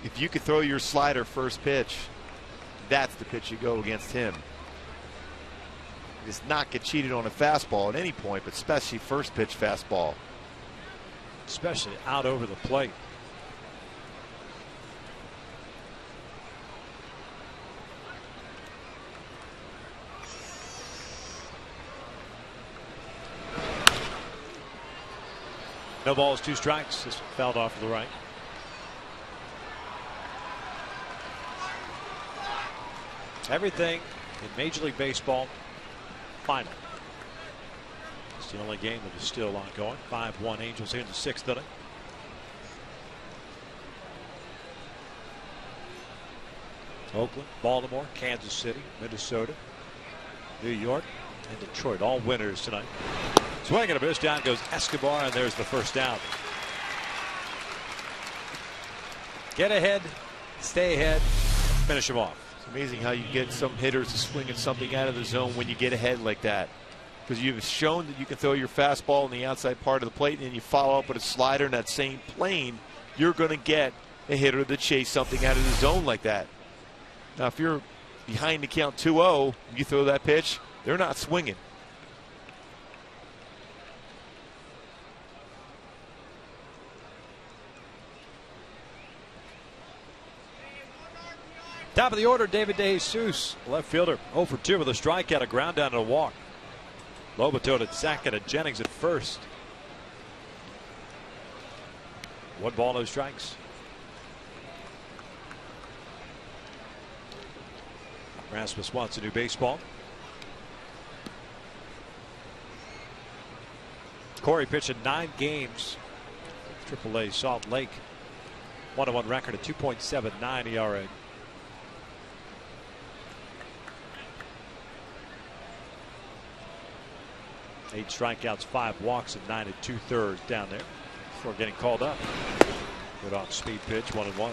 If you could throw your slider first pitch, that's the pitch you go against him. He does not get cheated on a fastball at any point, but especially first pitch fastball. Especially out over the plate. No balls, 2 strikes. This fouled off to the right. Everything in Major League Baseball final. It's the only game that is still ongoing. 5-1 Angels here in the 6th inning. Oakland, Baltimore, Kansas City, Minnesota, New York, and Detroit, all winners tonight. Swing and a miss. Down goes Escobar, and there's the first out. Get ahead, stay ahead, finish him off. It's amazing how you get some hitters to swing at something out of the zone when you get ahead like that. Because you've shown that you can throw your fastball in the outside part of the plate, and then you follow up with a slider in that same plane, you're going to get a hitter to chase something out of the zone like that. Now, if you're behind the count 2-0, you throw that pitch, they're not swinging. Top of the order, David DeJesus, left fielder, 0 for 2 with a strikeout, a ground down and a walk. Lobato at second and Jennings at first. 1 ball, no strikes. Rasmus wants a new baseball. Corey pitched in 9 games. AAA Salt Lake. 1-1 record, a 2.79 ERA. Eight strikeouts, 5 walks, and 9 2/3 down there before getting called up. Good off speed pitch, 1-1.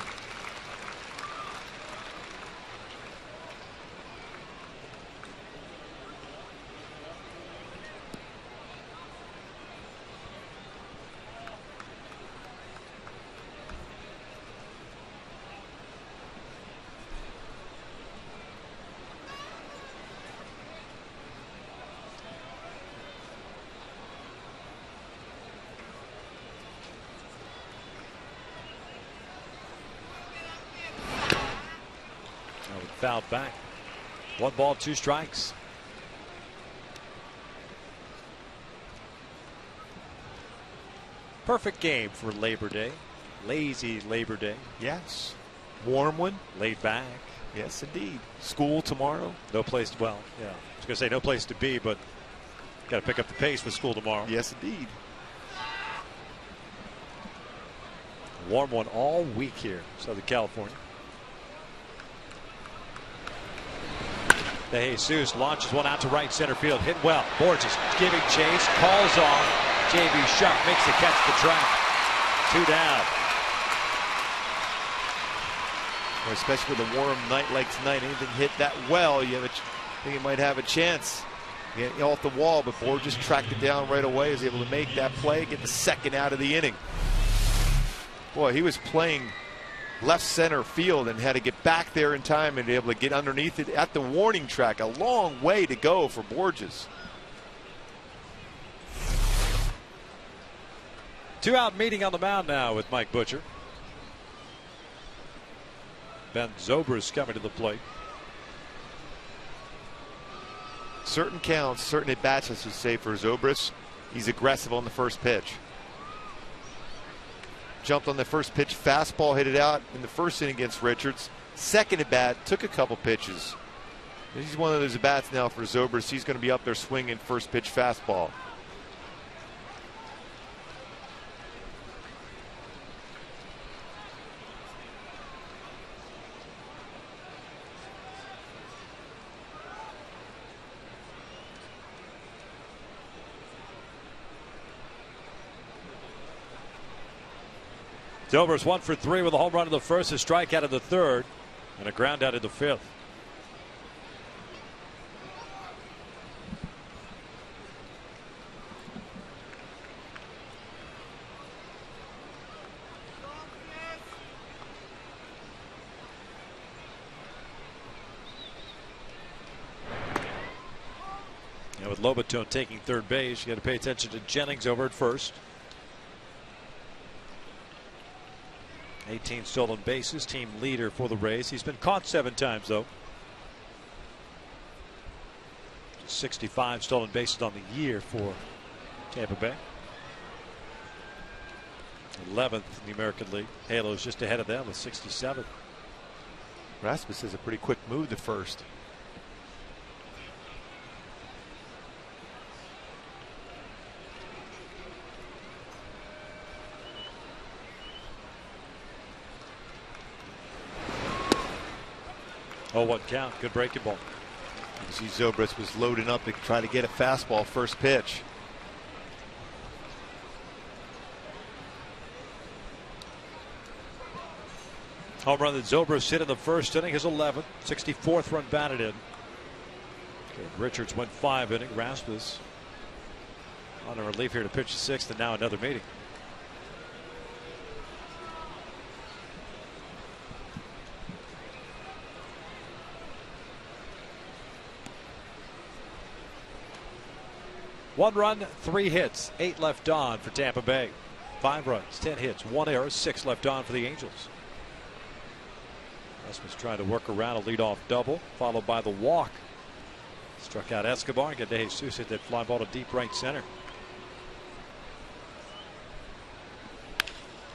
Fouled back. 1 ball, 2 strikes. Perfect game for Labor Day. Lazy Labor Day. Yes. Warm one. Laid back. Yes, indeed. School tomorrow. No place to, well, yeah. I was going to say no place to be, but got to pick up the pace with school tomorrow. Yes, indeed. Warm one all week here in Southern California. DeJesus launches one out to right center field. Hit well. Borges giving chase. Calls off. J.B. Shuck makes the catch the track. 2 down. Well, especially with a warm night like tonight, anything hit that well, you think you might have a chance. Get off the wall, but Borges tracked it down right away. Is able to make that play, get the 2nd out of the inning. Boy, he was playing left center field and had to get back there in time and be able to get underneath it at the warning track. A long way to go for Borges. 2-out meeting on the mound now with Mike Butcher. Ben Zobrist coming to the plate. Certain counts, certain at-bats, I should say, for Zobrist. He's aggressive on the first pitch. Jumped on the first pitch, fastball, hit it out in the first inning against Richards. 2nd at bat, took a couple pitches. He's one of those at bats now for Zobrist. He's going to be up there swinging first pitch fastball. Zobrist 1 for 3 with a home run in the first, a strikeout in the third, and a ground out in the fifth. And with Lobaton taking third base, you got to pay attention to Jennings over at first. 18 stolen bases, team leader for the Rays. He's been caught 7 times, though. 65 stolen bases on the year for Tampa Bay. 11th in the American League. Halo's just ahead of them with 67. Rasmus has a pretty quick move to first. Oh, 1 count. Good breaking ball. You see Zobrist was loading up to try to get a fastball first pitch. Home run that Zobrist hit in the first inning, his 11th, 64th run batted in. Okay, Richards went 5 innings. Rasmus on a relief here to pitch the 6th, and now another meeting. One run, 3 hits, 8 left on for Tampa Bay. 5 runs, 10 hits, 1 error, 6 left on for the Angels. Rasmus trying to work around a leadoff double, followed by the walk. Struck out Escobar and get De Jesus hit that fly ball to deep right center.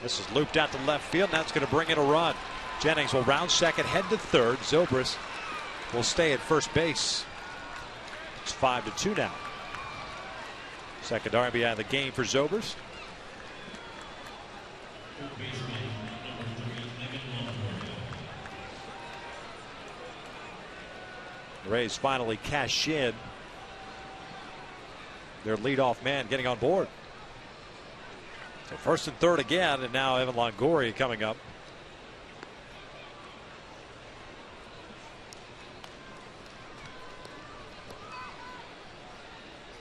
This is looped out to left field. Now it's going to bring in a run. Jennings will round second, head to third. Zobrist will stay at first base. It's 5-2 now. Second RBI of the game for Zobrist. The Rays finally cash in. Their leadoff man getting on board. So first and third again, and now Evan Longoria coming up.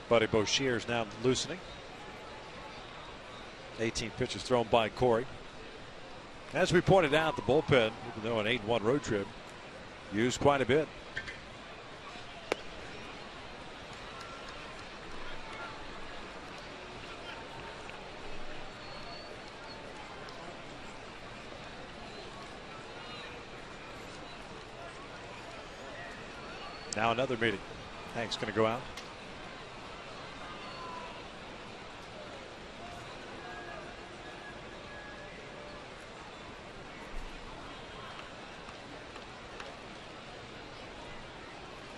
Buddy Bouchier's now loosening. 18 pitches thrown by Corey. As we pointed out, the bullpen, even though an 8-1 road trip, used quite a bit. Now another meeting. Hank's going to go out.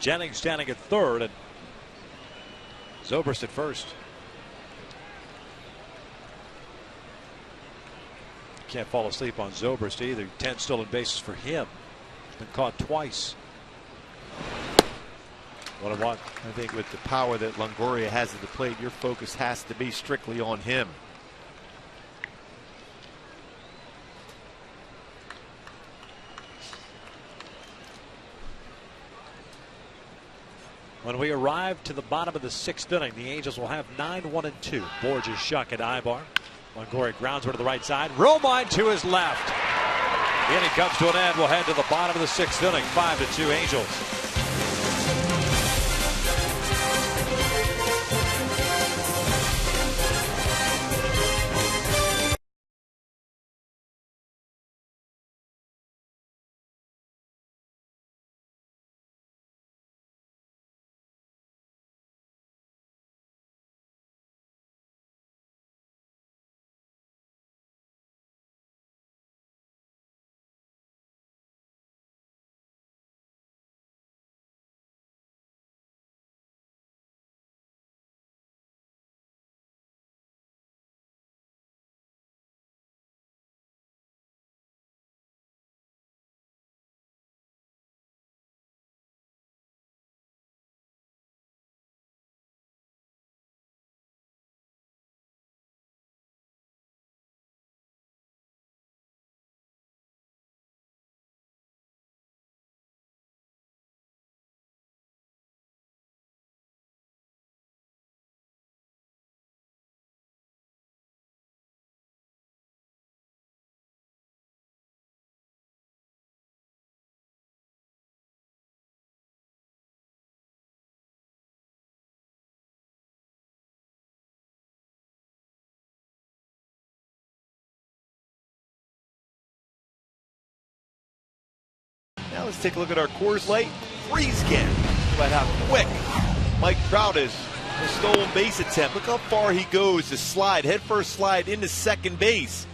Jennings standing at third and Zobrist at first. Can't fall asleep on Zobrist either. 10 stolen bases for him. He's been caught twice. 1-1. I think with the power that Longoria has at the plate, your focus has to be strictly on him. When we arrive to the bottom of the 6th inning, the Angels will have 9-1-2. Borges, Shuck, and Ibar. Longoria grounds one to the right side. Romine to his left. The inning comes to an end. We'll head to the bottom of the 6th inning. 5-2 Angels. let's take a look at our Coors Light freeze can. About how quick Mike Trout is. A stolen base attempt. Look how far he goes to slide, head first slide into second base.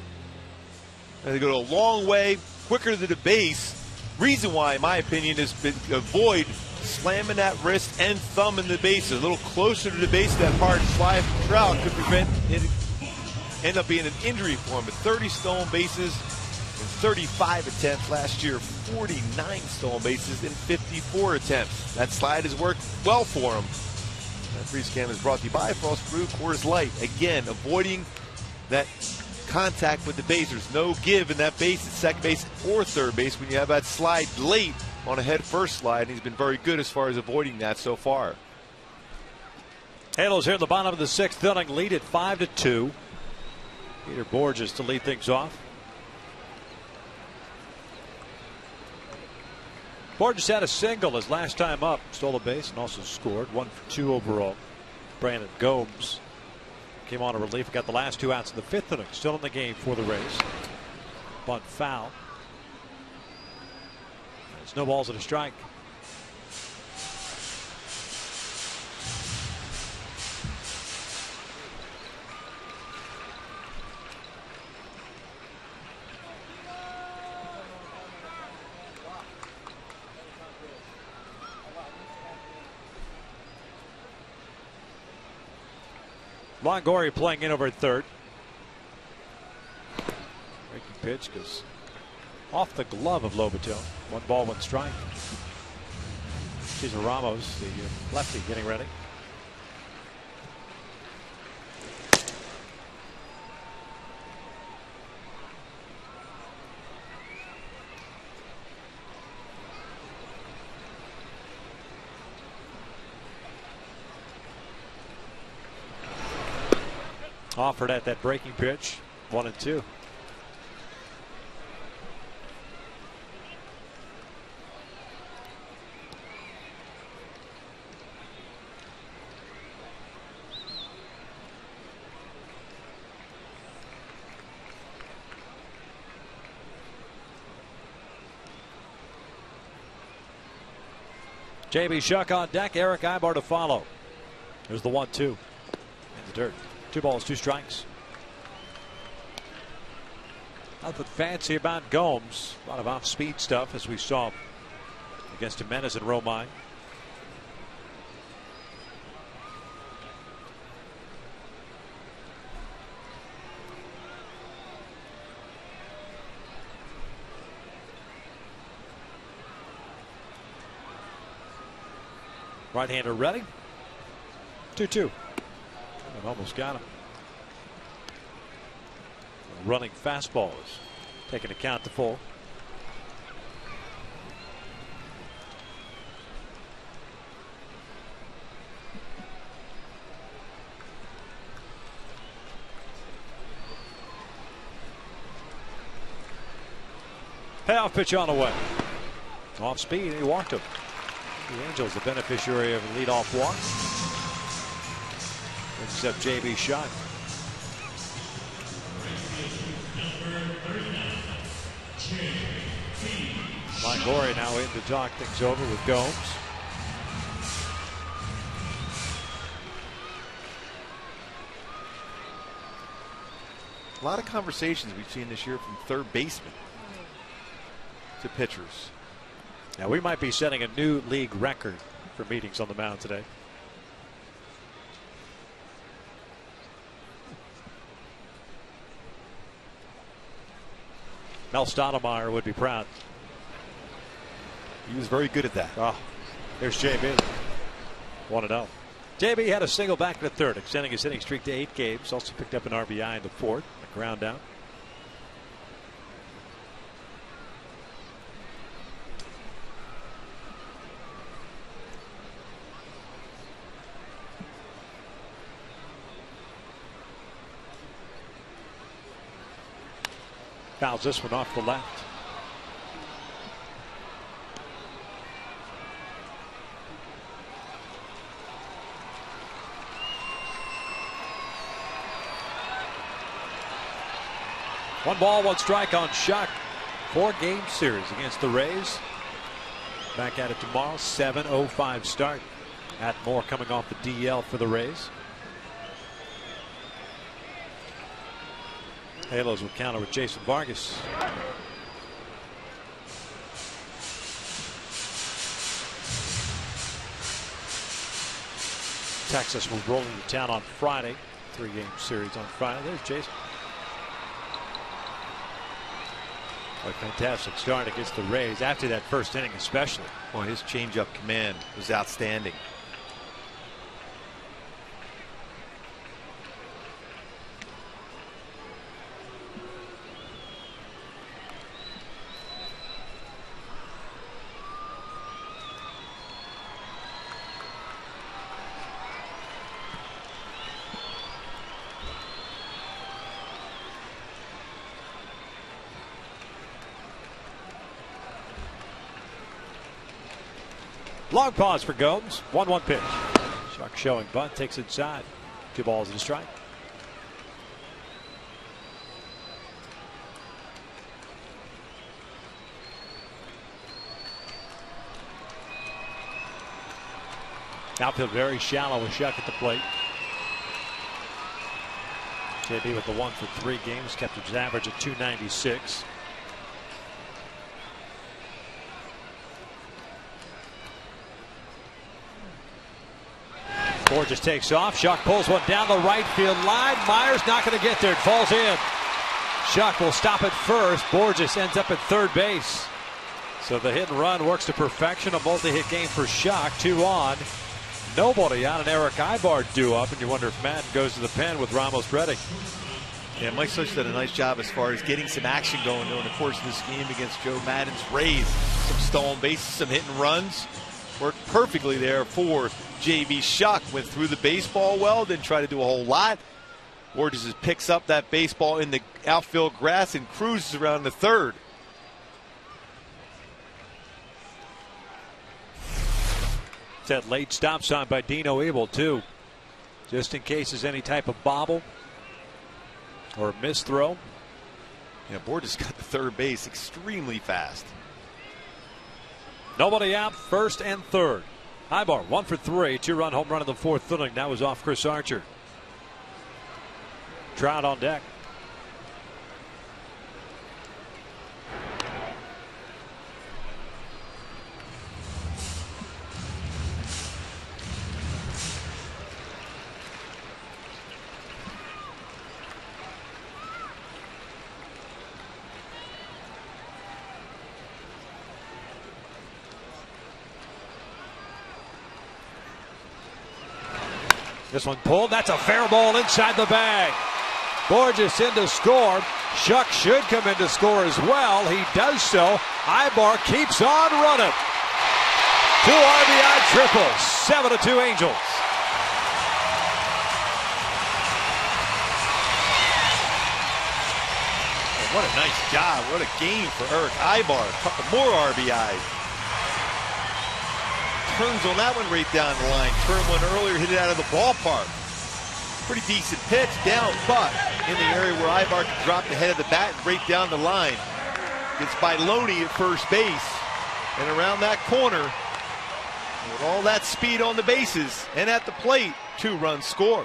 And they go a long way, quicker to the base. Reason why, in my opinion, is to avoid slamming that wrist and thumb in the base. A little closer to the base of that hard slide from Trout could prevent it, end up being an injury for him. But 30 stolen bases in 35 attempts last year, 49 stolen bases in 54 attempts. That slide has worked well for him. That freeze can is brought to you by Frost Brew Coors Light. Again, avoiding that contact with the base. There's no give in that base at second base or third base when you have that slide late on a head first slide. And he's been very good as far as avoiding that so far. Halos here in the bottom of the 6th inning, lead at 5-2. Peter Borges to lead things off. Borges had a single his last time up, stole a base and also scored. 1 for 2 overall. Brandon Gomes came on a relief, got the last 2 outs in the 5th inning, still in the game for the Rays. Bunt foul. There's no balls and a strike. Longoria playing in over at third. Breaking pitch goes off the glove of Lobaton. 1 ball, 1 strike. Cesar Ramos, the lefty, getting ready. Offered at that breaking pitch. 1-2. J.B. Shuck on deck. Eric Ibar to follow. There's the 1-2 in the dirt. 2 balls, 2 strikes. Nothing fancy about Gomes. A lot of off-speed stuff as we saw against Jimenez and Romine. Right-hander ready. 2-2. Almost got him. Running fastball is taking a count to full. Payoff pitch on the way. Off speed, and he walked him. The Angels, the beneficiary of a leadoff walk. Except J.B. Shuck. Longoria now in to talk things over with Gomes. A lot of conversations we've seen this year from third baseman to pitchers. Now we might be setting a new league record for meetings on the mound today. Mel Stottlemyre would be proud. He was very good at that. Oh, there's JB. 1-0. JB had a single back in the 3rd, extending his hitting streak to 8 games. Also picked up an RBI in the 4th, a ground out. Fouls this one off the left. One ball, 1 strike on Shuck. 4-game series against the Rays. Back at it tomorrow. 7:05 start. Atmore coming off the DL for the Rays. Halos will counter with Jason Vargas. Texas will roll into town on Friday. 3-game series on Friday. There's Jason. A fantastic start against the Rays after that first inning especially. Boy, his changeup command was outstanding. Long pause for Gomes. 1-1 pitch. Shuck showing bunt, takes inside. 2 balls and a strike. Outfield very shallow with Shuck at the plate. JB with the 1 for 3 games, kept his average at 296. Borges takes off. Shuck pulls one down the right field line. Myers not going to get there. It falls in. Shuck will stop at first. Borges ends up at third base. So the hit and run works to perfection. A multi-hit game for Shuck. 2 on. Nobody out, and Eric Ibar due up, and you wonder if Madden goes to the pen with Ramos ready. Yeah, Mike Such did a nice job as far as getting some action going during the course of this game against Joe Madden's Rays. Some stolen bases, some hit and runs. Worked perfectly there for JB Shuck. Went through the baseball well, didn't try to do a whole lot. Borges just picks up that baseball in the outfield grass and cruises around the third. That late stop sign by Dino Abel too, just in case there's any type of bobble or a misthrow. Yeah, Borges got the third base extremely fast. Nobody out, first and third. Ibar 1 for 3, 2-run home run in the 4th inning. That was off Chris Archer. Trout on deck. This one pulled. That's a fair ball inside the bag. Borges in to score. Shuck should come in to score as well. He does so. Ibar keeps on running. 2 RBI triples. 7-2 Angels. What a nice job. What a game for Eric Ibar. A couple more RBIs. Turns on that one right down the line. Turned one earlier, hit it out of the ballpark. Pretty decent pitch down, but in the area where Ibar can drop the head of the bat right down the line. Gets by Loney at first base. And around that corner, with all that speed on the bases and at the plate, 2-run score.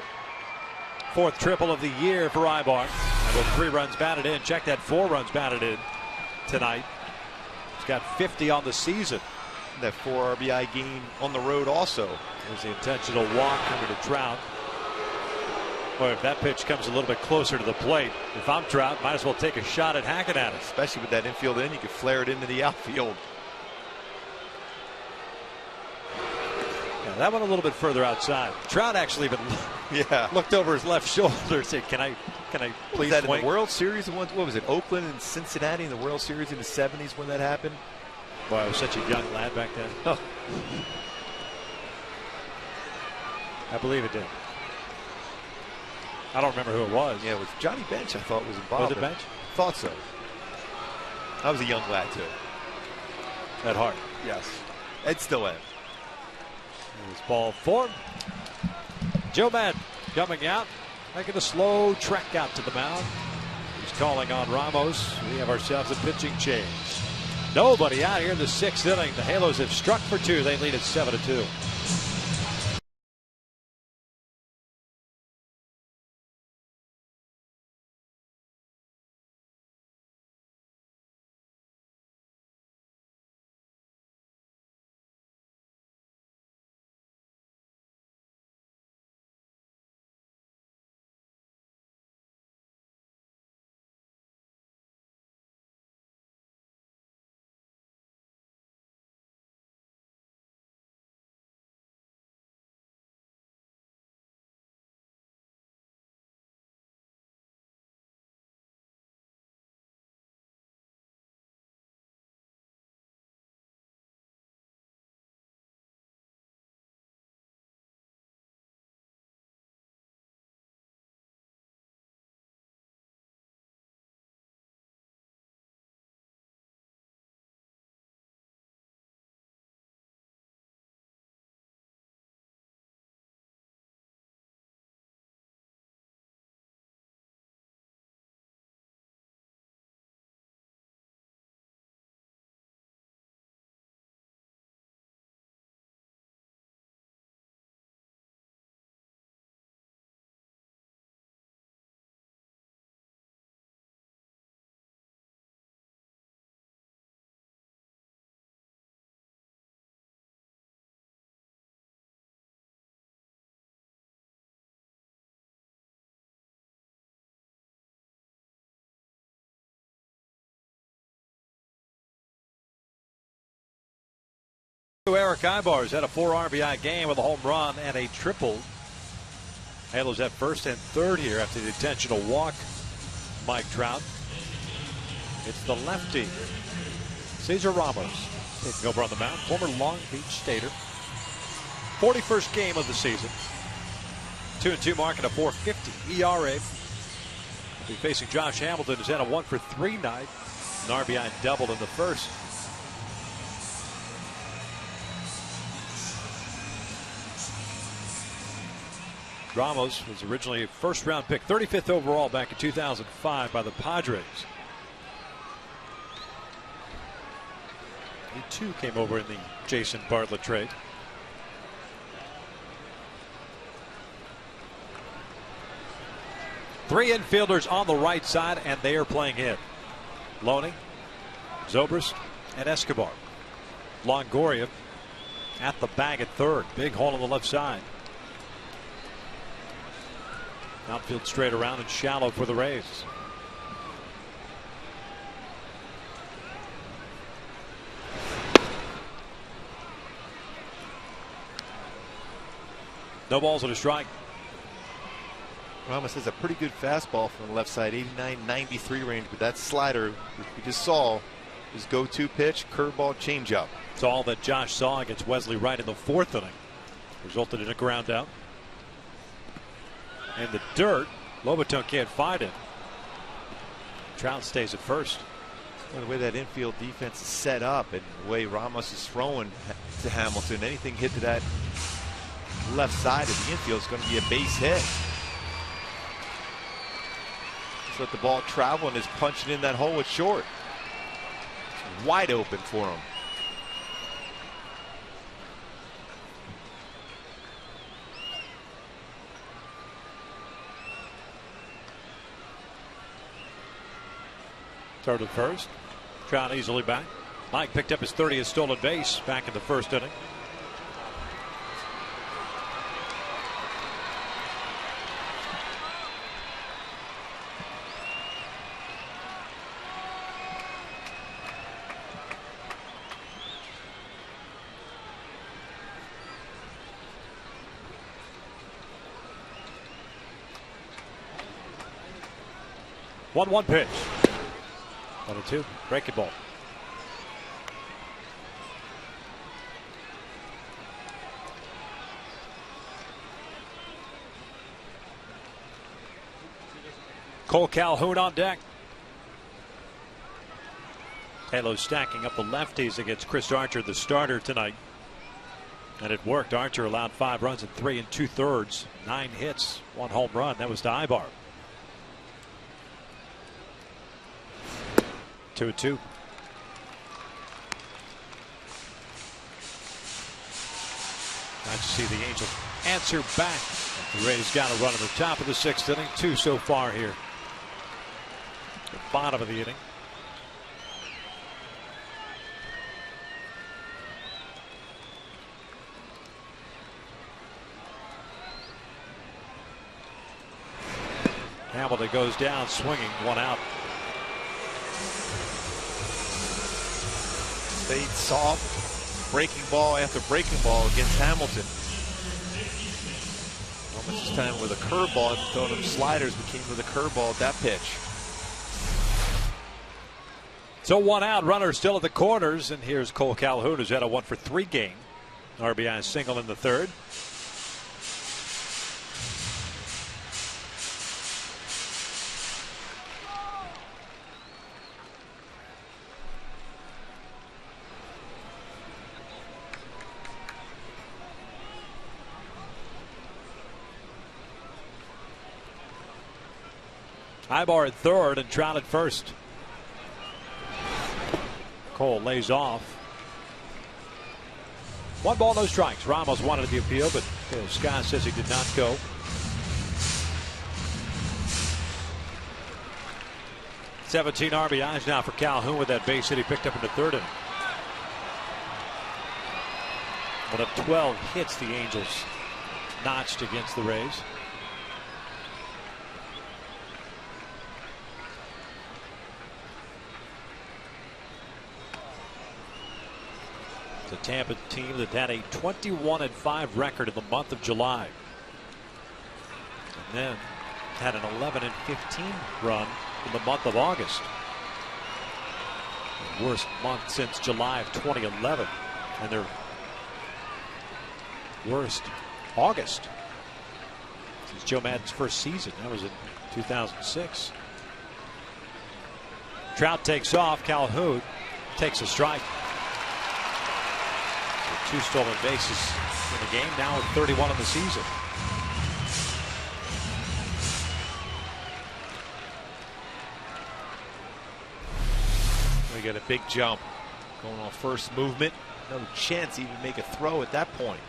4th triple of the year for Ibar. And with 3 runs batted in, check that 4 runs batted in tonight. He's got 50 on the season. That 4 RBI game on the road also. There's the intentional walk coming to Trout. Boy, if that pitch comes a little bit closer to the plate, if I'm Trout, might as well take a shot at hacking at it. Especially with that infield in, you could flare it into the outfield. Yeah, that one a little bit further outside. Trout actually even looked over his left shoulder and said, can I please that swing? In the World Series? What was it, Oakland and Cincinnati in the World Series in the 70s when that happened? Boy, I was such a young lad back then. Oh. I believe it did. I don't remember who it was. Yeah, it was Johnny Bench, I thought was involved. Was it Bench? Thought so. I was a young lad, too. At heart. Yes. Ed still am. Here's ball 4. Joe Madden coming out, making a slow trek out to the mound. He's calling on Ramos. We have ourselves a pitching change. Nobody out here in the 6th inning. The Halos have struck for 2. They lead at 7-2. Eric Ibar's had a 4 RBI game with a home run and a triple. Halos at first and third here after the intentional walk. Mike Trout. It's the lefty, Cesar Ramos, taking over on the mound. Former Long Beach Stater. 41st game of the season. 2-2 mark and a 4.50 ERA. He's facing Josh Hamilton, who's had a 1-for-3 night. An RBI doubled in the first. Ramos was originally a first-round pick, 35th overall back in 2005 by the Padres. He too came over in the Jason Bartlett trade. Three infielders on the right side, and they are playing in. Loney, Zobrist, and Escobar. Longoria at the bag at third. Big hole on the left side. Outfield straight around and shallow for the Rays. No balls and a strike. Ramos has a pretty good fastball from the left side, 89-93 range, but that slider, which we just saw, his go-to pitch, curveball, changeup. It's all that Josh saw against Wesley Wright in the 4th inning. Resulted in a ground out. In the dirt, Lobaton can't find it. Trout stays at first. And the way that infield defense is set up and the way Ramos is throwing to Hamilton, anything hit to that left side of the infield is going to be a base hit. Just let the ball travel and is punching in that hole with short. It's wide open for him. Third and first. Trout easily back. Mike picked up his 30th stolen base back in the 1st inning. One pitch. 1-2. Breaking ball. Cole Calhoun on deck. Halos stacking up the lefties against Chris Archer, the starter tonight. And it worked. Archer allowed 5 runs in 3 2/3. 9 hits, 1 home run. That was to Ibar. 2-2. Nice to see the Angels answer back. The Rays got a run at the top of the 6th inning. 2 so far here. The bottom of the inning. Hamilton goes down swinging, 1 out. Stayed soft, breaking ball after breaking ball against Hamilton. Almost this time with a curveball, throwing him sliders, became with a curveball at that pitch. So 1 out, runner still at the corners, and here's Cole Calhoun, who's had a 1-for-3 game. RBI single in the 3rd. Ibar at 3rd and Trout at 1st. Cole lays off. 1 ball, no strikes. Ramos wanted the appeal, but Scott says he did not go. $17 RBIs now for Calhoun with that base hit he picked up in the 3rd inning. 1 of 12 hits the Angels notched against the Rays. The Tampa team that had a 21-5 record in the month of July, and then had an 11-15 run in the month of August. The worst month since July of 2011, and their worst August since Joe Maddon's first season. That was in 2006. Trout takes off. Calhoun takes a strike. 2 stolen bases in the game, now with 31 in the season. We got a big jump going on first movement. No chance to even make a throw at that point.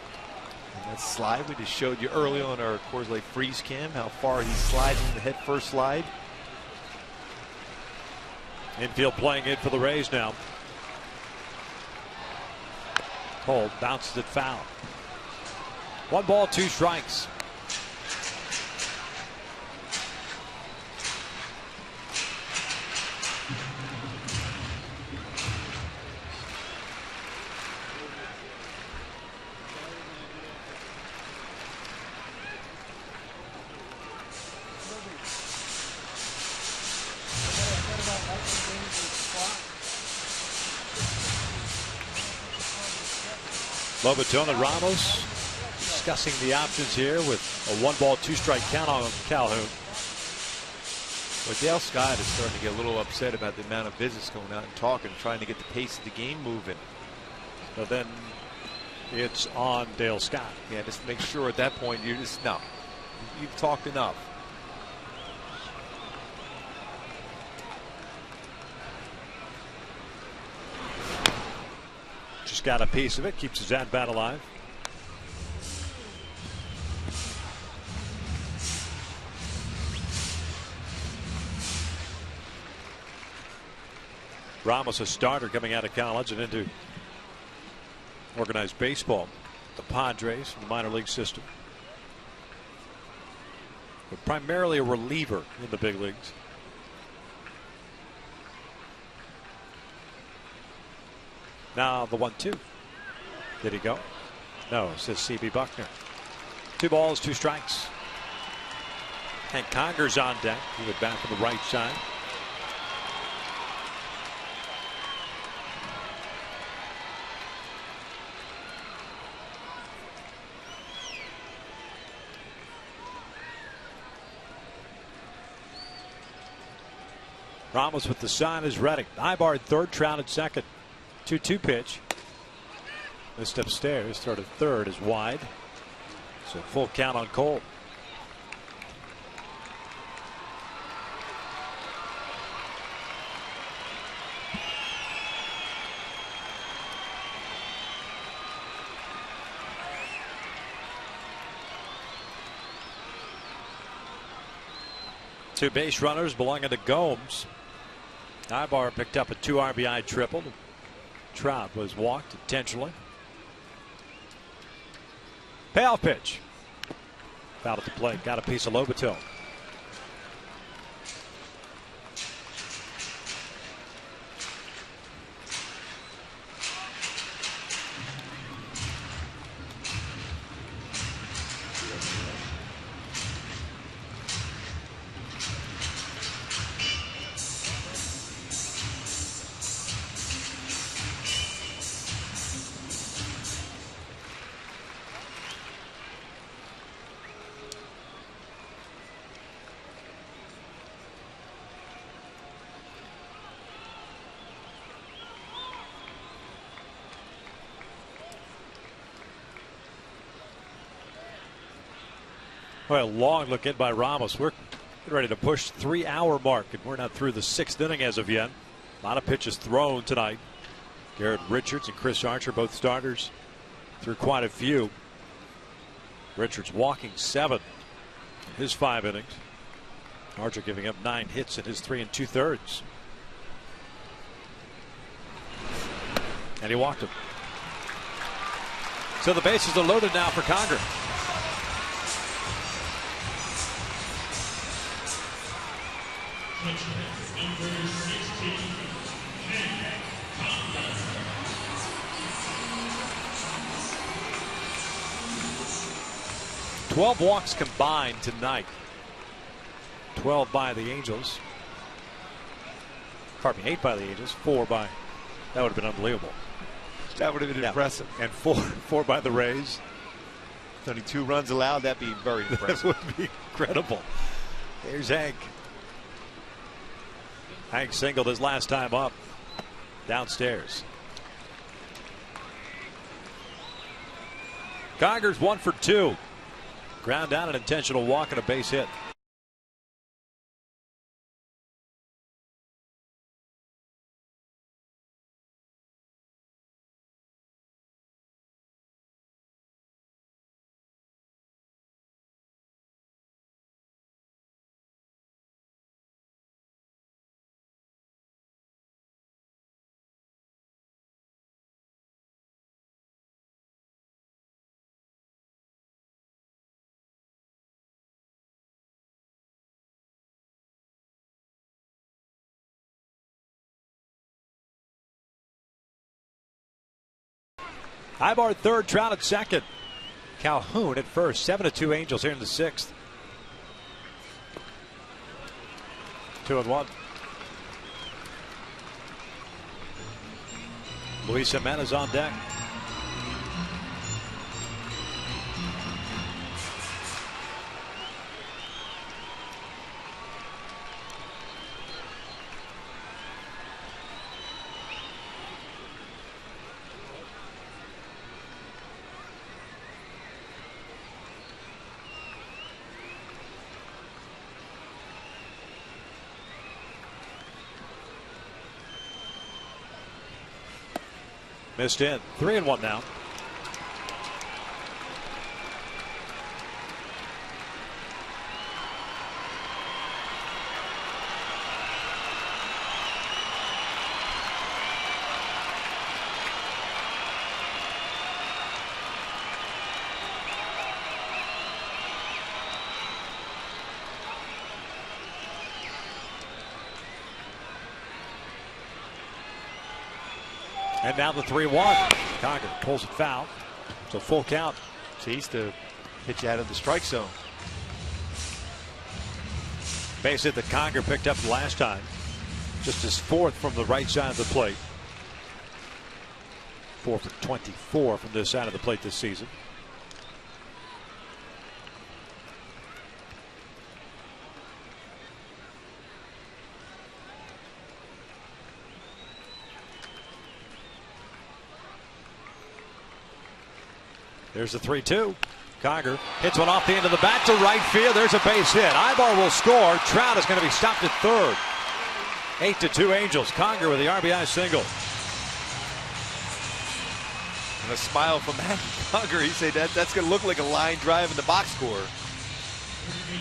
And that slide we just showed you early on our Coors Light freeze cam, how far he's sliding the head first slide. Infield playing it for the Rays now. Cole bounces it foul. 1 ball, 2 strikes. Lobaton and Ramos discussing the options here with a 1 ball, 2 strike count on Calhoun. Well, Dale Scott is starting to get a little upset about the amount of business going out and talking, trying to get the pace of the game moving. So then it's on Dale Scott. Yeah, just make sure at that point you're just, no, you've talked enough. Just got a piece of it, keeps his at bat alive. Ramos, a starter coming out of college and into organized baseball. The Padres in the minor league system. But primarily a reliever in the big leagues. Now the 1-2. Did he go? No, says CB Buckner. 2 balls, 2 strikes. And Conger's on deck. He went back from the right side. Ramos with the sign is ready. Ibar at 3rd, Trout at 2nd. 2-2 pitch. Missed upstairs. Started 3rd is wide. So full count on Cole. 2 base runners belonging to Gomes. Ibar picked up a 2 RBI triple. Trout was walked intentionally. Payoff pitch. Foul at the plate. Got a piece of Lobato. Well, long look in by Ramos. We're ready to push 3-hour mark, and we're not through the 6th inning as of yet. A lot of pitches thrown tonight. Garrett Richards and Chris Archer, both starters, threw quite a few. Richards walking 7 in his 5 innings. Archer giving up 9 hits in his 3 2/3. And he walked him. So the bases are loaded now for Conger. Number 16, 12 walks combined tonight. 12 by the Angels. Pardon me, 8 by the Angels, 4 by. That would have been unbelievable. That would have been impressive. And 4 by the Rays. 32 runs allowed. That'd be very impressive. That would be incredible. Here's Hank. Hank singled his last time up. Downstairs. Conger's 1 for 2. Ground down, an intentional walk, and a base hit. Ibar third, Trout at second. Calhoun at first. 7-2 Angels here in the 6th. 2-1. Luis Jimenez on deck. Missed in. 3-1 now. And now the 3-1. Conger pulls it foul. So full count. Chase to pitch out of the strike zone. Base hit that Conger picked up last time. Just his 4th from the right side of the plate. 4 for 24 from this side of the plate this season. There's the 3-2. Conger hits one off the end of the bat to right field. There's a base hit. Ibar will score. Trout is going to be stopped at third. 8-2 Angels. Conger with the RBI single. And a smile from Conger. He said that's going to look like a line drive in the box score.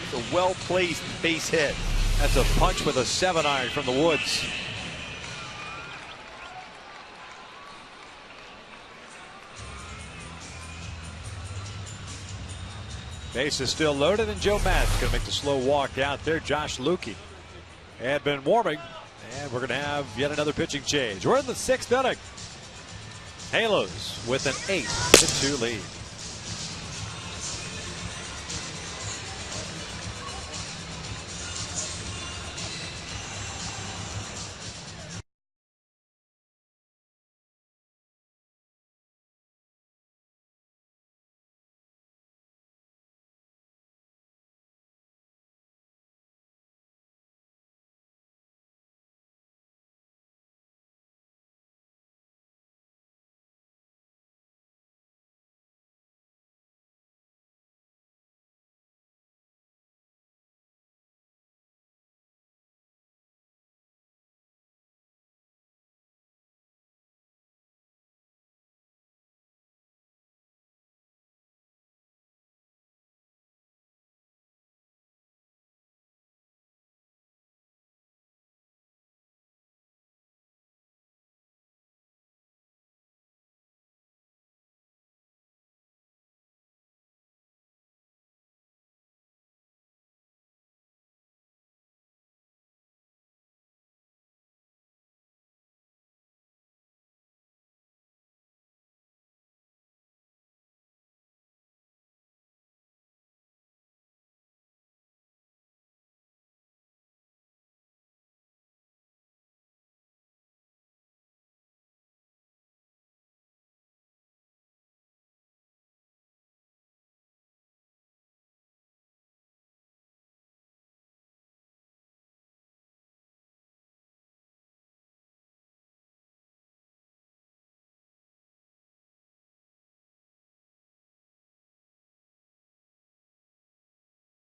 It's a well-placed base hit. That's a punch with a 7-iron from the woods. Base is still loaded, and Joe Maddon's going to make the slow walk out there. Josh Lukey had been warming, and we're going to have yet another pitching change. We're in the 6th inning. Halos with an 8-2 lead.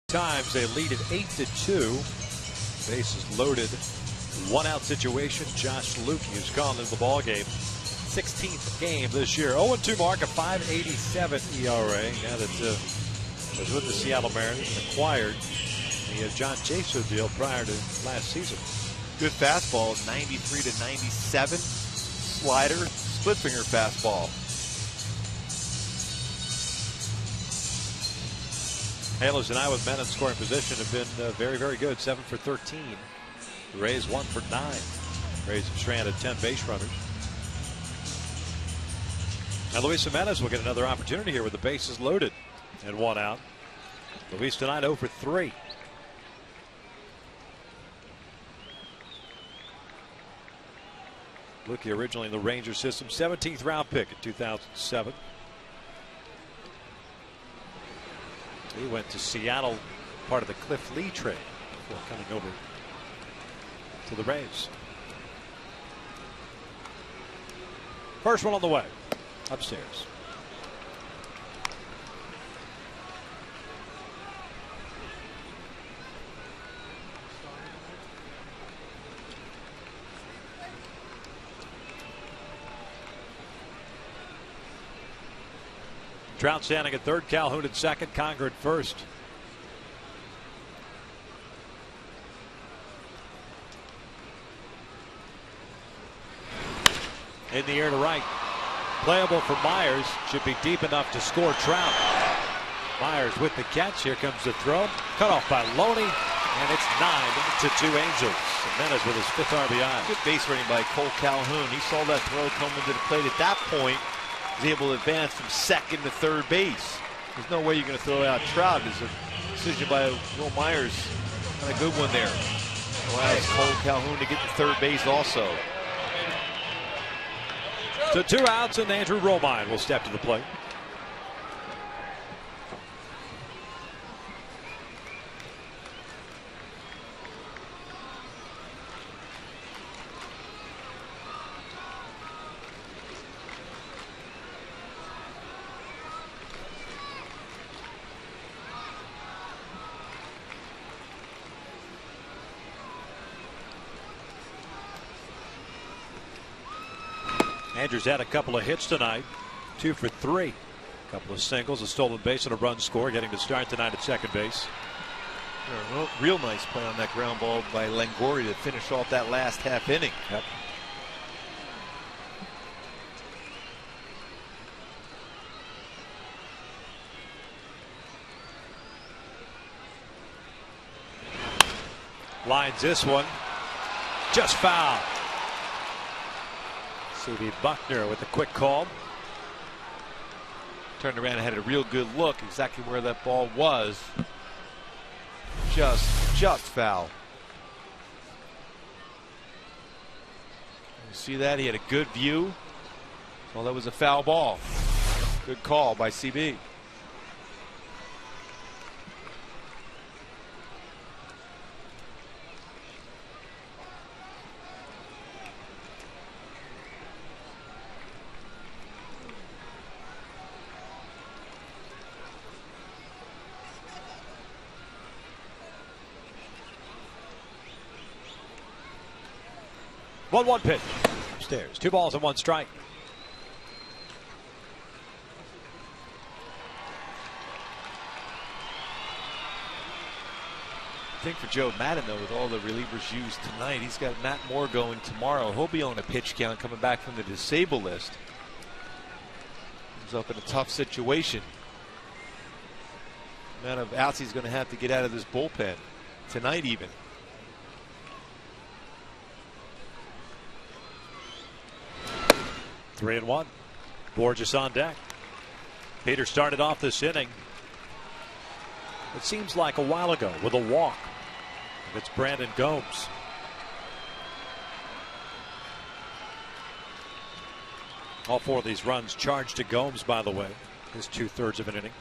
Times they lead at 8-2. Bases loaded. 1-out situation. Josh Lukey has gone into the ball game. 16th game this year. 0-2 mark, a 5.87 ERA. Now that was with the Seattle Mariners and acquired the John Jaso deal prior to last season. Good fastball, 93 to 97. Slider, split finger fastball. Halos and I with men in scoring position have been very, very good. 7 for 13. The Rays 1 for 9. Rays have stranded 10 base runners. Now Luis Jimenez will get another opportunity here with the bases loaded and 1 out. Luis tonight 0 for 3. Lukey originally in the Ranger system, 17th round pick in 2007. He went to Seattle, part of the Cliff Lee trade, before coming over to the Rays. First one on the way, upstairs. Trout standing at third, Calhoun at second, Conger at first. In the air to right. Playable for Myers. Should be deep enough to score Trout. Myers with the catch. Here comes the throw. Cut off by Loney. And it's 9-2 Angels. Jimenez with his 5th RBI. Good base running by Cole Calhoun. He saw that throw come into the plate at that point. He's able to advance from second to third base. There's no way you're going to throw out Trout. There's a decision by Will Myers. Not a good one there. Allows Cole Calhoun to get to third base also. So 2 outs, and Andrew Romine will step to the plate. Andrews had a couple of hits tonight, 2 for 3. A couple of singles, a stolen base, and a run score, getting to start tonight at second base. Real nice play on that ground ball by Longoria to finish off that last half inning. Yep. Lines this one. Just foul. C.B. Buckner with a quick call. Turned around and had a real good look exactly where that ball was. Just foul. You see that? He had a good view. Well, that was a foul ball. Good call by CB. One pitch. Upstairs. 2 balls and 1 strike. I think for Joe Madden, though, with all the relievers used tonight, he's got Matt Moore going tomorrow. He'll be on a pitch count coming back from the disabled list. He's up in a tough situation. The amount of outs he's going to have to get out of this bullpen tonight even. 3-1. Borges on deck. Peter started off this inning. It seems like a while ago with a walk. It's Brandon Gomes. All 4 of these runs charged to Gomes, by the way, his 2/3 of an inning.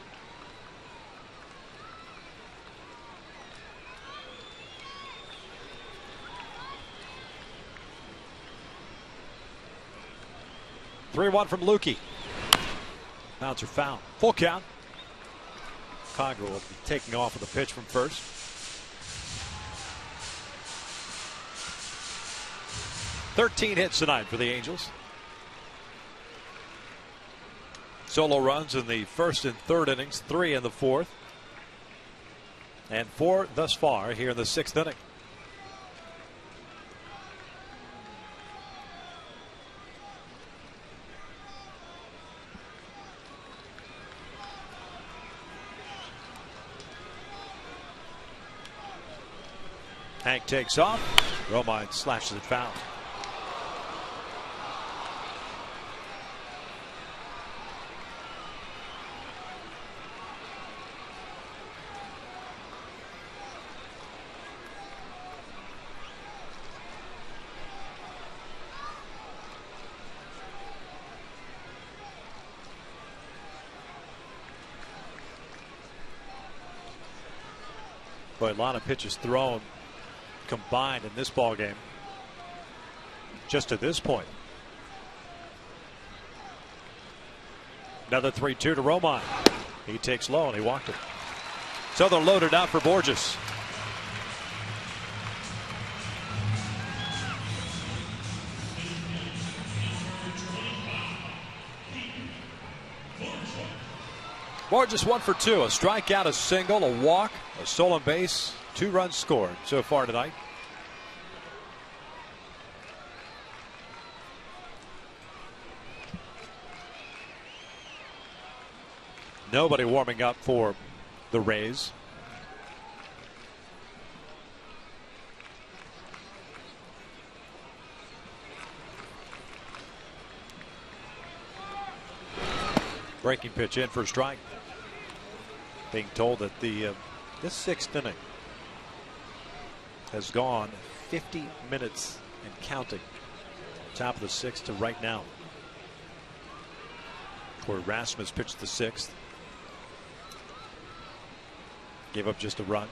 3-1 from Lukey. Bouncer foul. Full count. Conger will be taking off with a pitch from first. "13 hits tonight for the Angels. Solo runs in the first and third innings, 3 in the fourth, and 4 thus far here in the 6th inning. Hank takes off. Romine slashes it foul. Boy, a lot of pitches thrown combined in this ball game just to this point. Another 3-2 to Romine. He takes low and he walked it. So they're loaded out for Borges. Borges 1 for 2. A strikeout, a single, a walk, a stolen base, 2 runs scored so far tonight. Nobody warming up for the Rays. Breaking pitch in for a strike. Being told that this 6th inning has gone 50 minutes and counting. Top of the 6th to right now. Where Rasmus pitched the 6th. Gave up just a run.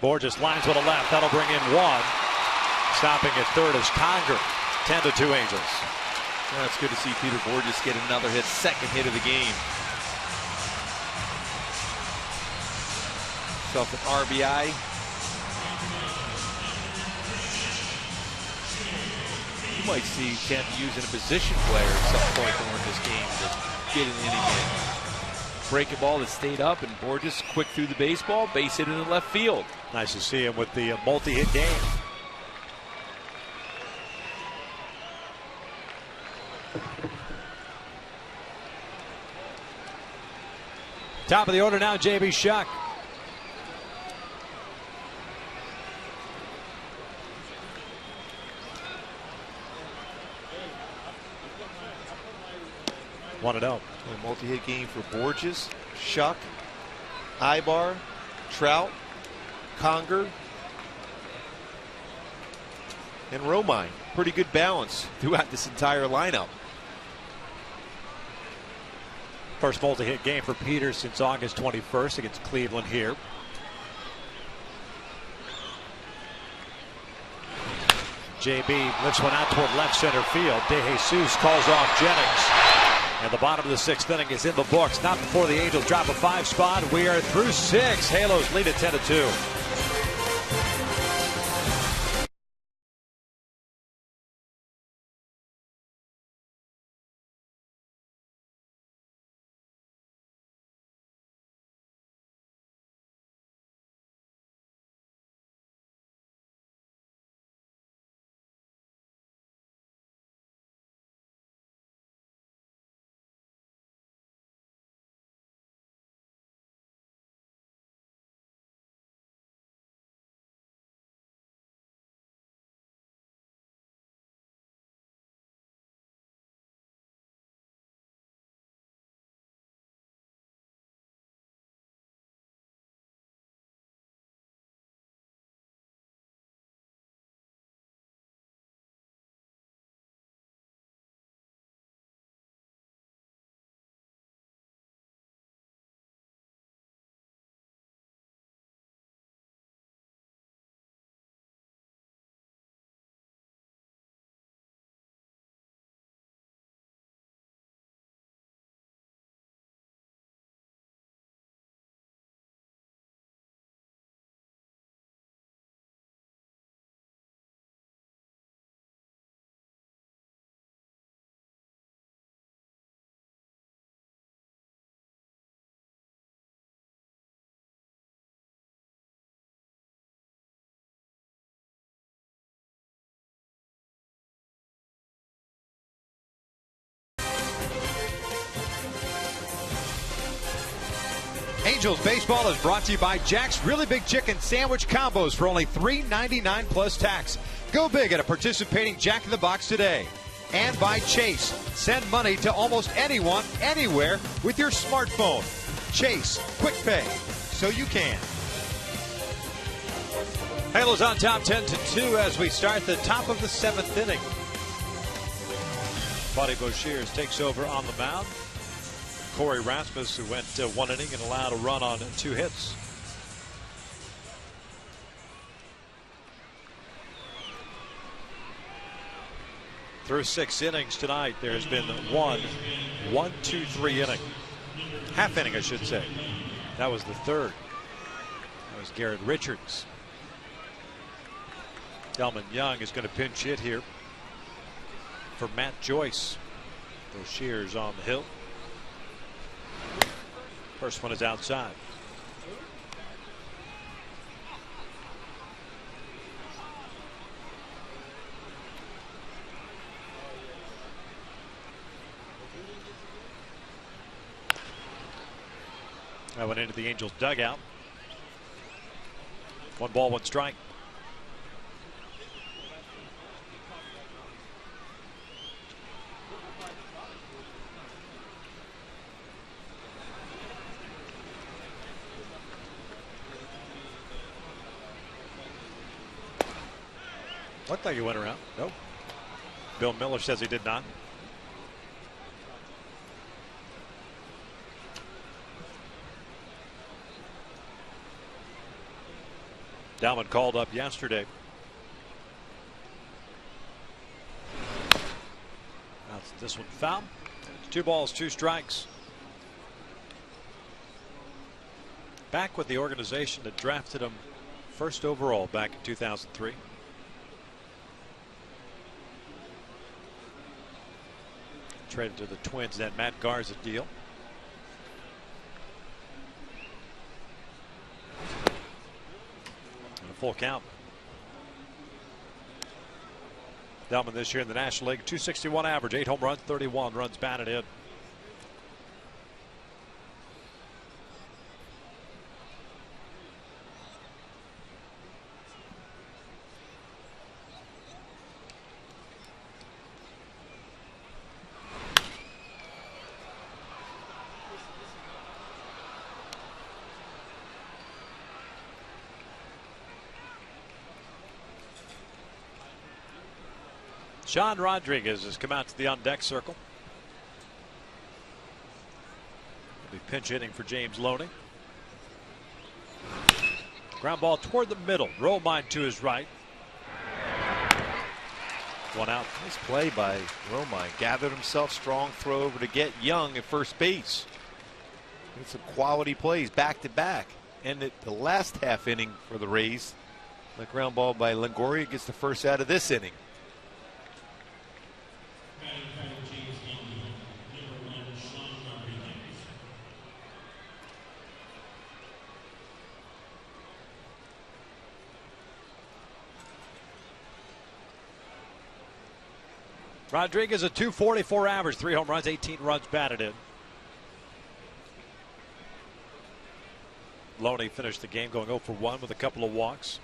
Borges lines with a left. That'll bring in 1. Stopping at third is Conger. 10-2 Angels. Well, it's good to see Peter Borges get another hit, 2nd hit of the game. Self an RBI. You might see Tampa using a position player at some point during this game to get an inning in. Breaking ball that stayed up, and Borges quick through the baseball, base hit in the left field. Nice to see him with the multi-hit game. Top of the order now, J.B. Shuck. One and out. A multi-hit game for Borges, Shuck, Ibar, Trout, Conger, and Romine. Pretty good balance throughout this entire lineup. First multi-hit game for Peters since August 21st against Cleveland here. JB lifts one out toward left center field. De Jesus calls off Jennings. And the bottom of the sixth inning is in the books. Not before the Angels drop a 5 spot. We are through 6. Halos lead at 10-2. Angels baseball is brought to you by Jack's Really Big Chicken Sandwich Combos for only $3.99 plus tax. Go big at a participating Jack in the Box today. And by Chase. Send money to almost anyone, anywhere with your smartphone. Chase, quick pay, so you can. Halos on top 10-2 as we start the top of the 7th inning. Buddy Boshears takes over on the mound. Corey Rasmus, who went 1 inning and allowed a run on 2 hits. Through 6 innings tonight, there's been 1, 2, 3 inning. Half inning, I should say. That was the 3rd. That was Garrett Richards. Delman Young is going to pinch hit here for Matt Joyce. Boshears on the hill. First one is outside. I went into the Angels dugout. 1 ball, 1 strike. Looked like he went around. Nope. Bill Miller says he did not. Dalman called up yesterday. That's this one foul. 2 balls, 2 strikes. Back with the organization that drafted him first overall back in 2003. Traded to the Twins, that Matt Garza deal. And a full count. Delman this year in the National League, 261 average, 8 home runs, 31 runs batted in. Sean Rodriguez has come out to the on-deck circle. He'll be pinch hitting for James Loney. Ground ball toward the middle. Romine to his right. One out. Nice play by Romine. Gathered himself, strong throw over to get Young at first base. Made some quality plays back to back. And the last half inning for the Rays, the ground ball by Longoria gets the first out of this inning. Rodriguez a 244 average, 3 home runs, 18 runs batted in. Loney finished the game going 0 for 1 with a couple of walks.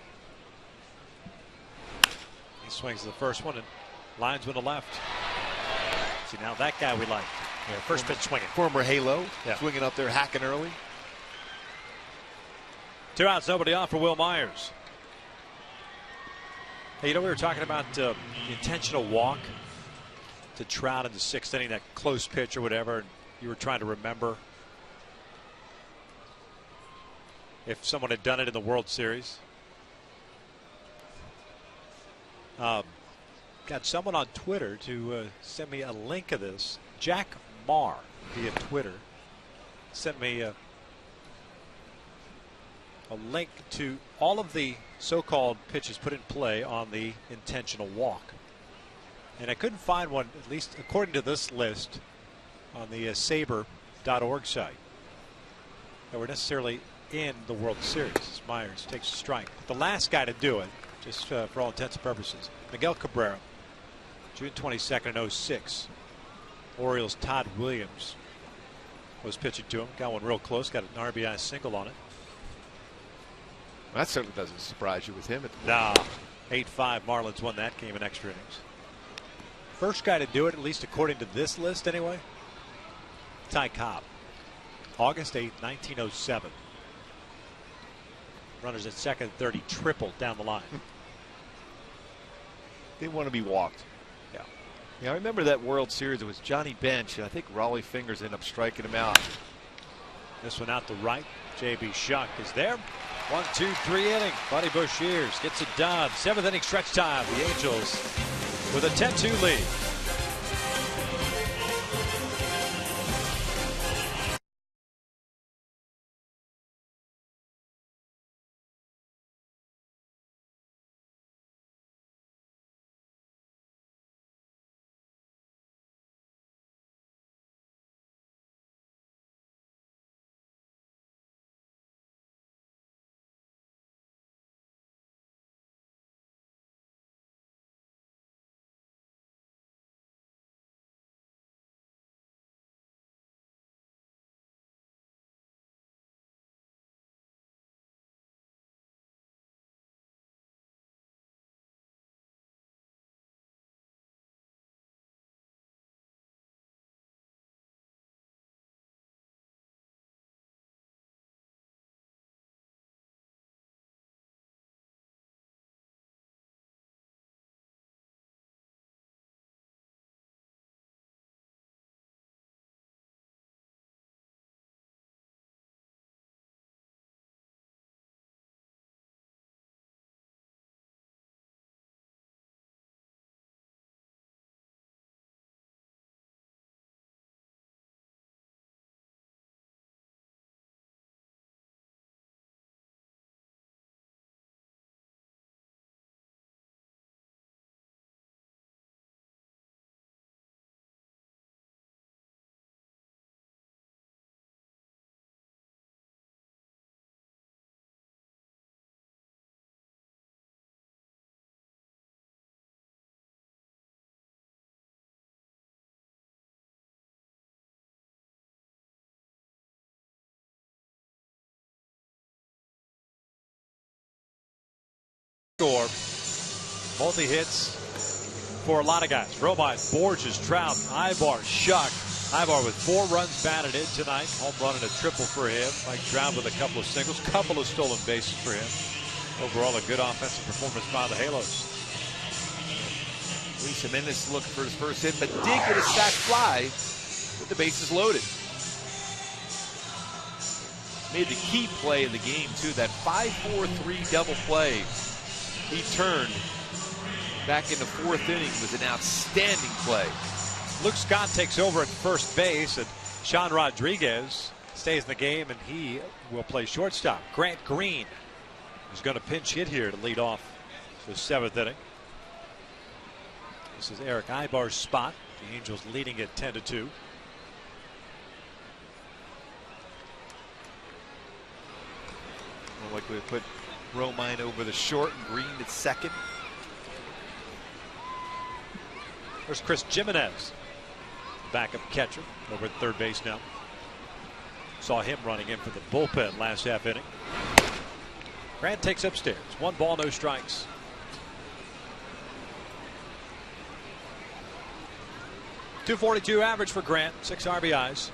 He swings the first one and lines one to left. See, now that guy we like. Yeah, first pitch swinging. Former Halo, yeah. Swinging up there, hacking early. 2 outs, nobody off for Will Myers. Hey, you know, we were talking about the intentional walk to Trout in the 6th inning, that close pitch or whatever, and you were trying to remember if someone had done it in the World Series. Got someone on Twitter to send me a link of this. Jack Marr via Twitter sent me a link to all of the so-called pitches put in play on the intentional walk. And I couldn't find one, at least according to this list, on the saber.org site that were necessarily in the World Series. As Myers takes a strike. The last guy to do it, just for all intents and purposes, Miguel Cabrera, June 22nd in 06. Orioles' Todd Williams was pitching to him. Got one real close, got an RBI single on it. Well, that certainly doesn't surprise you with him. Nah, 8-5 Marlins won that game in extra innings. First guy to do it, at least according to this list anyway, Ty Cobb. August 8, 1907. Runners at second and third, he tripled down the line. Didn't want to be walked. Yeah. Yeah, I remember that World Series. It was Johnny Bench, and I think Raleigh Fingers ended up striking him out. This one out to right. J.B. Shuck is there. 1, 2, 3 inning. Buddy Boshiers gets it done. 7th inning stretch time. The Angels with a 10-2 lead. Score. Multi-hits for a lot of guys. Romine, Borges, Trout, Ibar, Shuck. Ibar with 4 runs batted in tonight. Home run and a triple for him. Mike Trout with a couple of singles, couple of stolen bases for him. Overall, a good offensive performance by the Halos. Luis Jimenez looking for his first hit, but did get a sac fly with the bases loaded. Made the key play in the game, too. That 5-4-3 double play he turned back in the 4th inning was an outstanding play. Luke Scott takes over at first base, and Sean Rodriguez stays in the game, and he will play shortstop. Grant Green is going to pinch hit here to lead off the 7th inning. This is Eric Ibar's spot. The Angels leading it 10-2. Like we put Romine over the short and Green at second. There's Chris Jimenez, backup catcher, over at third base now. Saw him running in for the bullpen last half inning. Grant takes upstairs. 1 ball, no strikes. .242 average for Grant, 6 RBIs.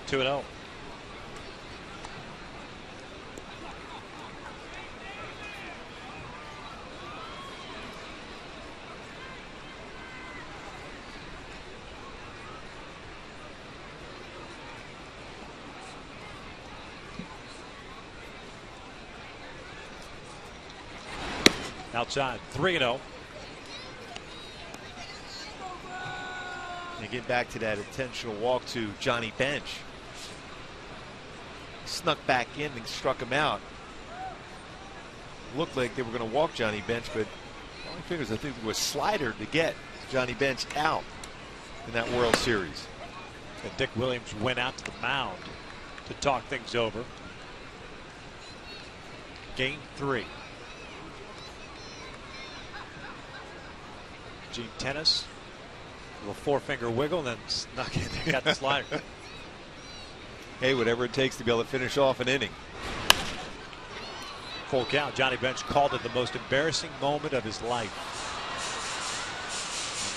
Two and 0. Outside, 3-0. And get back to that intentional walk to Johnny Bench. Snuck back in and struck him out. Looked like they were going to walk Johnny Bench, but all he figures I think it was slider to get Johnny Bench out in that World Series. And Dick Williams went out to the mound to talk things over. Game 3. Gene Tennis, a little 4-finger wiggle, and then snuck in there, got the slider. Hey, whatever it takes to be able to finish off an inning. Full count. Johnny Bench called it the most embarrassing moment of his life.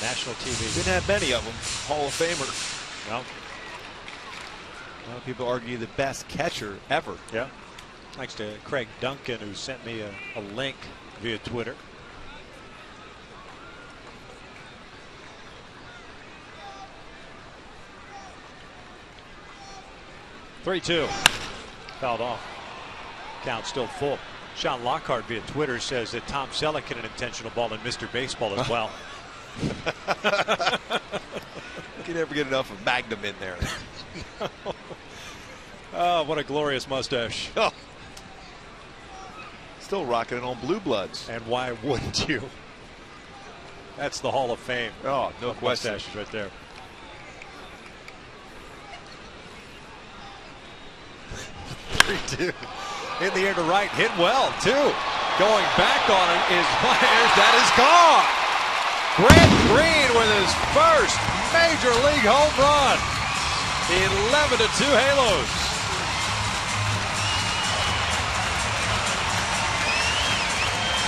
On national TV. Didn't have many of them. Hall of Famer. Well, a lot of people argue the best catcher ever. Yeah. Thanks to Craig Duncan, who sent me a link via Twitter. (3-2). Fouled off. Count still full. Sean Lockhart via Twitter says that Tom Selleck hit an intentional ball in Mr. Baseball as well. You can never get enough of Magnum in there. Oh, what a glorious mustache. Oh. Still rocking it on Blue Bloods. And why wouldn't you? That's the Hall of Fame. Oh, no question. Mustaches right there. In the air to right, hit well too. Going back on it is Myers. That is gone. Grant Green with his first major league home run. 11-2 Halos.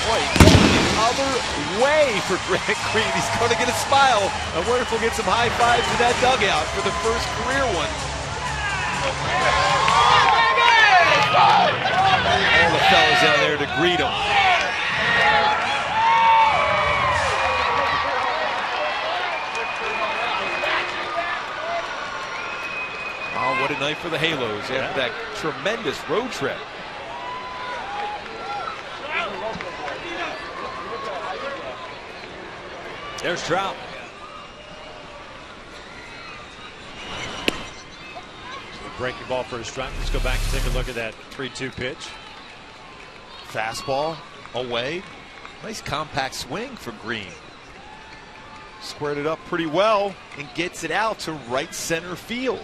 Boy, going the other way for Grant Green. He's going to get a smile. I wonder if we'll get some high fives in that dugout for the first career one. All the fellas down there to greet him. Oh, what a night for the Halos after that tremendous road trip. There's Trout. Breaking ball for a strike. Let's go back and take a look at that 3-2 pitch. Fastball away. Nice compact swing for Green. Squared it up pretty well and gets it out to right center field.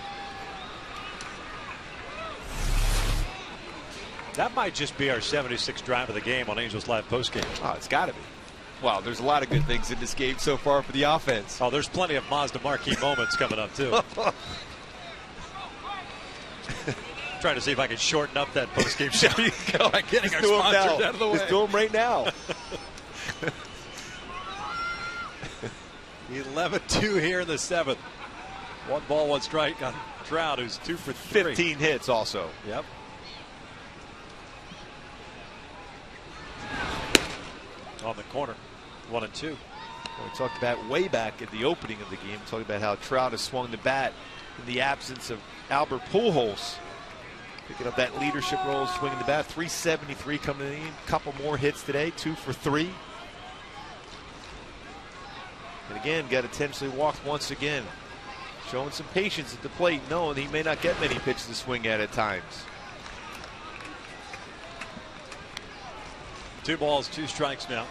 That might just be our 76th drive of the game on Angels Live postgame. Oh, it's got to be. Wow, there's a lot of good things in this game so far for the offense. Oh, there's plenty of Mazda marquee moments coming up, too. Trying to see if I can shorten up that post-game show by getting our sponsors out of the way. Just do them right now. 11-2 here in the 7th. 1 ball, 1 strike on Trout, who's 2 for 3. 15 hits also. Yep. On the corner, 1 and 2. We talked about way back at the opening of the game, talking about how Trout has swung the bat in the absence of Albert Pujols. Picking up that leadership role, swinging the bat. 373 coming in. A couple more hits today, 2 for 3. And again, got intentionally walked once again. Showing some patience at the plate, knowing he may not get many pitches to swing at times. 2 balls, 2 strikes now.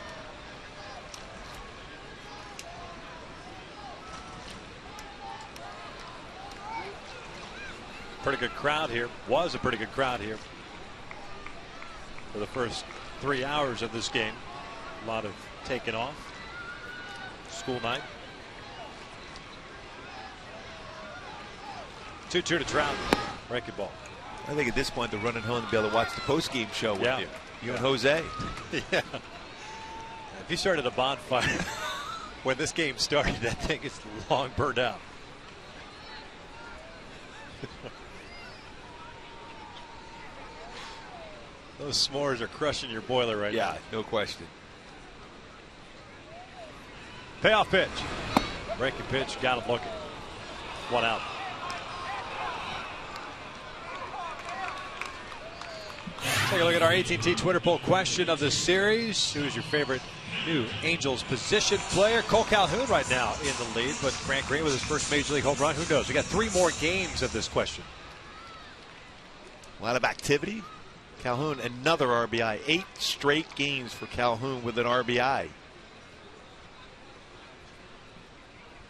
Pretty good crowd here. Was a pretty good crowd here for the first 3 hours of this game. A lot of taking off. School night. 2-2 to Trout. Breaking ball. I think at this point they're running home to be able to watch the post-game show with you. You and Jose. Yeah. If you started a bonfire when this game started, that thing is long burned out. Those s'mores are crushing your boiler right now. Yeah, no question. Payoff pitch. Breaking pitch, got him looking. 1 out. Take a look at our AT&T Twitter poll question of the series. Who is your favorite new Angels position player? Cole Calhoun right now in the lead, but Grant Green with his first Major League home run. Who knows? We got 3 more games of this question. A lot of activity. Calhoun, another RBI. 8 straight games for Calhoun with an RBI.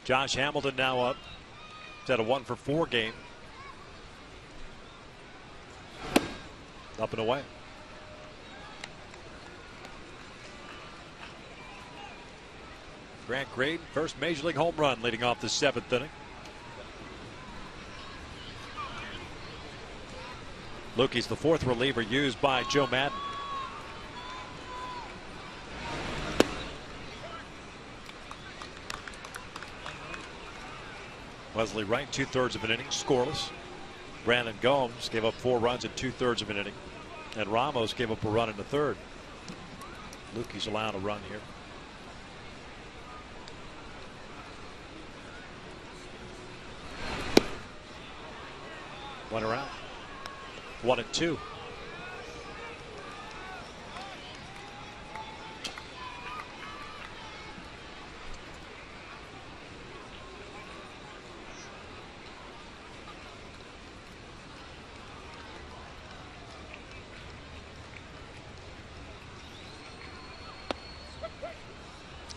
Josh Hamilton now up. He's had a 1 for 4 game. Up and away. Grant Green, first Major League home run leading off the 7th inning. Lukey's the 4th reliever used by Joe Madden. Wesley Wright, 2/3 of an inning, scoreless. Brandon Gomes gave up 4 runs in 2/3 of an inning. And Ramos gave up a run in the 3rd. Lukey's allowed a run here. One around. 1 and 2.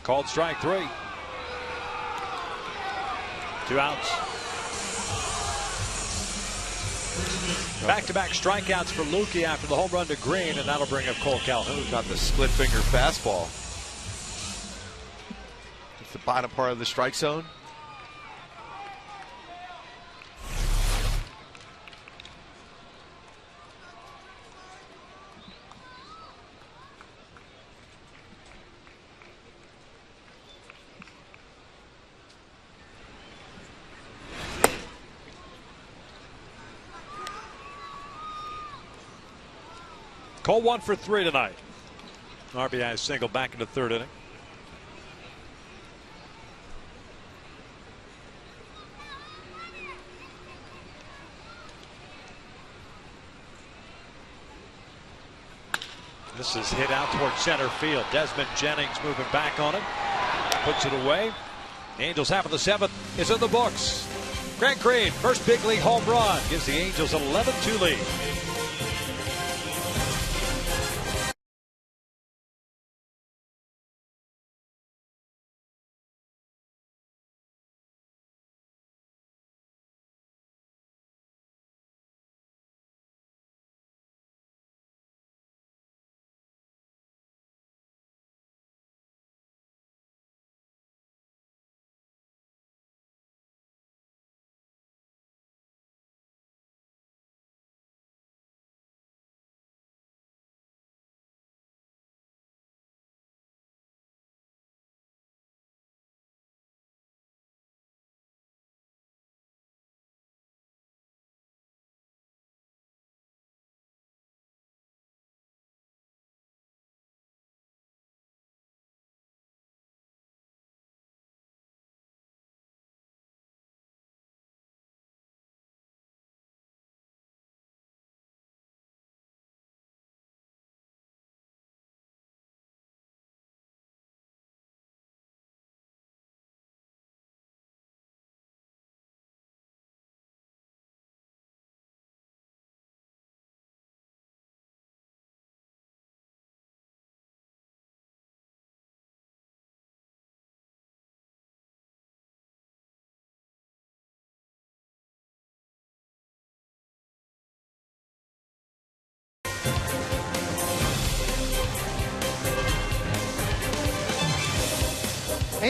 Called strike 3. 2 outs. Back-to-back strikeouts for Lukey after the home run to Green, and that'll bring up Cole Calhoun. Got the split finger fastball. It's the bottom part of the strike zone. Cole 1 for 3 tonight. RBI single back in the 3rd inning. This is hit out toward center field. Desmond Jennings moving back on it. Puts it away. Angels half of the 7th is in the books. Grant Green, first big league home run, gives the Angels an 11-2 lead.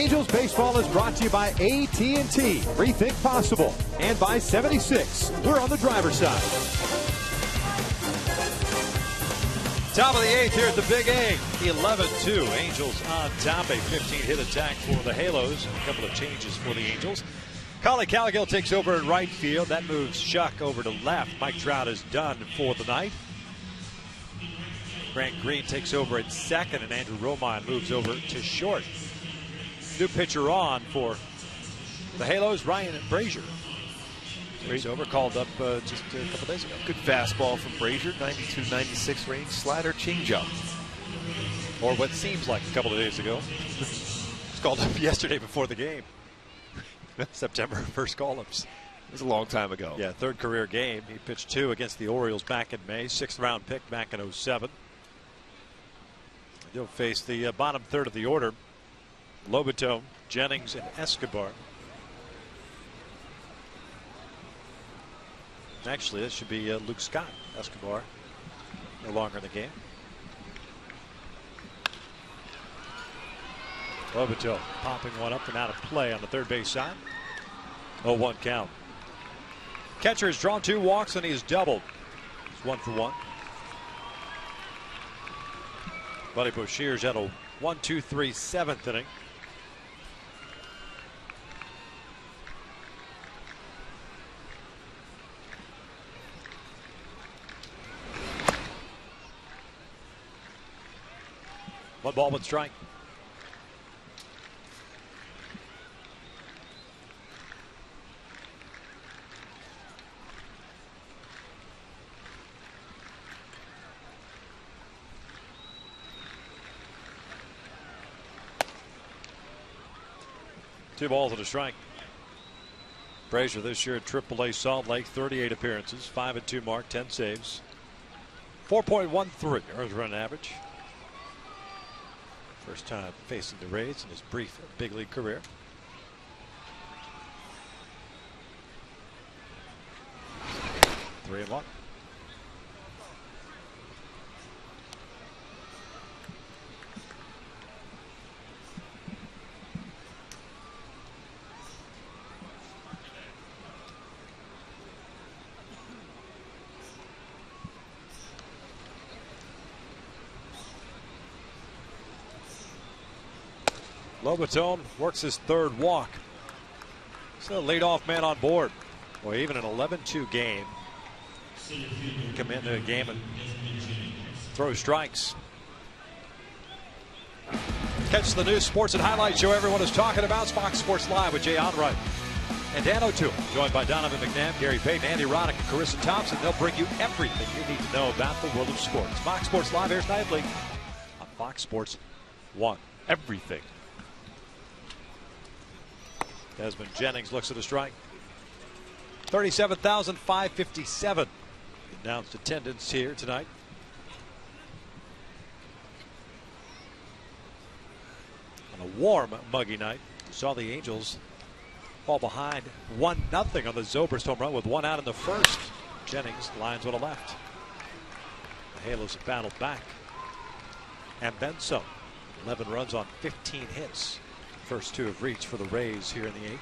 Angels baseball is brought to you by AT&T. Rethink possible. And by 76. We're on the driver's side. Top of the 8th here at the Big A. 11-2. Angels on top. A 15-hit attack for the Halos. A couple of changes for the Angels. Collie Caligill takes over at right field. That moves Shuck over to left. Mike Trout is done for the night. Grant Green takes over at second, and Andrew Romine moves over to short. New pitcher on for the Halos, Ryan Brazier. He's over, called up just a couple days ago. Good fastball from Brazier, 92-96 range, slider, changeup. Or what seems like a couple of days ago. It's called up yesterday before the game. September, first call-ups. It was a long time ago. Yeah, third career game. He pitched 2 against the Orioles back in May. 6th round pick back in 07. He'll face the bottom third of the order. Lobato, Jennings, and Escobar. Actually, this should be Luke Scott. Escobar no longer in the game. Lobato popping one up and out of play on the third base side. 0-1 count. Catcher has drawn 2 walks and he has doubled. He's 1 for 1. Buddy Bouchier's at a 1-2-3 7th inning. One ball, one strike. Two balls and a strike. Brazier this year at AAA Salt Lake, 38 appearances, 5-2 mark, 10 saves, 4.13 earned run average. First time facing the Rays in his brief big league career. Three and one. Lobato works his 3rd walk. So the leadoff man on board. Boy, even an 11-2 game. Come into a game and throw strikes. Catch the new sports and highlight show everyone is talking about. Fox Sports Live with Jay Onright and Dan O'Toole. Joined by Donovan McNabb, Gary Payton, Andy Roddick, and Carissa Thompson. They'll bring you everything you need to know about the world of sports. Fox Sports Live airs nightly on Fox Sports 1. Everything. Desmond Jennings looks at a strike. 37,557 announced attendance here tonight. On a warm, muggy night, we saw the Angels fall behind 1-0 on the Zobrist home run with 1 out in the first. Jennings lines with a left. The Halos have battled back. And then some. 11 runs on 15 hits. First 2 have reached for the Rays here in the 8th.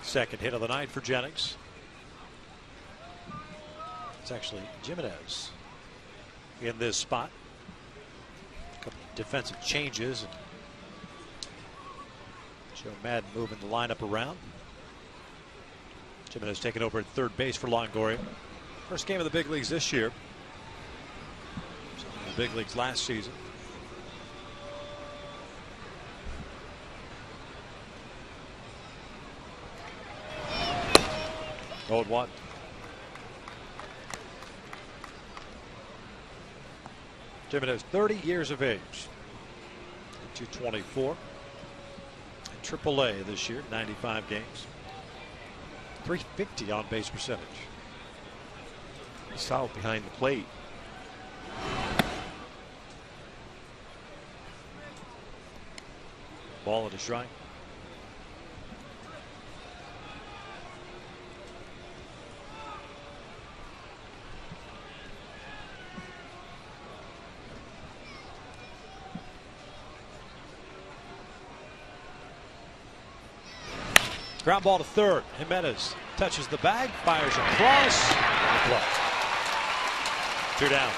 Second hit of the night for Jennings. It's actually Jimenez in this spot. A couple of defensive changes. And Joe Madden moving the lineup around. Jimenez taking over at third base for Longoria. First game of the big leagues this year. The big leagues last season. Oh, 1. Jimenez, 30 years of age. 224. In AAA this year, 95 games. 350 on base percentage. Solid behind the plate. Ball at a strike. Ground ball to third. Jimenez touches the bag, fires across. Play. 2 down.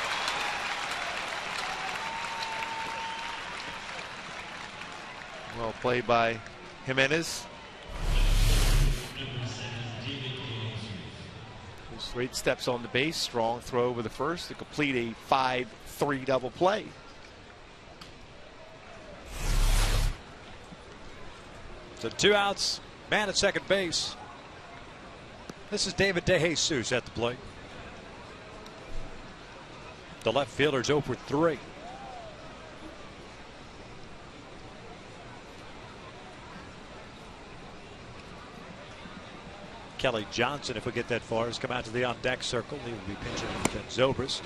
Well played by Jimenez. Straight steps on the base. Strong throw over the first to complete a 5-3 double play. So 2 outs. Man at second base. This is David DeJesus at the plate. The left fielder's 0 for 3. Kelly Johnson, if we get that far, has come out to the on-deck circle. He will be pitching to Zobrist.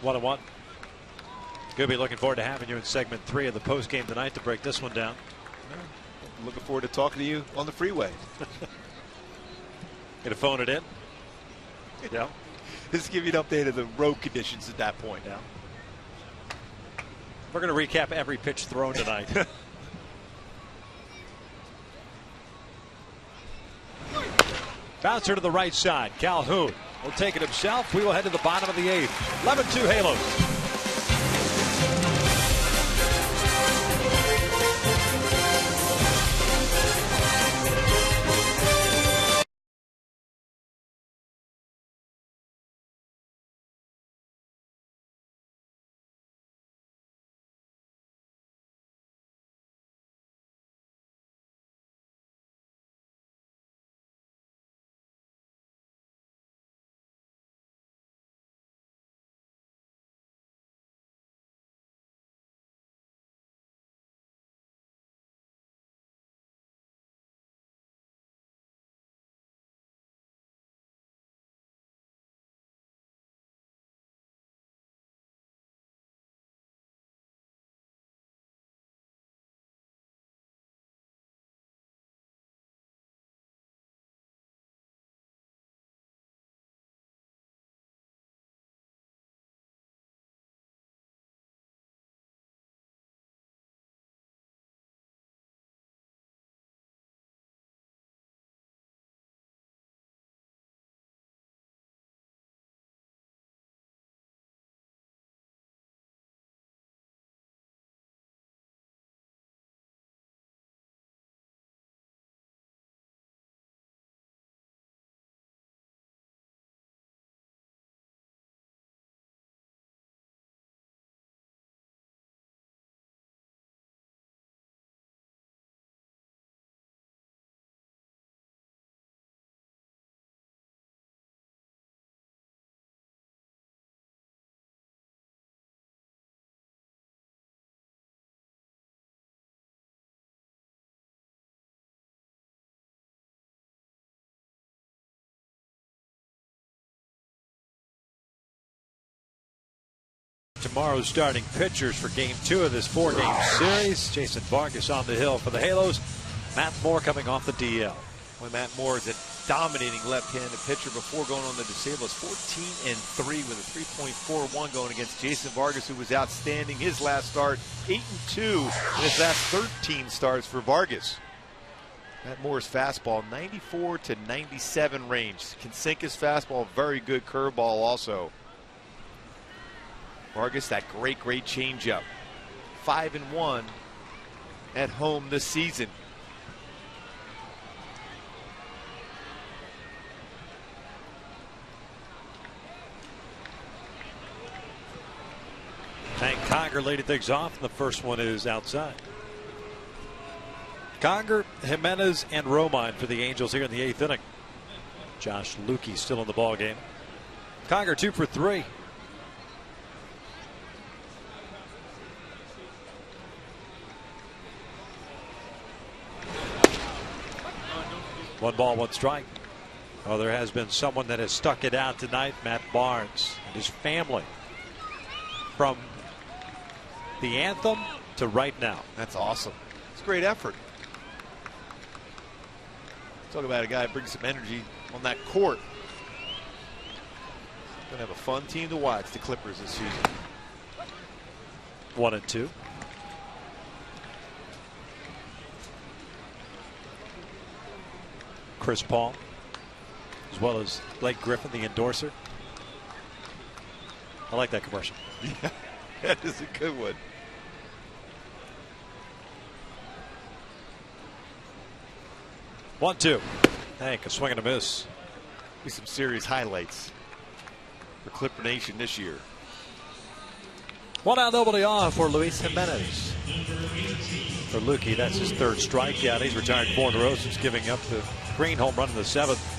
One and one. Going to be looking forward to having you in segment 3 of the postgame tonight to break this one down. I'm looking forward to talking to you on the freeway. Going to phone it in? Yeah. Just give you an update of the road conditions at that point. Yeah. We're going to recap every pitch thrown tonight. Bouncer to the right side. Calhoun will take it himself. We will head to the bottom of the 8th. 11-2 Halos. Tomorrow's starting pitchers for Game 2 of this 4-game series. Jason Vargas on the hill for the Halos. Matt Moore coming off the DL. Well, Matt Moore is a dominating left-handed pitcher before going on the disabled. 14-3 with a 3.41 going against Jason Vargas, who was outstanding his last start. 8-2 in his last 13 starts for Vargas. Matt Moore's fastball, 94 to 97 range. Can sink his fastball. Very good curveball also. Vargas, that great changeup. 5-1 at home this season. Hank Conger leading things off, and the first one is outside. Conger, Jimenez, and Romine for the Angels here in the 8th inning. Josh Lukey still in the ball game. Conger 2 for 3. One ball, one strike. Oh, there has been someone that has stuck it out tonight. Matt Barnes and his family. From the anthem to right now. That's awesome. It's a great effort. Talk about a guy that brings some energy on that court. Gonna have a fun team to watch, the Clippers, this season. 1-2. Chris Paul, as well as Blake Griffin, the endorser. I like that commercial. Yeah, that is a good one. One, two. Hank, a swing and a miss. Be some serious highlights for Clipper Nation this year. 1 out, nobody off for Luis Jimenez. For Lukey, that's his third strikeout. He's retired 4 in a row since giving up the green home run in the 7th.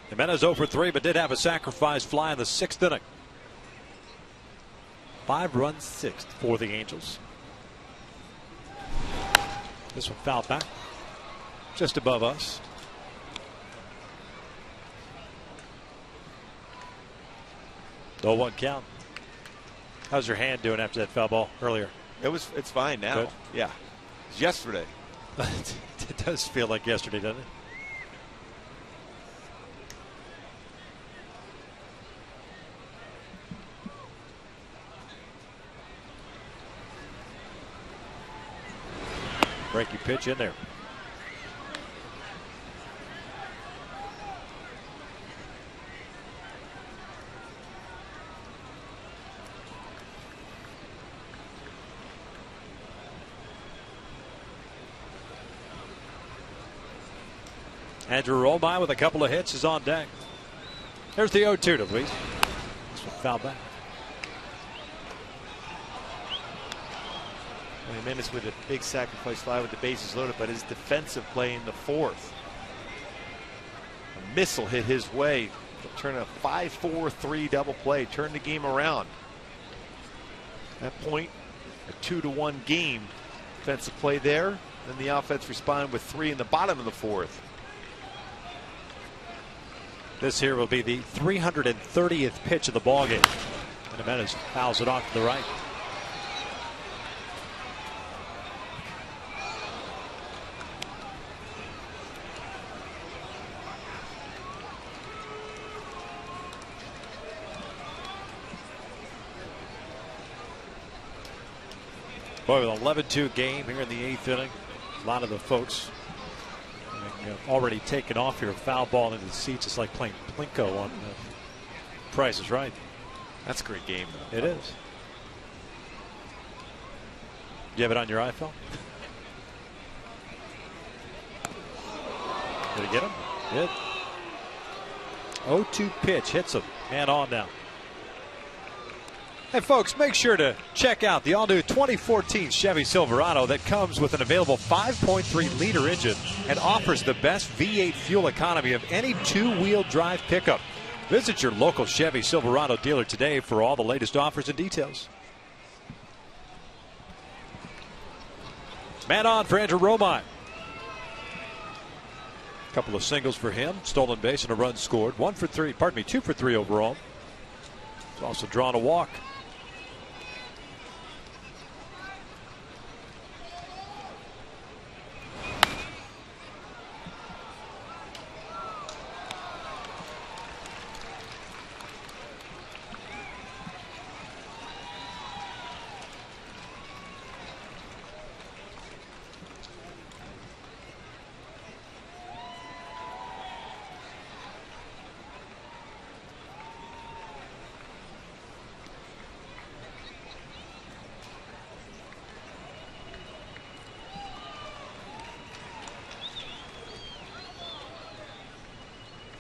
Jimenez 0 for 3, but did have a sacrifice fly in the 6th inning. 5-run 6th for the Angels. This one fouled back, just above us. No 1 count. How's your hand doing after that foul ball earlier? It's fine now. Good. Yeah. It was yesterday. It does feel like yesterday, doesn't it? Breaking pitch in there. Andrew Romine with a couple of hits is on deck. There's the 0-2 to Luis. This one fouled back. Jimenez with a big sacrifice fly with the bases loaded, but his defensive play in the 4th. A missile hit his way. He'll turn a 5-4-3 double play, turn the game around. At that point, a 2-1 game. Defensive play there, then the offense responded with 3 in the bottom of the 4th. This here will be the 330th pitch of the ballgame. And Jimenez fouls it off to the right. Boy, with an 11-2 game here in the 8th inning, a lot of the folks already taken off here. Foul ball into the seats. It's like playing Plinko on Price is Right. That's a great game, though. It is. You have it on your iPhone? Did he get him? Did. 0-2 pitch. Hits him. Man on now. Hey, folks, make sure to check out the all-new 2014 Chevy Silverado that comes with an available 5.3-liter engine and offers the best V8 fuel economy of any two-wheel drive pickup. Visit your local Chevy Silverado dealer today for all the latest offers and details. Man on for Andrew Romine. A couple of singles for him, stolen base and a run scored. 2 for 3 overall. He's also drawn a walk.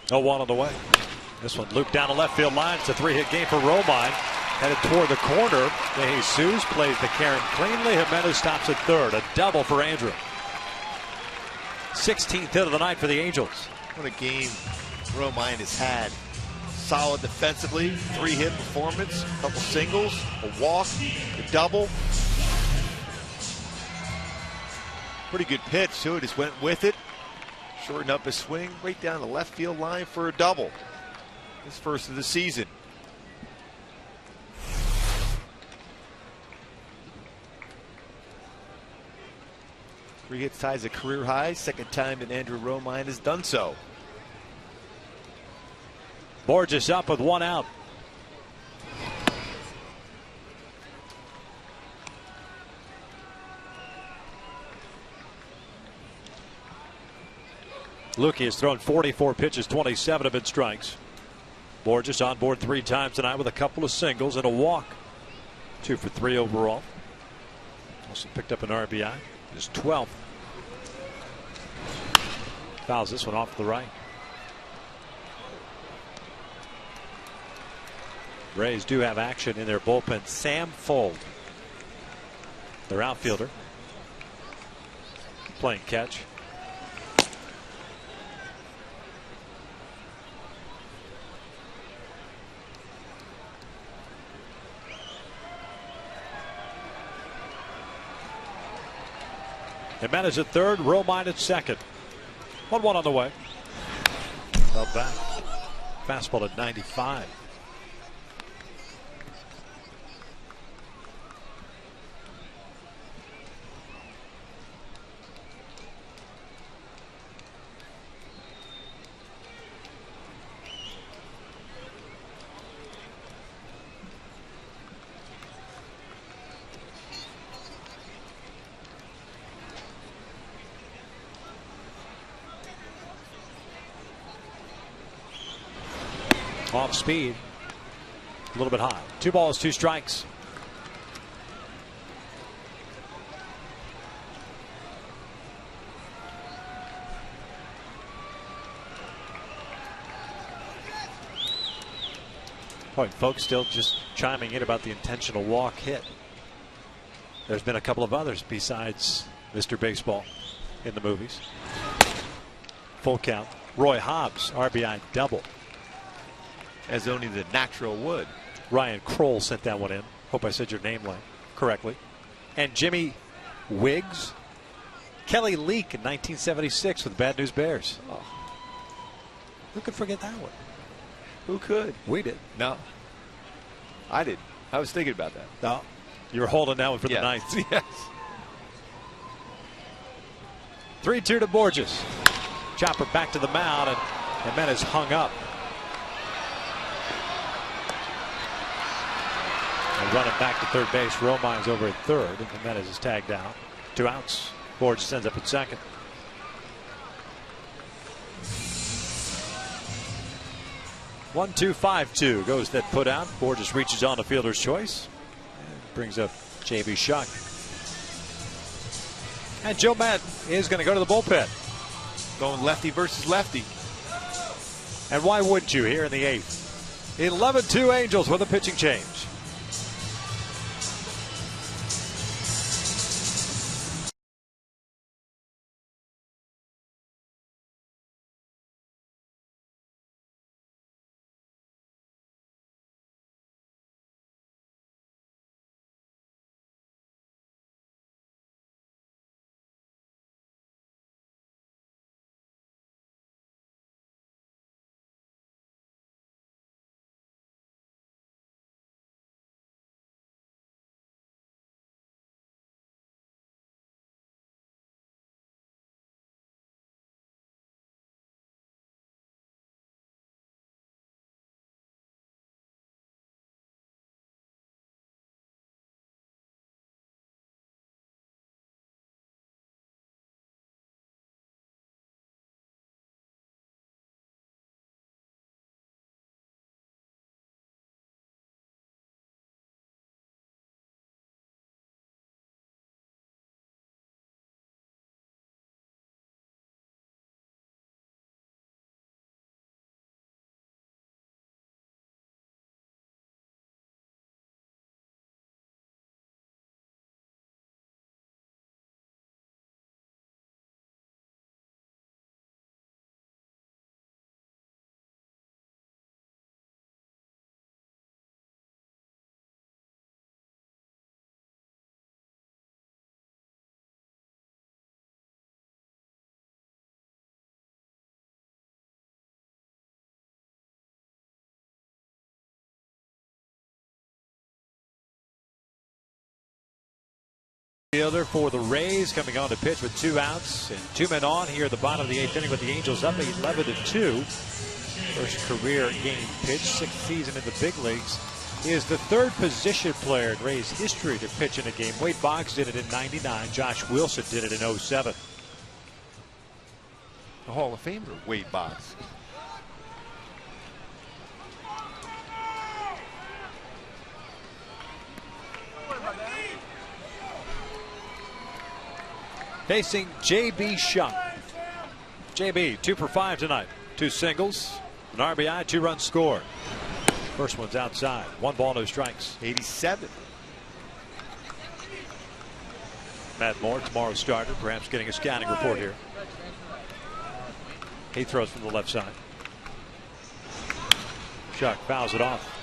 No 1 on the way. This one looped down the left field line. It's a 3-hit game for Romine. Headed toward the corner. De Jesus plays the Karen cleanly. Jimenez stops at third. A double for Andrew. 16th hit of the night for the Angels. What a game Romine has had. solid defensively. 3-hit performance, a couple singles, a walk, a double. Pretty good pitch, too. Just went with it. Shortened up his swing right down the left field line for a double. His first of the season. Three hits ties a career high. Second time that Andrew Romine has done so. Borges up with one out. Lukey has thrown 44 pitches, 27 have been strikes. Borges on board 3 times tonight with a couple of singles and a walk. 2 for 3 overall. Also picked up an RBI. His 12th. Fouls this one off to the right. Rays do have action in their bullpen. Sam Fold, their outfielder, playing catch. Jimenez at third, Romine at second. 1-1 on the way. Fell back. Fastball at 95. Off speed, a little bit high. 2 balls, 2 strikes. Boy, folks still just chiming in about the intentional walk hit. There's been a couple of others besides Mr. Baseball in the movies. Full count. Roy Hobbs, RBI double. As only the natural would. Ryan Kroll sent that one in. Hope I said your name correctly. And Jimmy Wiggs. Kelly Leak in 1976 with Bad News Bears. Oh. Who could forget that one? Who could? We did. No. I did. I was thinking about that. No. You're holding that one for the ninth. Yes. 3-2 to Borges. Chopper back to the mound, and Jimenez hung up. And running back to third base. Romine's over at third, and Jimenez is tagged out. 2 outs. Borges ends up at second. One, 2, 5-2 goes that put out. Borges reaches on the fielder's choice and brings up J.B. Shuck. And Joe Madden is going to go to the bullpen. Going lefty versus lefty. And why wouldn't you here in the 8th? 11-2 Angels with a pitching change. Fielder for the Rays coming on to pitch with 2 outs and 2 men on here at the bottom of the 8th inning with the Angels up 11-2. First career game pitch, 6th season in the big leagues. He is the 3rd position player in Rays history to pitch in a game. Wade Boggs did it in '99. Josh Wilson did it in '07. The Hall of Famer, Wade Boggs. Facing J.B. Shuck. J.B. 2 for 5 tonight. 2 singles, an RBI, 2 runs scored. First one's outside. 1 ball, no strikes. 87. Matt Moore, tomorrow's starter, perhaps getting a scouting report here. He throws from the left side. Shuck fouls it off.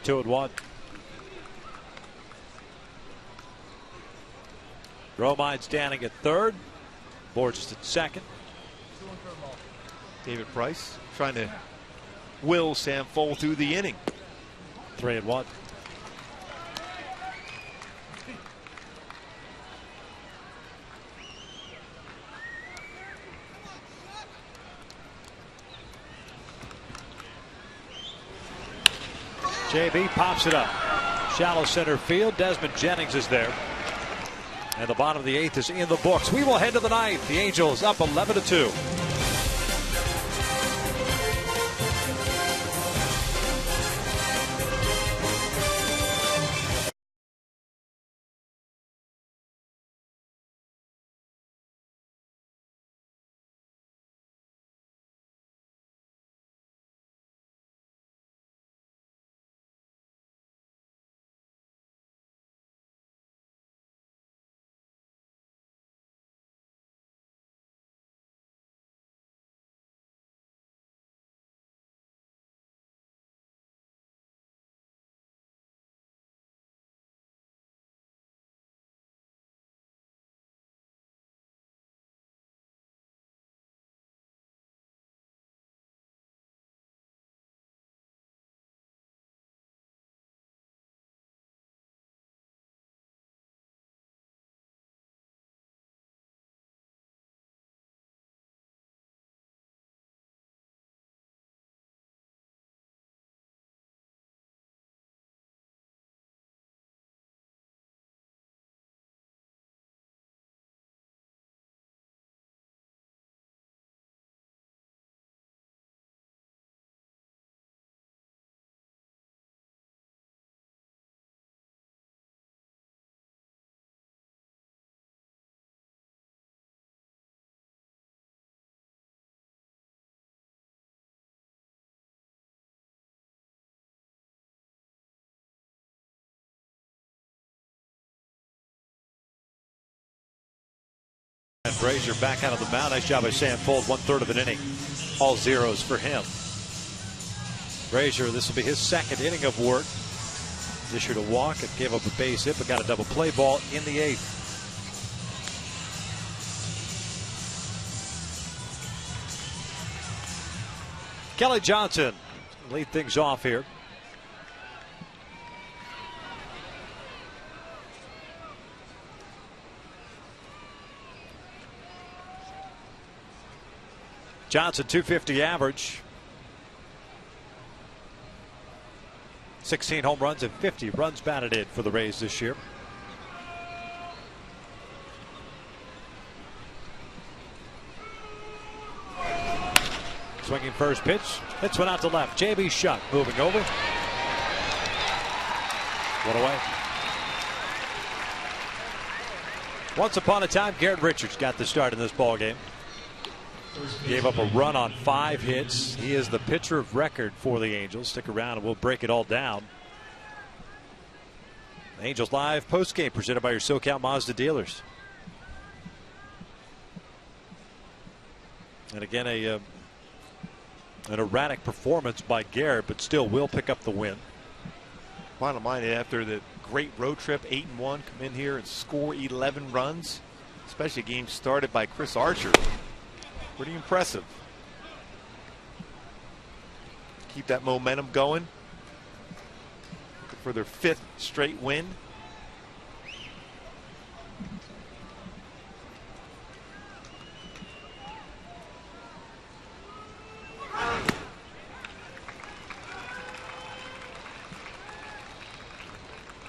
Two and one. Romine standing at third. Borges at second. David Price trying to will Sam Fole through the inning. 3 and 1. JB pops it up. Shallow center field. Desmond Jennings is there. And the bottom of the 8th is in the books. We will head to the 9th. The Angels up 11-2. And Brazier back out of the mound. Nice job by Sam Fole. 1/3 of an inning. All zeros for him. Brazier, this will be his 2nd inning of work. Issued a walk and gave up a base hit, but got a double play ball in the 8th. Kelly Johnson lead things off here. Johnson, .250 average. 16 home runs and 50 runs batted in for the Rays this year. Swinging first pitch. Hits one out to left. J.B. Shuck moving over. One away. Once upon a time, Garrett Richards got the start in this ball game. Gave up a run on 5 hits. He is the pitcher of record for the Angels. Stick around and we'll break it all down. Angels Live postgame presented by your SoCal Mazda dealers. And again, an erratic performance by Garrett, but still will pick up the win. Bottom line, after the great road trip, 8-1, come in here and score 11 runs, especially a game started by Chris Archer. Pretty impressive. Keep that momentum going. Looking for their 5th straight win.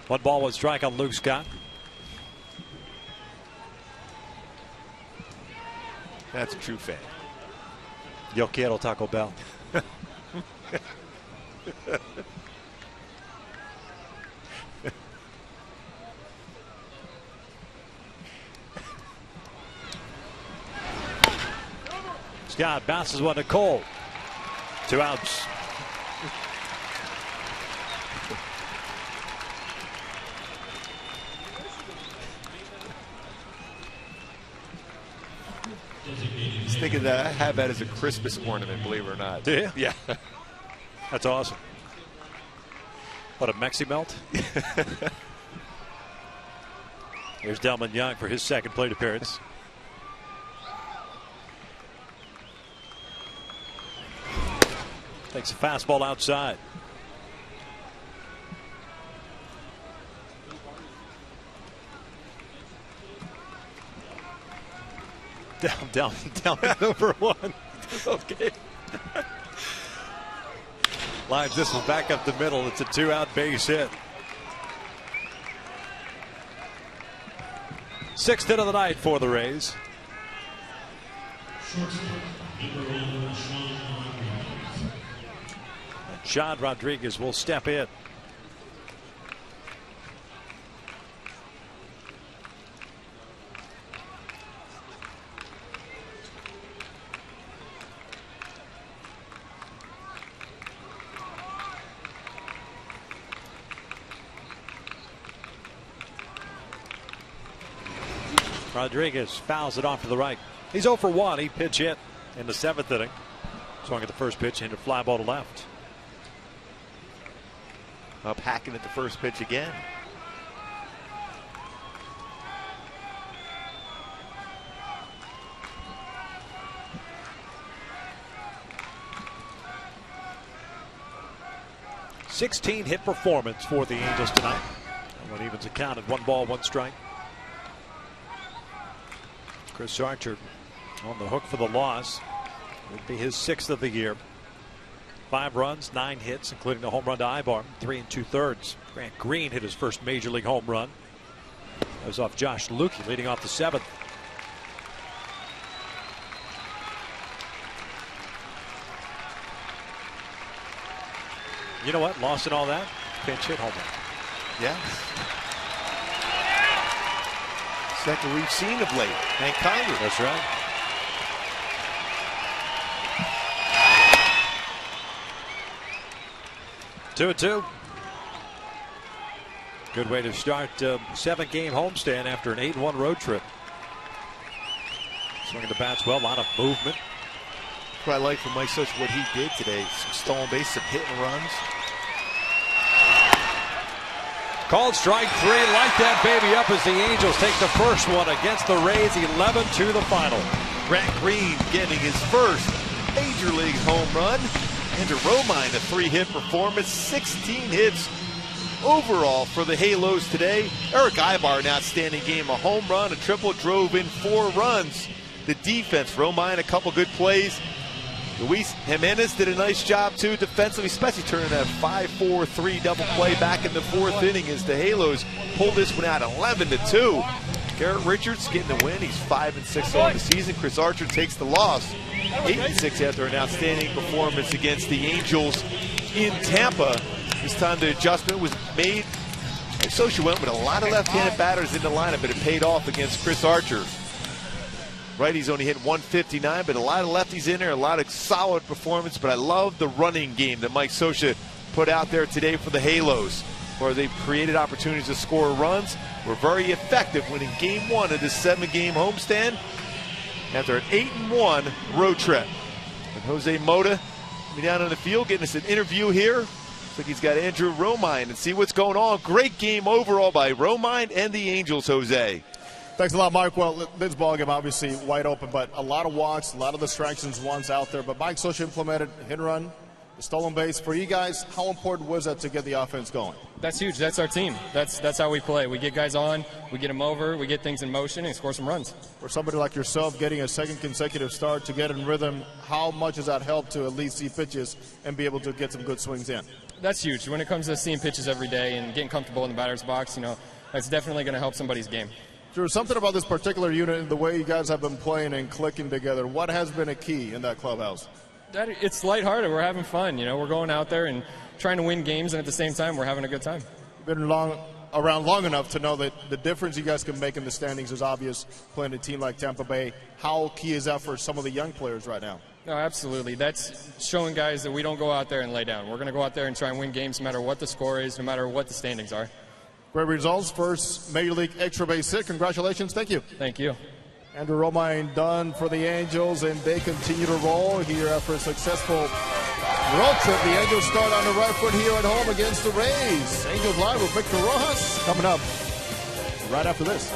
One ball, one strike on Luke Scott. That's a true fan. Yo quiero Taco Bell. Scott bounces one to Cole. 2 outs. Just thinking that I have that as a Christmas ornament, believe it or not. Do you? Yeah. That's awesome. What, a Mexi Melt? Here's Delman Young for his 2nd plate appearance. Takes a fastball outside. Down, number 1. Okay. Lines this one back up the middle. It's a 2-out base hit. 6th hit of the night for the Rays. Sean Rodriguez will step in. Rodriguez fouls it off to the right. He's 0 for 1. He pitch hit in the 7th inning. Swung at the first pitch, into fly ball to left. Up hacking at the first pitch again. /16 hit performance for the Angels tonight. One evens account at 1 ball, 1 strike. Chris Archer on the hook for the loss. Would be his 6th of the year. 5 runs, 9 hits, including the home run to Ibar, 3 2/3. Grant Green hit his first major league home run. That was off Josh Lukey, leading off the 7th. You know what? Lost in all that. Pinch hit home run. Yeah. Second we've seen of late. Thank Congress. That's right. Two and 2. Good way to start a 7-game homestand after an 8-1 road trip. Swinging the bats well, a lot of movement. What I like from Mike Socha, what he did today. Some stolen base, some hit and runs. Called strike 3. Light that baby up as the Angels take the first one against the Rays, 11 to the final. Grant Green getting his first major league home run. Andrew Romine, a 3-hit performance, 16 hits overall for the Halos today. Eric Ibar, an outstanding game, a home run, a triple, drove in 4 runs. The defense, Romine, a couple good plays. Luis Jimenez did a nice job too defensively, especially turning that 5-4-3 double play back in the 4th inning as the Halos pulled this one out 11-2. Garrett Richards getting the win. He's 5-6 on the season. Chris Archer takes the loss, 8-6 after an outstanding performance against the Angels in Tampa. This time the adjustment was made. Socha went with a lot of left-handed batters in the lineup, but it paid off against Chris Archer. Righties only hit 159, but a lot of lefties in there, a lot of solid performance. But I love the running game that Mike Socha put out there today for the Halos, where they've created opportunities to score runs. Were very effective winning game 1 of this 7-game homestand after an 8-1 road trip. And Jose Mota will be down on the field getting us an interview here Looks like he's got Andrew Romine, and see what's going on. Great game overall by Romine and the Angels, Jose. Thanks a lot, Mike. Well, this ballgame obviously wide open, but a lot of walks, a lot of distractions once out there. But Mike Scioscia implemented hit and run, the stolen base. For you guys, how important was that to get the offense going? That's huge. That's our team. That's how we play. We get guys on, we get them over, we get things in motion, and score some runs. For somebody like yourself getting a second consecutive start to get in rhythm, how much does that help to at least see pitches and be able to get some good swings in? That's huge. When it comes to seeing pitches every day and getting comfortable in the batter's box, that's definitely going to help somebody's game. Drew, something about this particular unit and the way you guys have been playing and clicking together, what has been a key in that clubhouse? It's lighthearted. We're having fun. We're going out there and trying to win games, and at the same time, we're having a good time. You've been around long enough to know that the difference you guys can make in the standings is obvious playing a team like Tampa Bay. How key is that for some of the young players right now? No, absolutely. That's showing guys that we don't go out there and lay down. We're going to go out there and try and win games no matter what the score is, no matter what the standings are. Great results. First Major League extra base hit. Congratulations. Thank you. Thank you. Andrew Romine done for the Angels, and they continue to roll here after a successful road trip. The Angels start on the right foot here at home against the Rays. Angels Live with Victor Rojas coming up right after this.